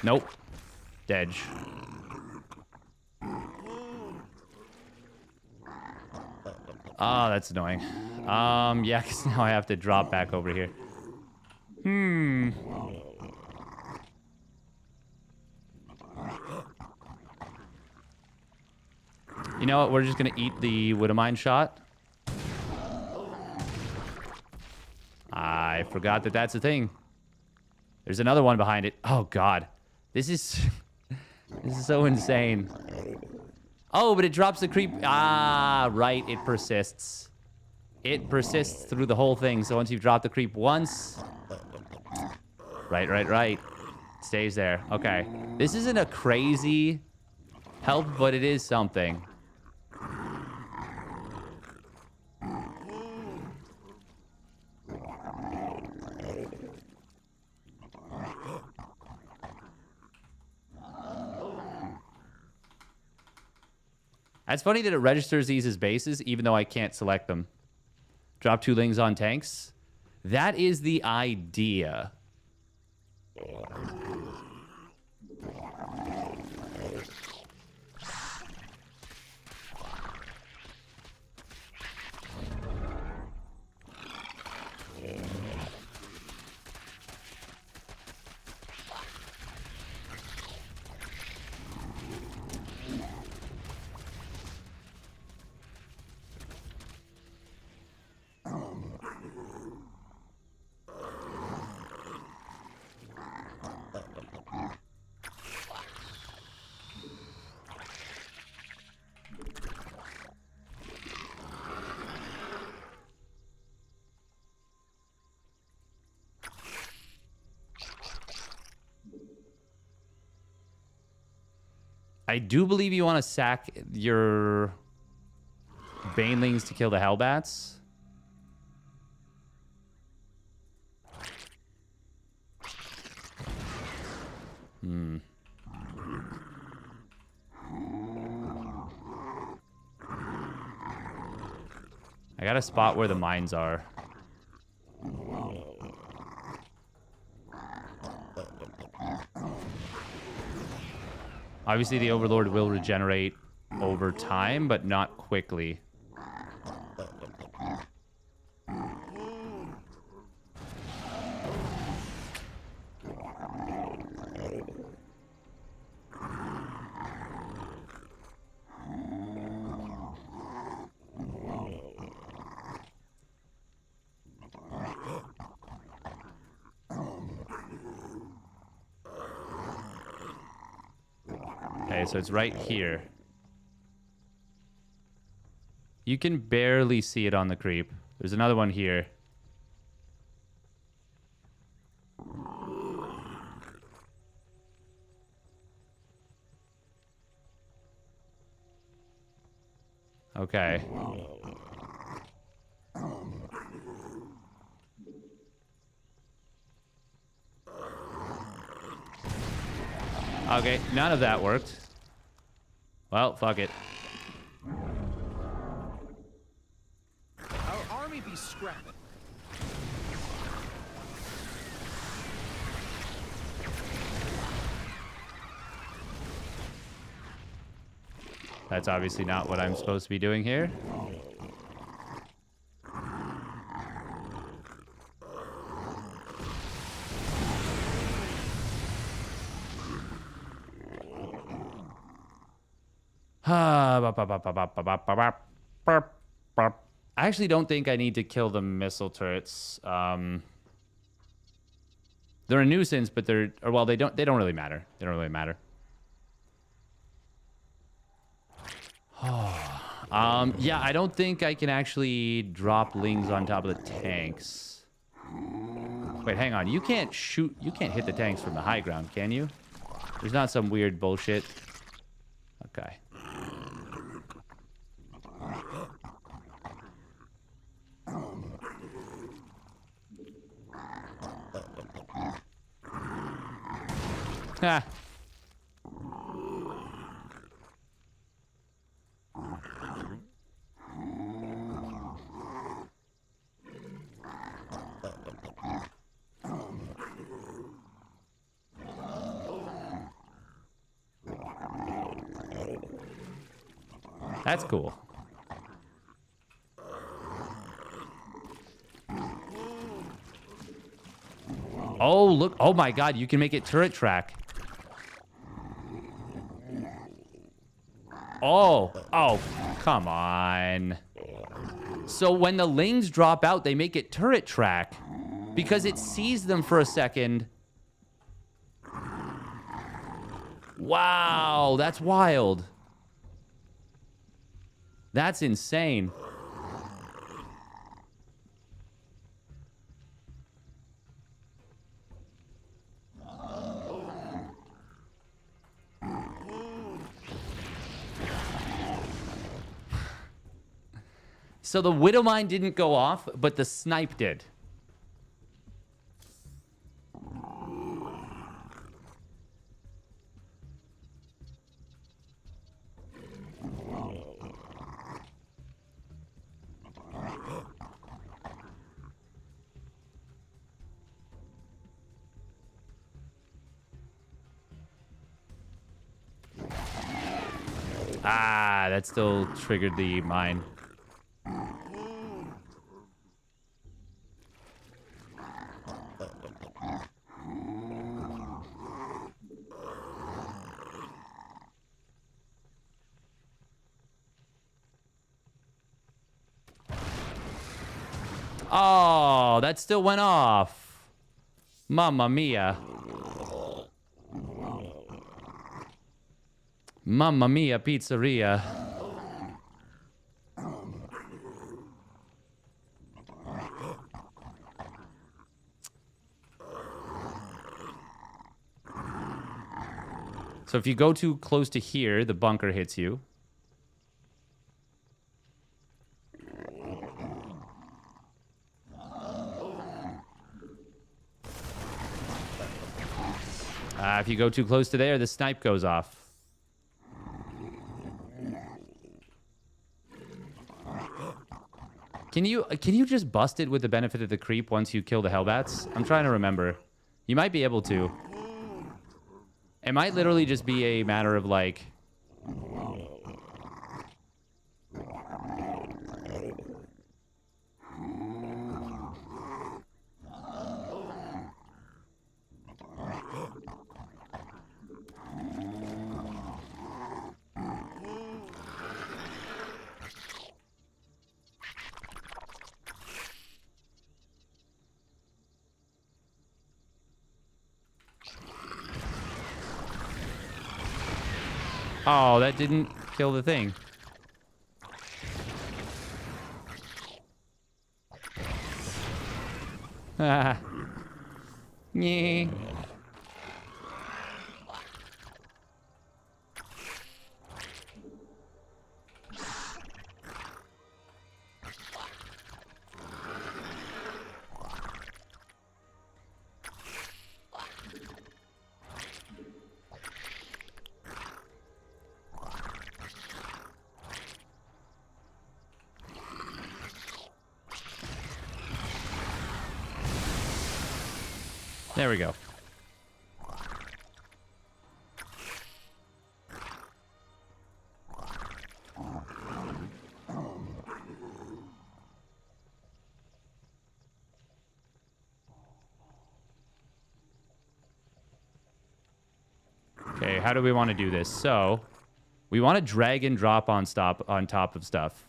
Nope. TaeJa. Oh, that's annoying. Yeah, because now I have to drop back over here. You know what? We're just going to eat the Widowmine shot. I forgot that that's a thing. There's another one behind it. Oh, God. This is so insane. Oh, but it drops the creep. Ah, right. It persists. It persists through the whole thing. So once you've dropped the creep once... Right. It stays there. Okay. This isn't a crazy help, but it is something. It's funny that it registers these as bases, even though I can't select them. Drop 2 lings on tanks. That is the idea. I do believe you want to sack your Banelings to kill the Hellbats. I got a spot where the mines are. Obviously, the Overlord will regenerate over time, but not quickly. Okay, so it's right here. You can barely see it on the creep. There's another one here. Okay. Okay, none of that worked. Well, fuck it. Our army be scrapping. That's obviously not what I'm supposed to be doing here. I actually don't think I need to kill the missile turrets. They're a nuisance, but they don't really matter. They don't really matter. Yeah, I don't think I can actually drop lings on top of the tanks. Wait, hang on. You can't hit the tanks from the high ground, can you? There's not some weird bullshit. Okay. Ha. That's cool. Oh, look. Oh my god, you can make it turret track. Oh, come on. So when the lings drop out, they make it turret track because it sees them for a second. Wow, that's wild. That's insane. So the Widow Mine didn't go off, but the snipe did. Ah, that still triggered the mine. Oh, that still went off. Mamma mia. Mamma mia, pizzeria. So if you go too close to here, the bunker hits you. If you go too close to there, the snipe goes off. Can you just bust it with the benefit of the creep once you kill the Hellbats? I'm trying to remember. You might be able to. It might literally just be a matter of like... Oh, that didn't kill the thing. Ah. Yeah. There we go. Okay, how do we want to do this? So, we want to drag and drop on top of stuff.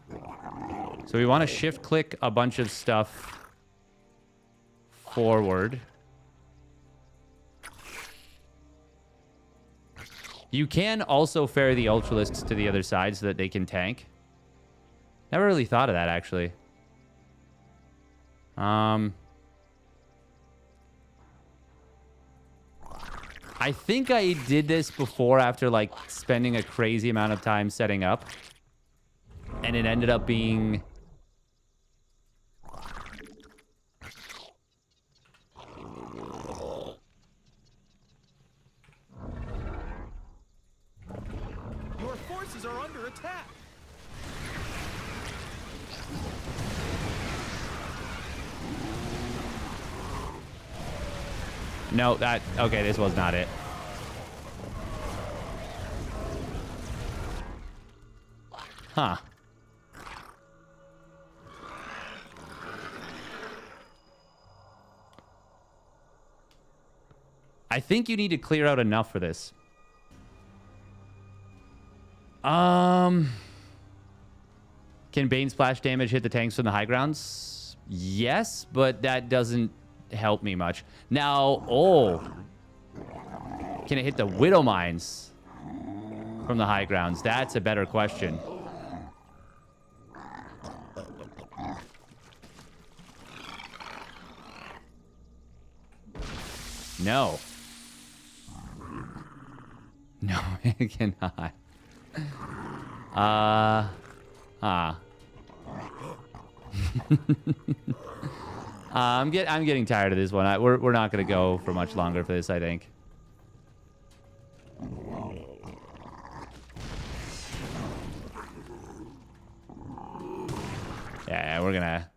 So we want to shift click a bunch of stuff forward. You can also ferry the Ultralisks to the other side so that they can tank. Never really thought of that, actually. I think I did this before after, like, spending a crazy amount of time setting up. And it ended up being... Your forces are under attack. No, that... Okay, this was not it. Huh. I think you need to clear out enough for this. Can Bane splash damage hit the tanks from the high grounds? Yes, but that doesn't help me much. Now, can it hit the Widow Mines from the high grounds? That's a better question. No. No, it cannot. I'm getting tired of this one. We're not going to go for much longer for this, I think. Yeah, we're gonna...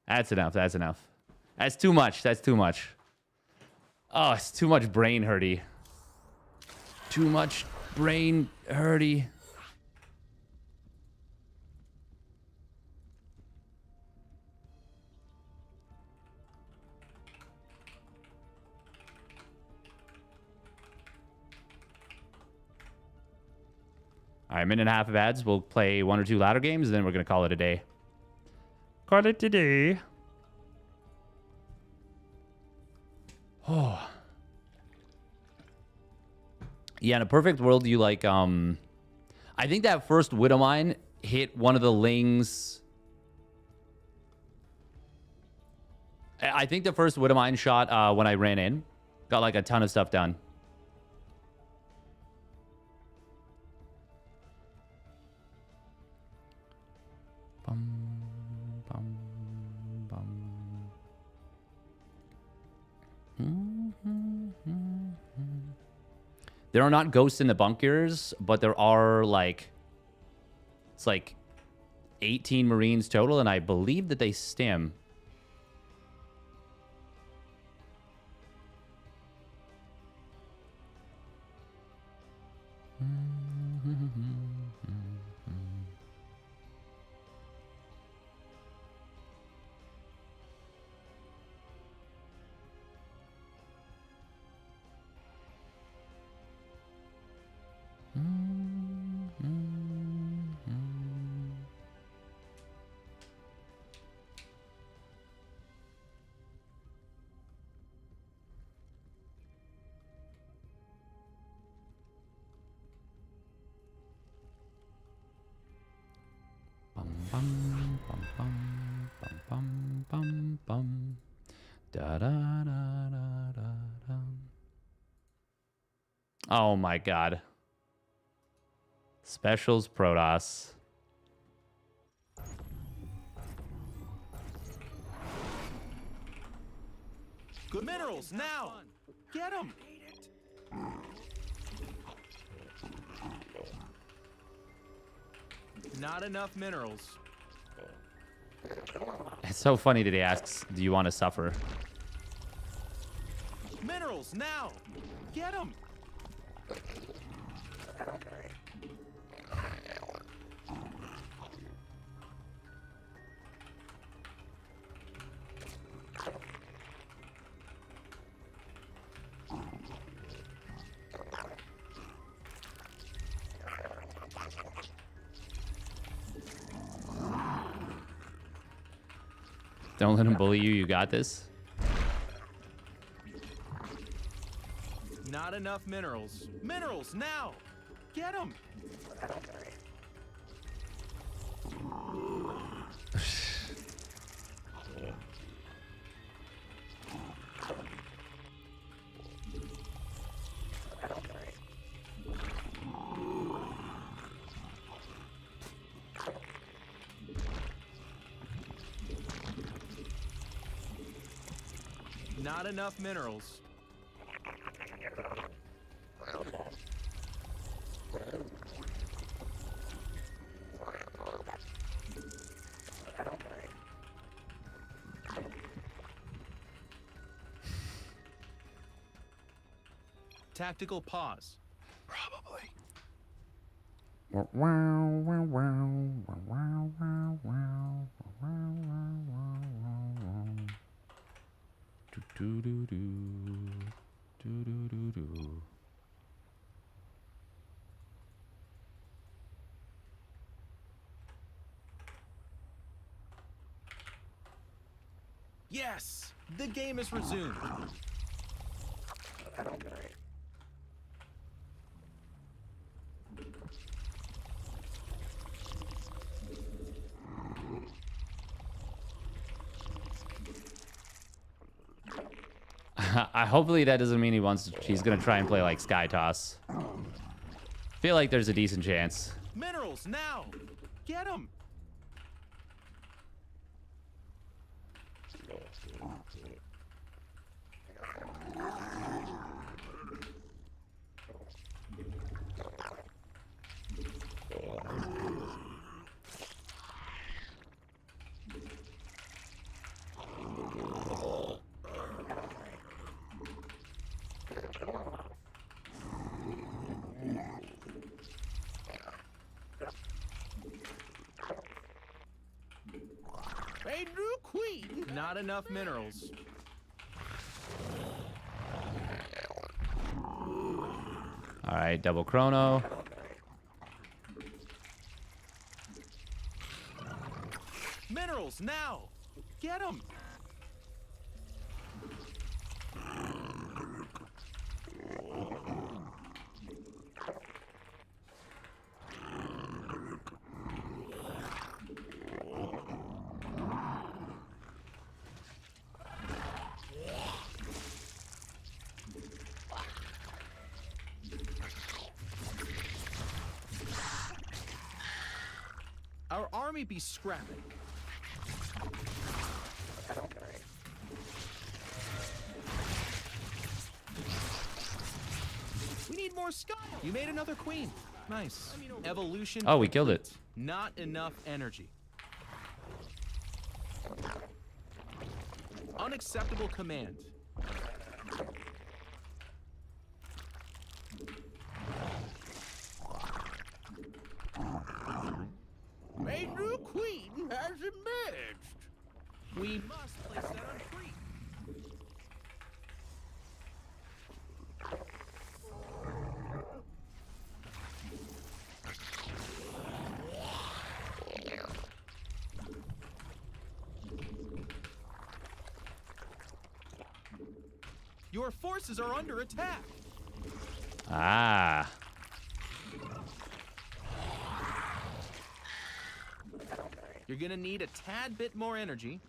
That's enough. That's enough. That's too much. That's too much. Oh, it's too much brain hurty. Too much brain hurty. All right, minute and a half of ads. We'll play 1 or 2 ladder games, and then we're going to call it a day. Call it a day. Oh. Yeah, in a perfect world, you like, I think that first Widow Mine hit one of the Lings. I think the first Widow Mine shot when I ran in got like a ton of stuff done. There are not ghosts in the bunkers, but there are like, it's like 18 Marines total, and I believe that they stim. Bum bum bum bum bum bum bum bum da da da da da da. Oh my god. Specials Protoss. Good minerals now. Get them. Not enough minerals. It's so funny that he asks, do you want to suffer? Minerals now. Get them. Don't let him bully you. You got this. Not enough minerals. Minerals now. Get them. Not enough minerals. Tactical pause. Probably. Yes, the game is resumed. Hopefully that doesn't mean he's gonna try and play like Sky Toss. Feel like there's a decent chance. Minerals now. Get them. A new queen. Not enough minerals. All right, double chrono. Minerals now. Get them. Our army be scrapping. We need more more style. You made another queen. Nice. Evolution. Oh, we killed it. Not enough energy. Unacceptable command. A new queen has emerged. We must place that on free. Your forces are under attack. Ah. You're gonna need a tad bit more energy.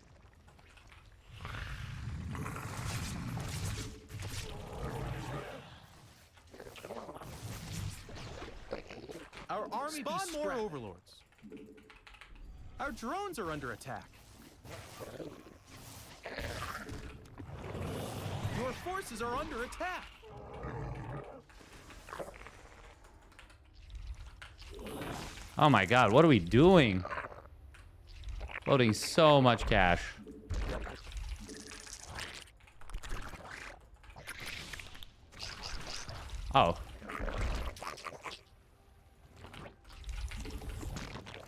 Our army spawn more overlords. Our drones are under attack. Your forces are under attack. Oh my god, what are we doing? Loading so much cash. Oh.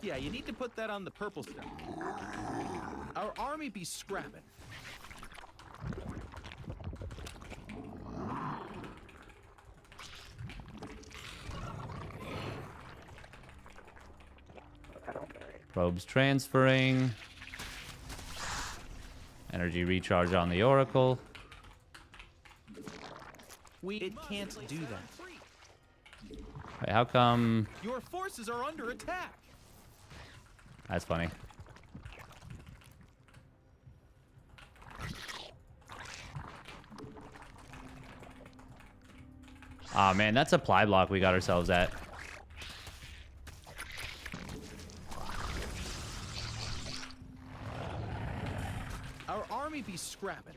Yeah, you need to put that on the purple stuff. Our army be scrapping. Probes transferring. Energy recharge on the Oracle. It can't do that. Wait, how come? Your forces are under attack. That's funny. Aw, man, that supply block we got ourselves at. Our army be scrapping.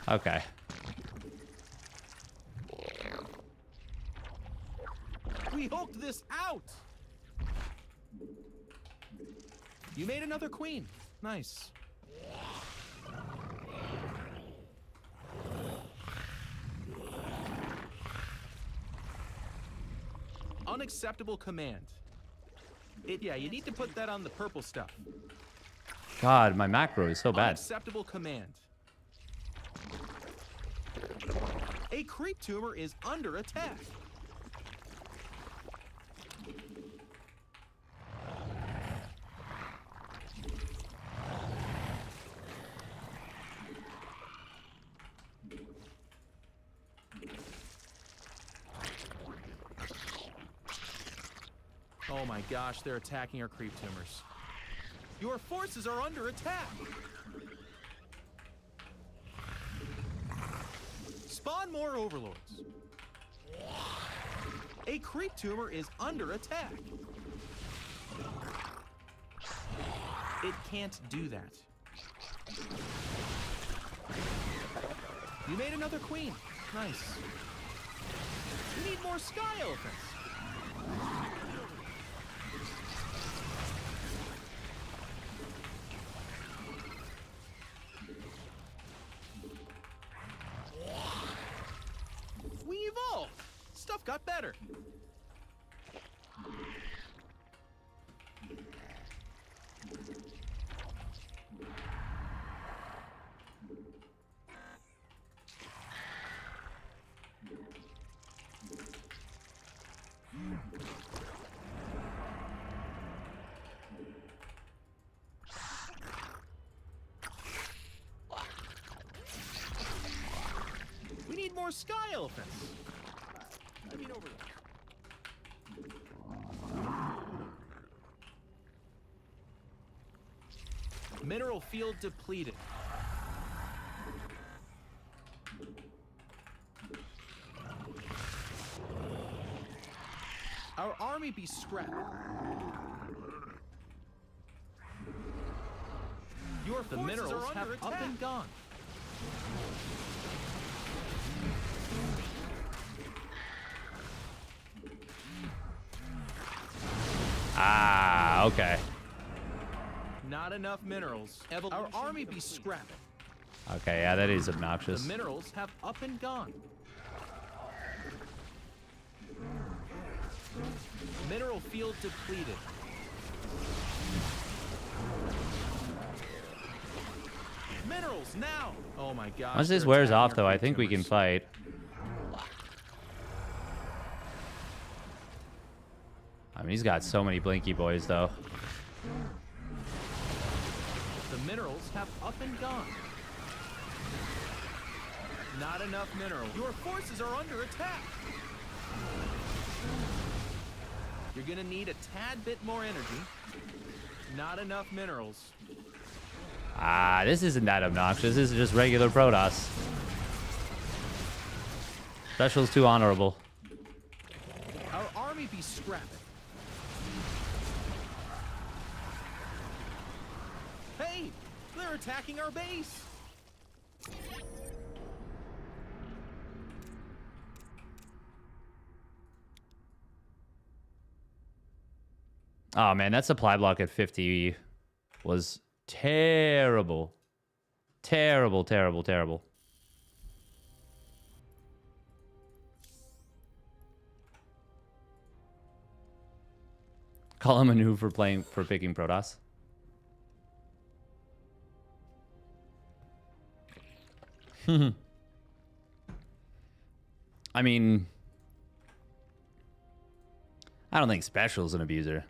Okay. We hulked this out. You made another queen. Nice. Unacceptable command. Yeah, you need to put that on the purple stuff. God, my macro is so bad. Unacceptable command. A creep tumor is under attack. Oh my gosh, they're attacking our creep tumors. Your forces are under attack. Spawn more overlords. A creep tumor is under attack. It can't do that. You made another queen. Nice. We need more sky elephants. We evolved. Stuff got better. We need more sky elephants. I mean, over there. Mineral field depleted. Our army be scrapped. Your the minerals have up and gone. Okay. Not enough minerals. Our army be scrapping. Okay, yeah, that is obnoxious. The minerals have up and gone. Mineral field depleted. Minerals now! Oh my god. Once this wears off, though, I think we can fight. I mean, he's got so many Blinky boys, though. The minerals have up and gone. Not enough minerals. Your forces are under attack. You're gonna need a tad bit more energy. Not enough minerals. Ah, this isn't that obnoxious. This is just regular Protoss. Special's too honorable. Our army be scrapping. Hey, they're attacking our base. Oh, man, that supply block at 50 was terrible. Terrible, terrible, terrible. Call him a noob for picking Protoss. I mean, I don't think Special's an abuser.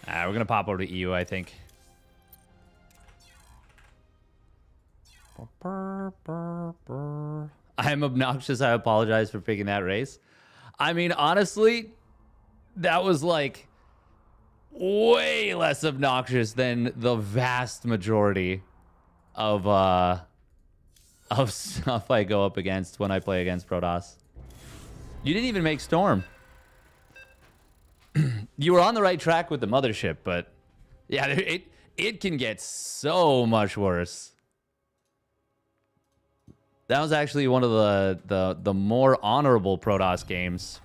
We're going to pop over to EU, I think. I'm obnoxious. I apologize for picking that race. I mean, honestly, that was like way less obnoxious than the vast majority of stuff I go up against when I play against Protoss. You didn't even make Storm. You were on the right track with the mothership, but yeah, it can get so much worse. That was actually one of the more honorable Protoss games.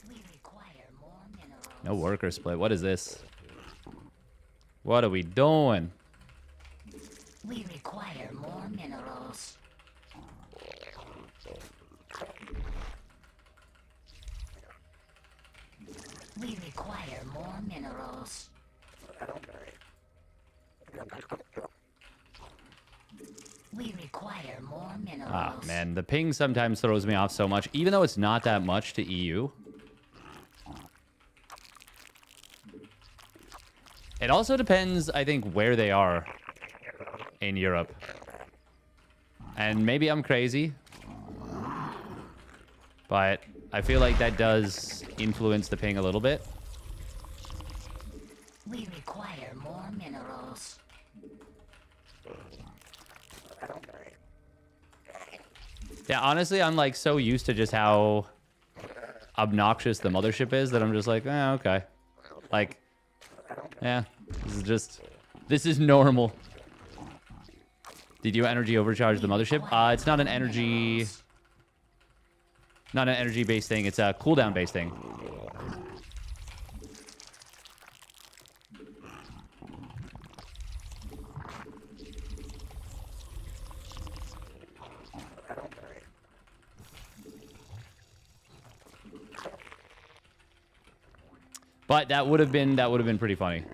We require more minerals. No worker split. What is this? What are we doing? We require more minerals. We require more minerals. We require more minerals. Ah, man, the ping sometimes throws me off so much, even though it's not that much to EU. It also depends, I think, where they are in Europe. And maybe I'm crazy, but I feel like that does influence the ping a little bit. We require more minerals. Yeah, honestly, I'm like so used to just how obnoxious the mothership is that I'm just like, okay. Like, yeah, this is normal. Did you energy overcharge the mothership? It's not an energy... Not an energy-based thing. It's a cooldown-based thing. But that would have been pretty funny.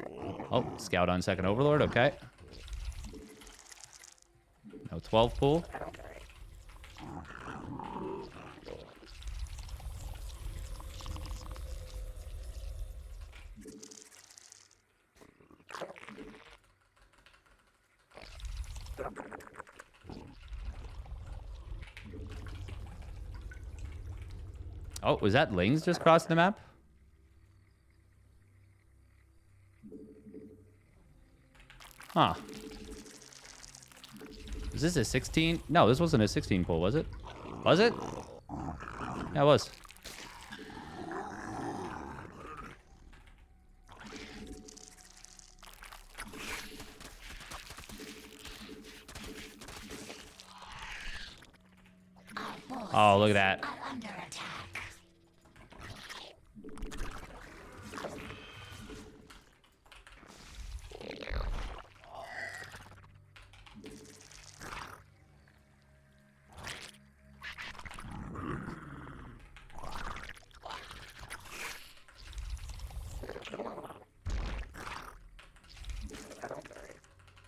Oh, scout on second overlord. Okay. No 12 pool. Oh, was that Lings just crossing the map? Huh. Is this a 16? No, this wasn't a 16 pull, was it? Was it? Yeah, it was. Oh, look at that. Are under attack.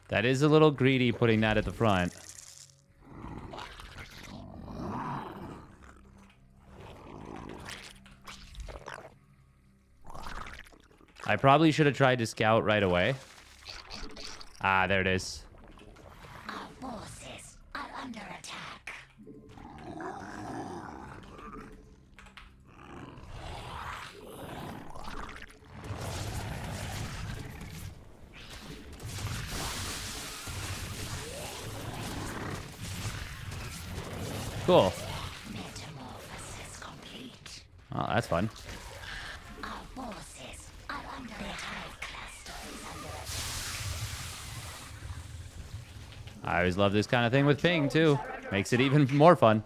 That is a little greedy putting that at the front. I probably should have tried to scout right away. Ah, there it is. Our forces are under attack. Cool. Metamorphosis complete. Oh, that's fun. Our forces are under attack. Cluster is under attack. I always love this kind of thing with ping, too. Makes it even more fun.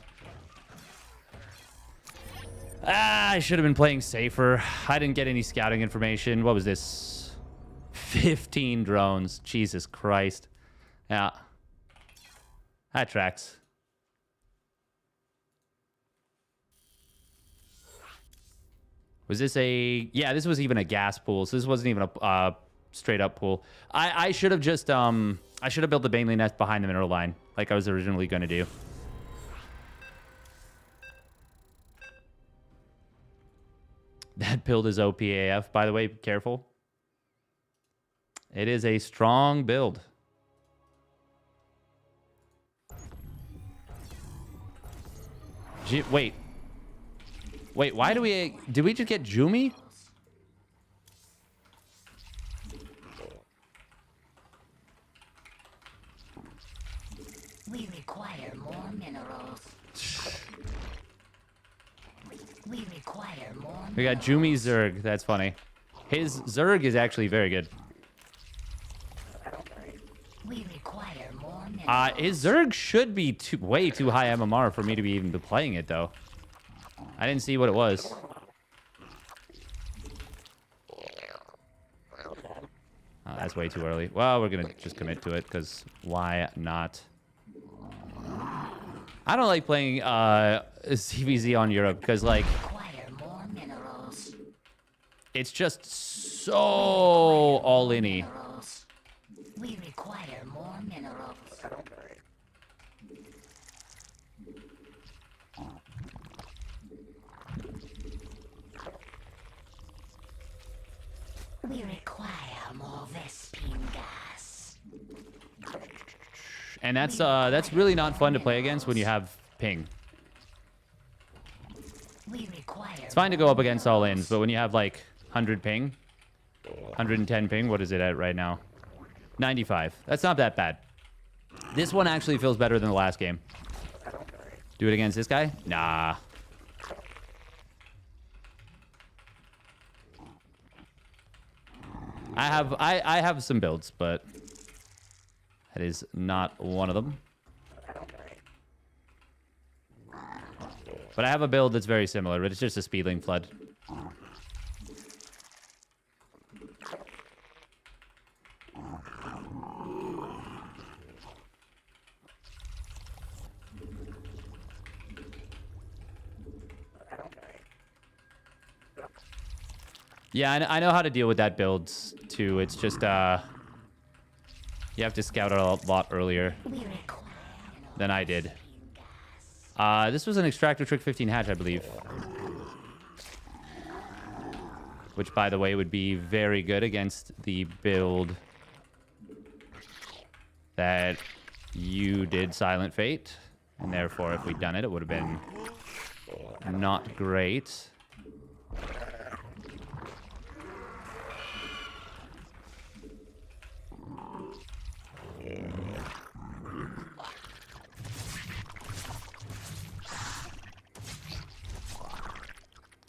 Ah, I should have been playing safer. I didn't get any scouting information. What was this? 15 drones. Jesus Christ. Yeah. That tracks. Was this a... Yeah, this was even a gas pool, so this wasn't even a straight up pool. I should have just... I should have built the Baneley nest behind the mineral line, like I was originally going to do. That build is OPAF, by the way. Be careful. It is a strong build. Wait. Wait, why do we... Did we just get Jumi? We require more minerals. We require more We got Jumi Zerg. That's funny. His Zerg is actually very good. We require more minerals. His Zerg should be way too high MMR for me to be even playing it, though. I didn't see what it was. Oh, that's way too early. Well, we're going to just commit to it, because why not? I don't like playing CVZ on Europe, because, like, Require more minerals. it's just so all-in-y. Minerals. We require more minerals. We require more Vespine gas. And that's really not fun to play against when you have ping. We require It's fine to go up against all-ins, but when you have, like, 100 ping, 110 ping, what is it at right now? 95. That's not that bad. This one actually feels better than the last game. Do it against this guy? Nah. I have some builds, but that is not one of them. But I have a build that's very similar, but it's just a Speedling Flood. Yeah, I know how to deal with that build, too. It's just, you have to scout it a lot earlier We require than I did. gas. This was an Extractor Trick 15 hatch, I believe. Which, by the way, would be very good against the build that you did Silent Fate. And therefore, if we'd done it, it would have been not great.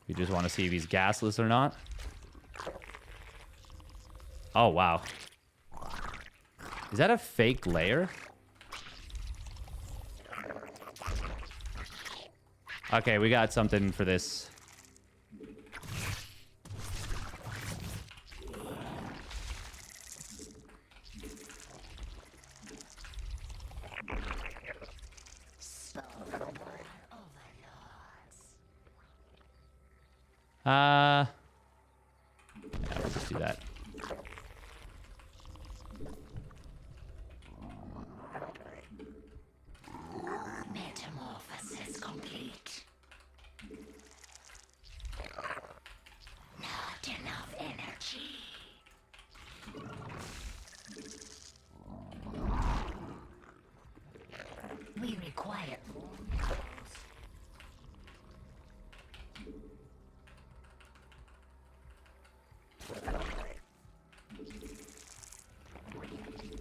You just want to see if he's gasless or not. Oh, wow. Is that a fake layer? Okay, we got something for this. Yeah, we'll just do that. Metamorphosis complete. Not enough energy. We require more minerals.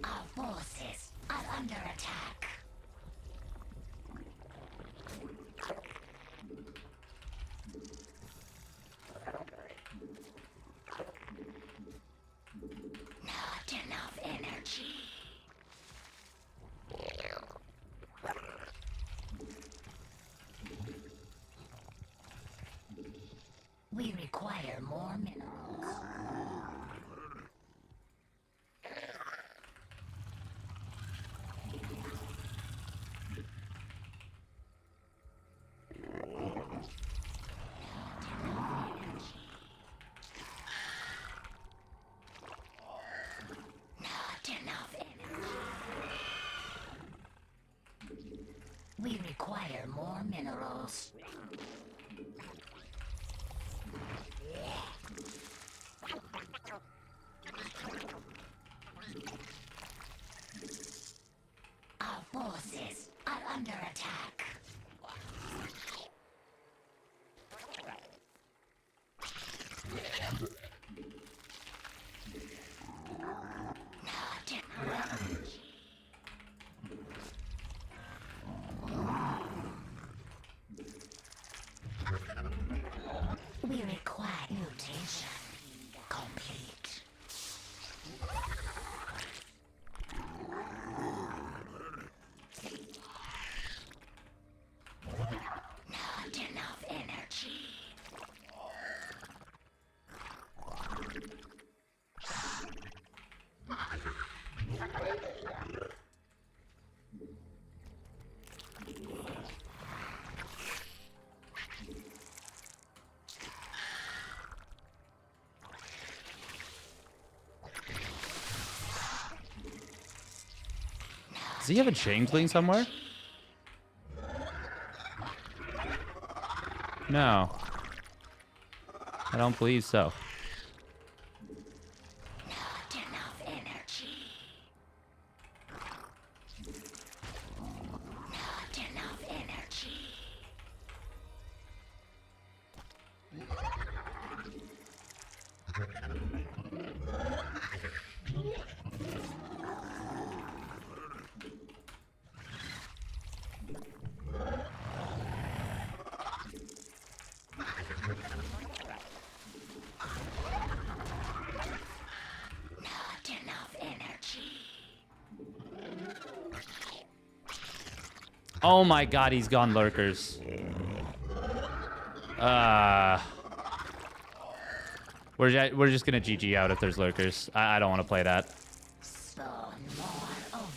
Our forces are under attack. Not enough energy. We require more minerals. Not enough energy. We require more minerals. Our forces are under attack. Not enough energy. We require mutation complete. Not enough energy. Does he have a changeling somewhere? No. I don't believe so. Not enough energy. Not enough energy. Not enough energy. Oh my god, he's gone lurkers. We're just gonna GG out if there's lurkers. I don't want to play that. Spawn more overlords.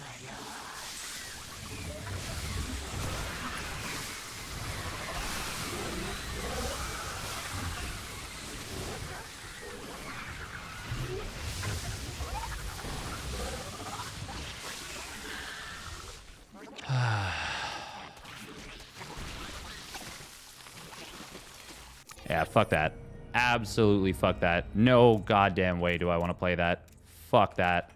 Yeah, fuck that. Absolutely fuck that. No goddamn way do I want to play that. Fuck that.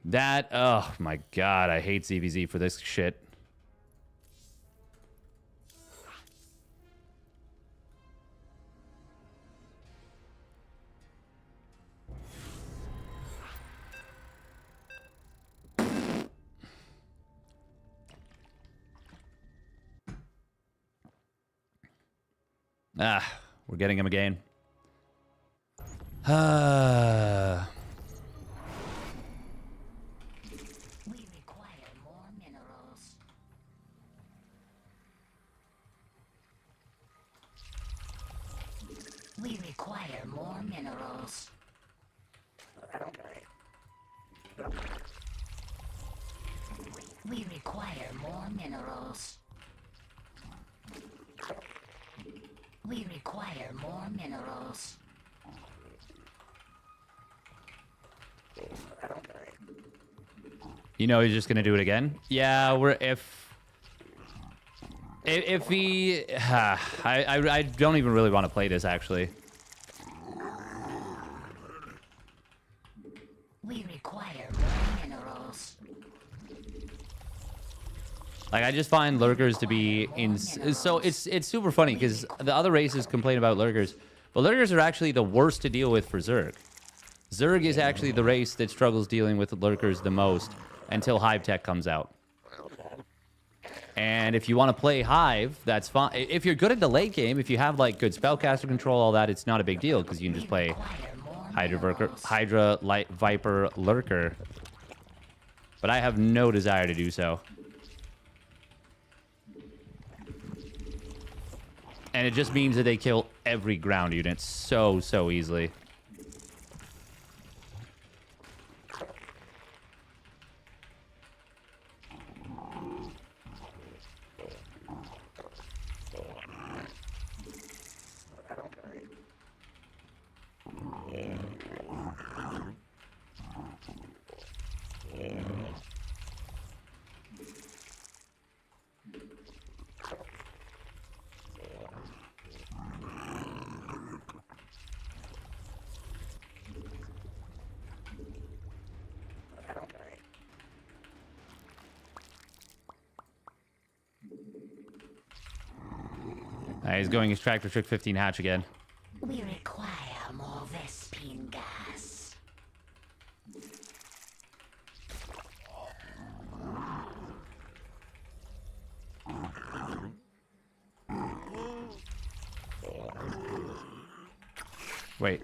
That, oh my god, I hate ZVZ for this shit. We're getting him again. We require more minerals. We require more minerals. We require more minerals. We require more minerals. You know he's just gonna do it again. Yeah, if he, I don't even really want to play this actually. We require more minerals. Like I just find lurkers to be so it's super funny because the other races complain about lurkers, but lurkers are actually the worst to deal with for Zerg. Zerg is actually the race that struggles dealing with lurkers the most until Hive Tech comes out. And if you want to play Hive, that's fine. If you're good at the late game, if you have like good spellcaster control, all that, it's not a big deal because you can just play Hydra, Light Viper, Lurker. But I have no desire to do so. And it just means that they kill every ground unit so easily. He's going extractor trick 15 hatch again. We require more Vespine gas. Wait.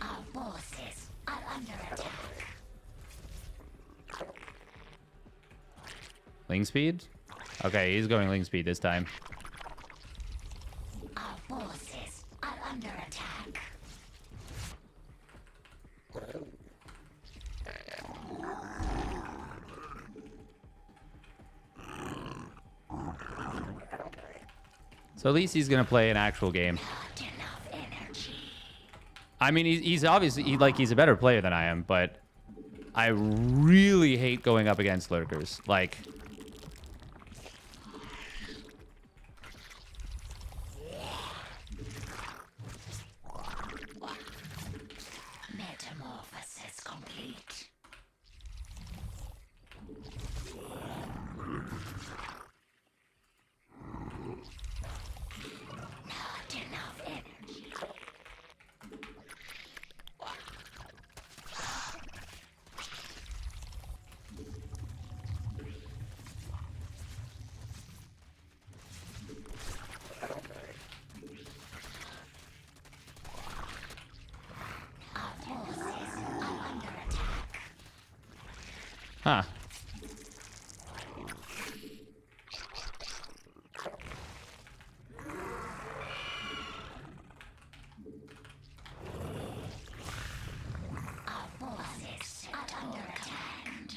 Our forces are under attack. Ling speed? Okay, he's going ling speed this time. Our forces are under attack. So at least he's gonna play an actual game. Not enough energy. I mean, he's obviously he's a better player than I am, but I really hate going up against lurkers. Like, Metamorphosis complete. Not enough energy. Our forces are under attack. huh? Our forces are under attack.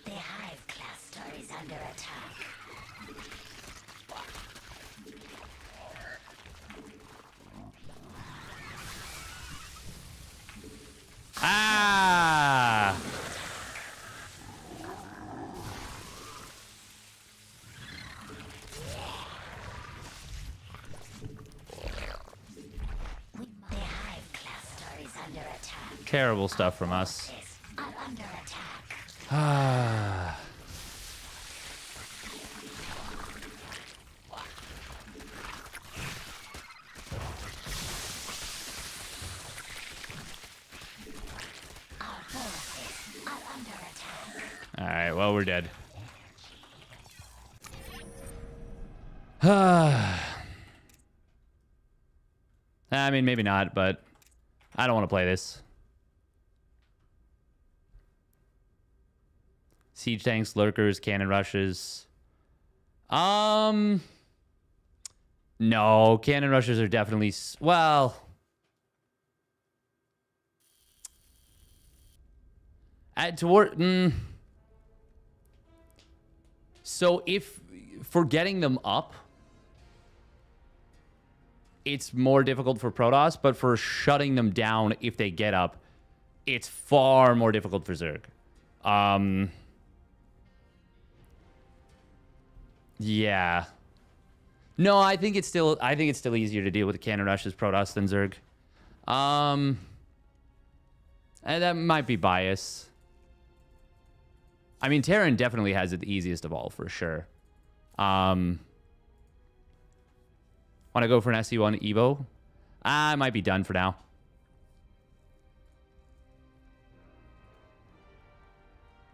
The hive cluster is under attack. Ah! The hive cluster is under attack. Terrible stuff from us. Forces are under attack. Ah. well, we're dead. I mean, maybe not, but I don't want to play this. Siege tanks, lurkers, cannon rushes. No, cannon rushes are definitely... Well... So if... For getting them up... It's more difficult for Protoss, but for shutting them down if they get up, it's far more difficult for Zerg. Yeah. No, I think it's still easier to deal with cannon rushes Protoss than Zerg. And that might be bias. I mean, Terran definitely has it the easiest of all for sure. Want to go for an SE1 EVO? I might be done for now.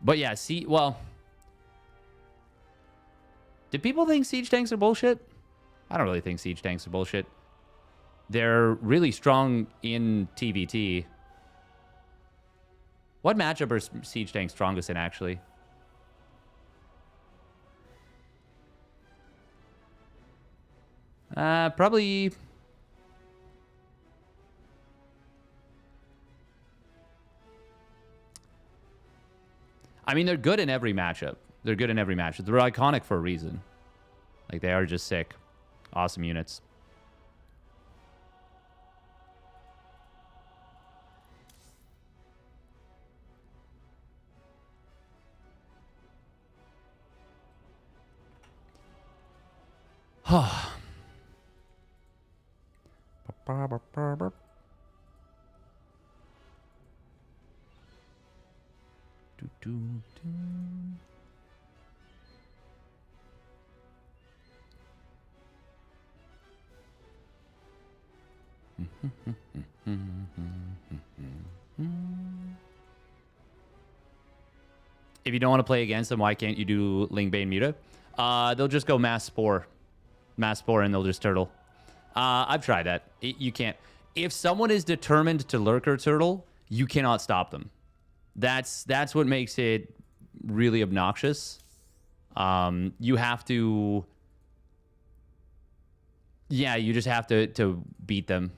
But yeah, well... Did people think siege tanks are bullshit? I don't really think siege tanks are bullshit. They're really strong in TVT. What matchup are siege tanks strongest in, actually? Probably... I mean, they're good in every matchup. They're good in every matchup. They're iconic for a reason. Like, they are just sick. Awesome units. If you don't want to play against them, why can't you do Lingbane Muta? They'll just go Mass Spore. Mass Spore, and they'll just turtle. I've tried that. You can't. If someone is determined to lurker turtle, you cannot stop them. That's what makes it really obnoxious. You have to... Yeah, you just have to beat them.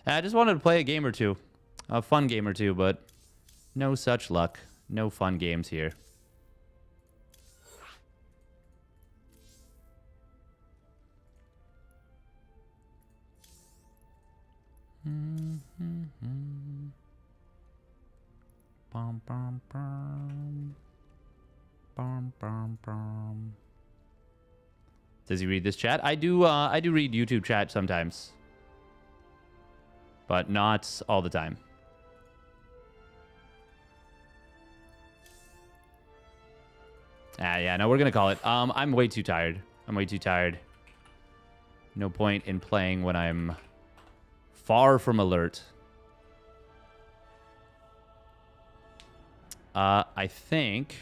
I just wanted to play a game or two. A fun game or two, but no such luck. No fun games here. Bum, bum, bum. Bum, bum, bum. Does he read this chat? I do read YouTube chat sometimes. But not all the time. Yeah, no, we're gonna call it. I'm way too tired. I'm way too tired. No point in playing when I'm far from alert. I think...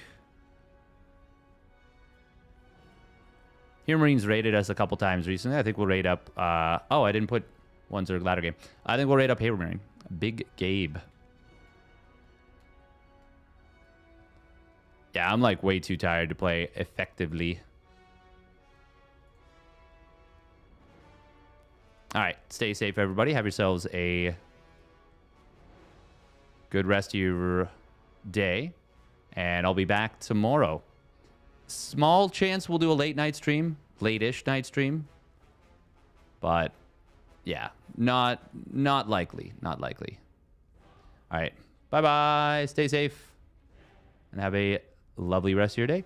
Here Marines raided us a couple times recently. I think we'll raid up... oh, I didn't put one Zerg ladder game. I think we'll raid up Here Marine. Big Gabe. Yeah, I'm like way too tired to play effectively. All right, stay safe, everybody. Have yourselves a good rest of your day. And I'll be back tomorrow. Small chance we'll do a late night stream. Late-ish night stream. But, yeah, not likely. Not likely. All right, bye-bye. Stay safe. And have a lovely rest of your day.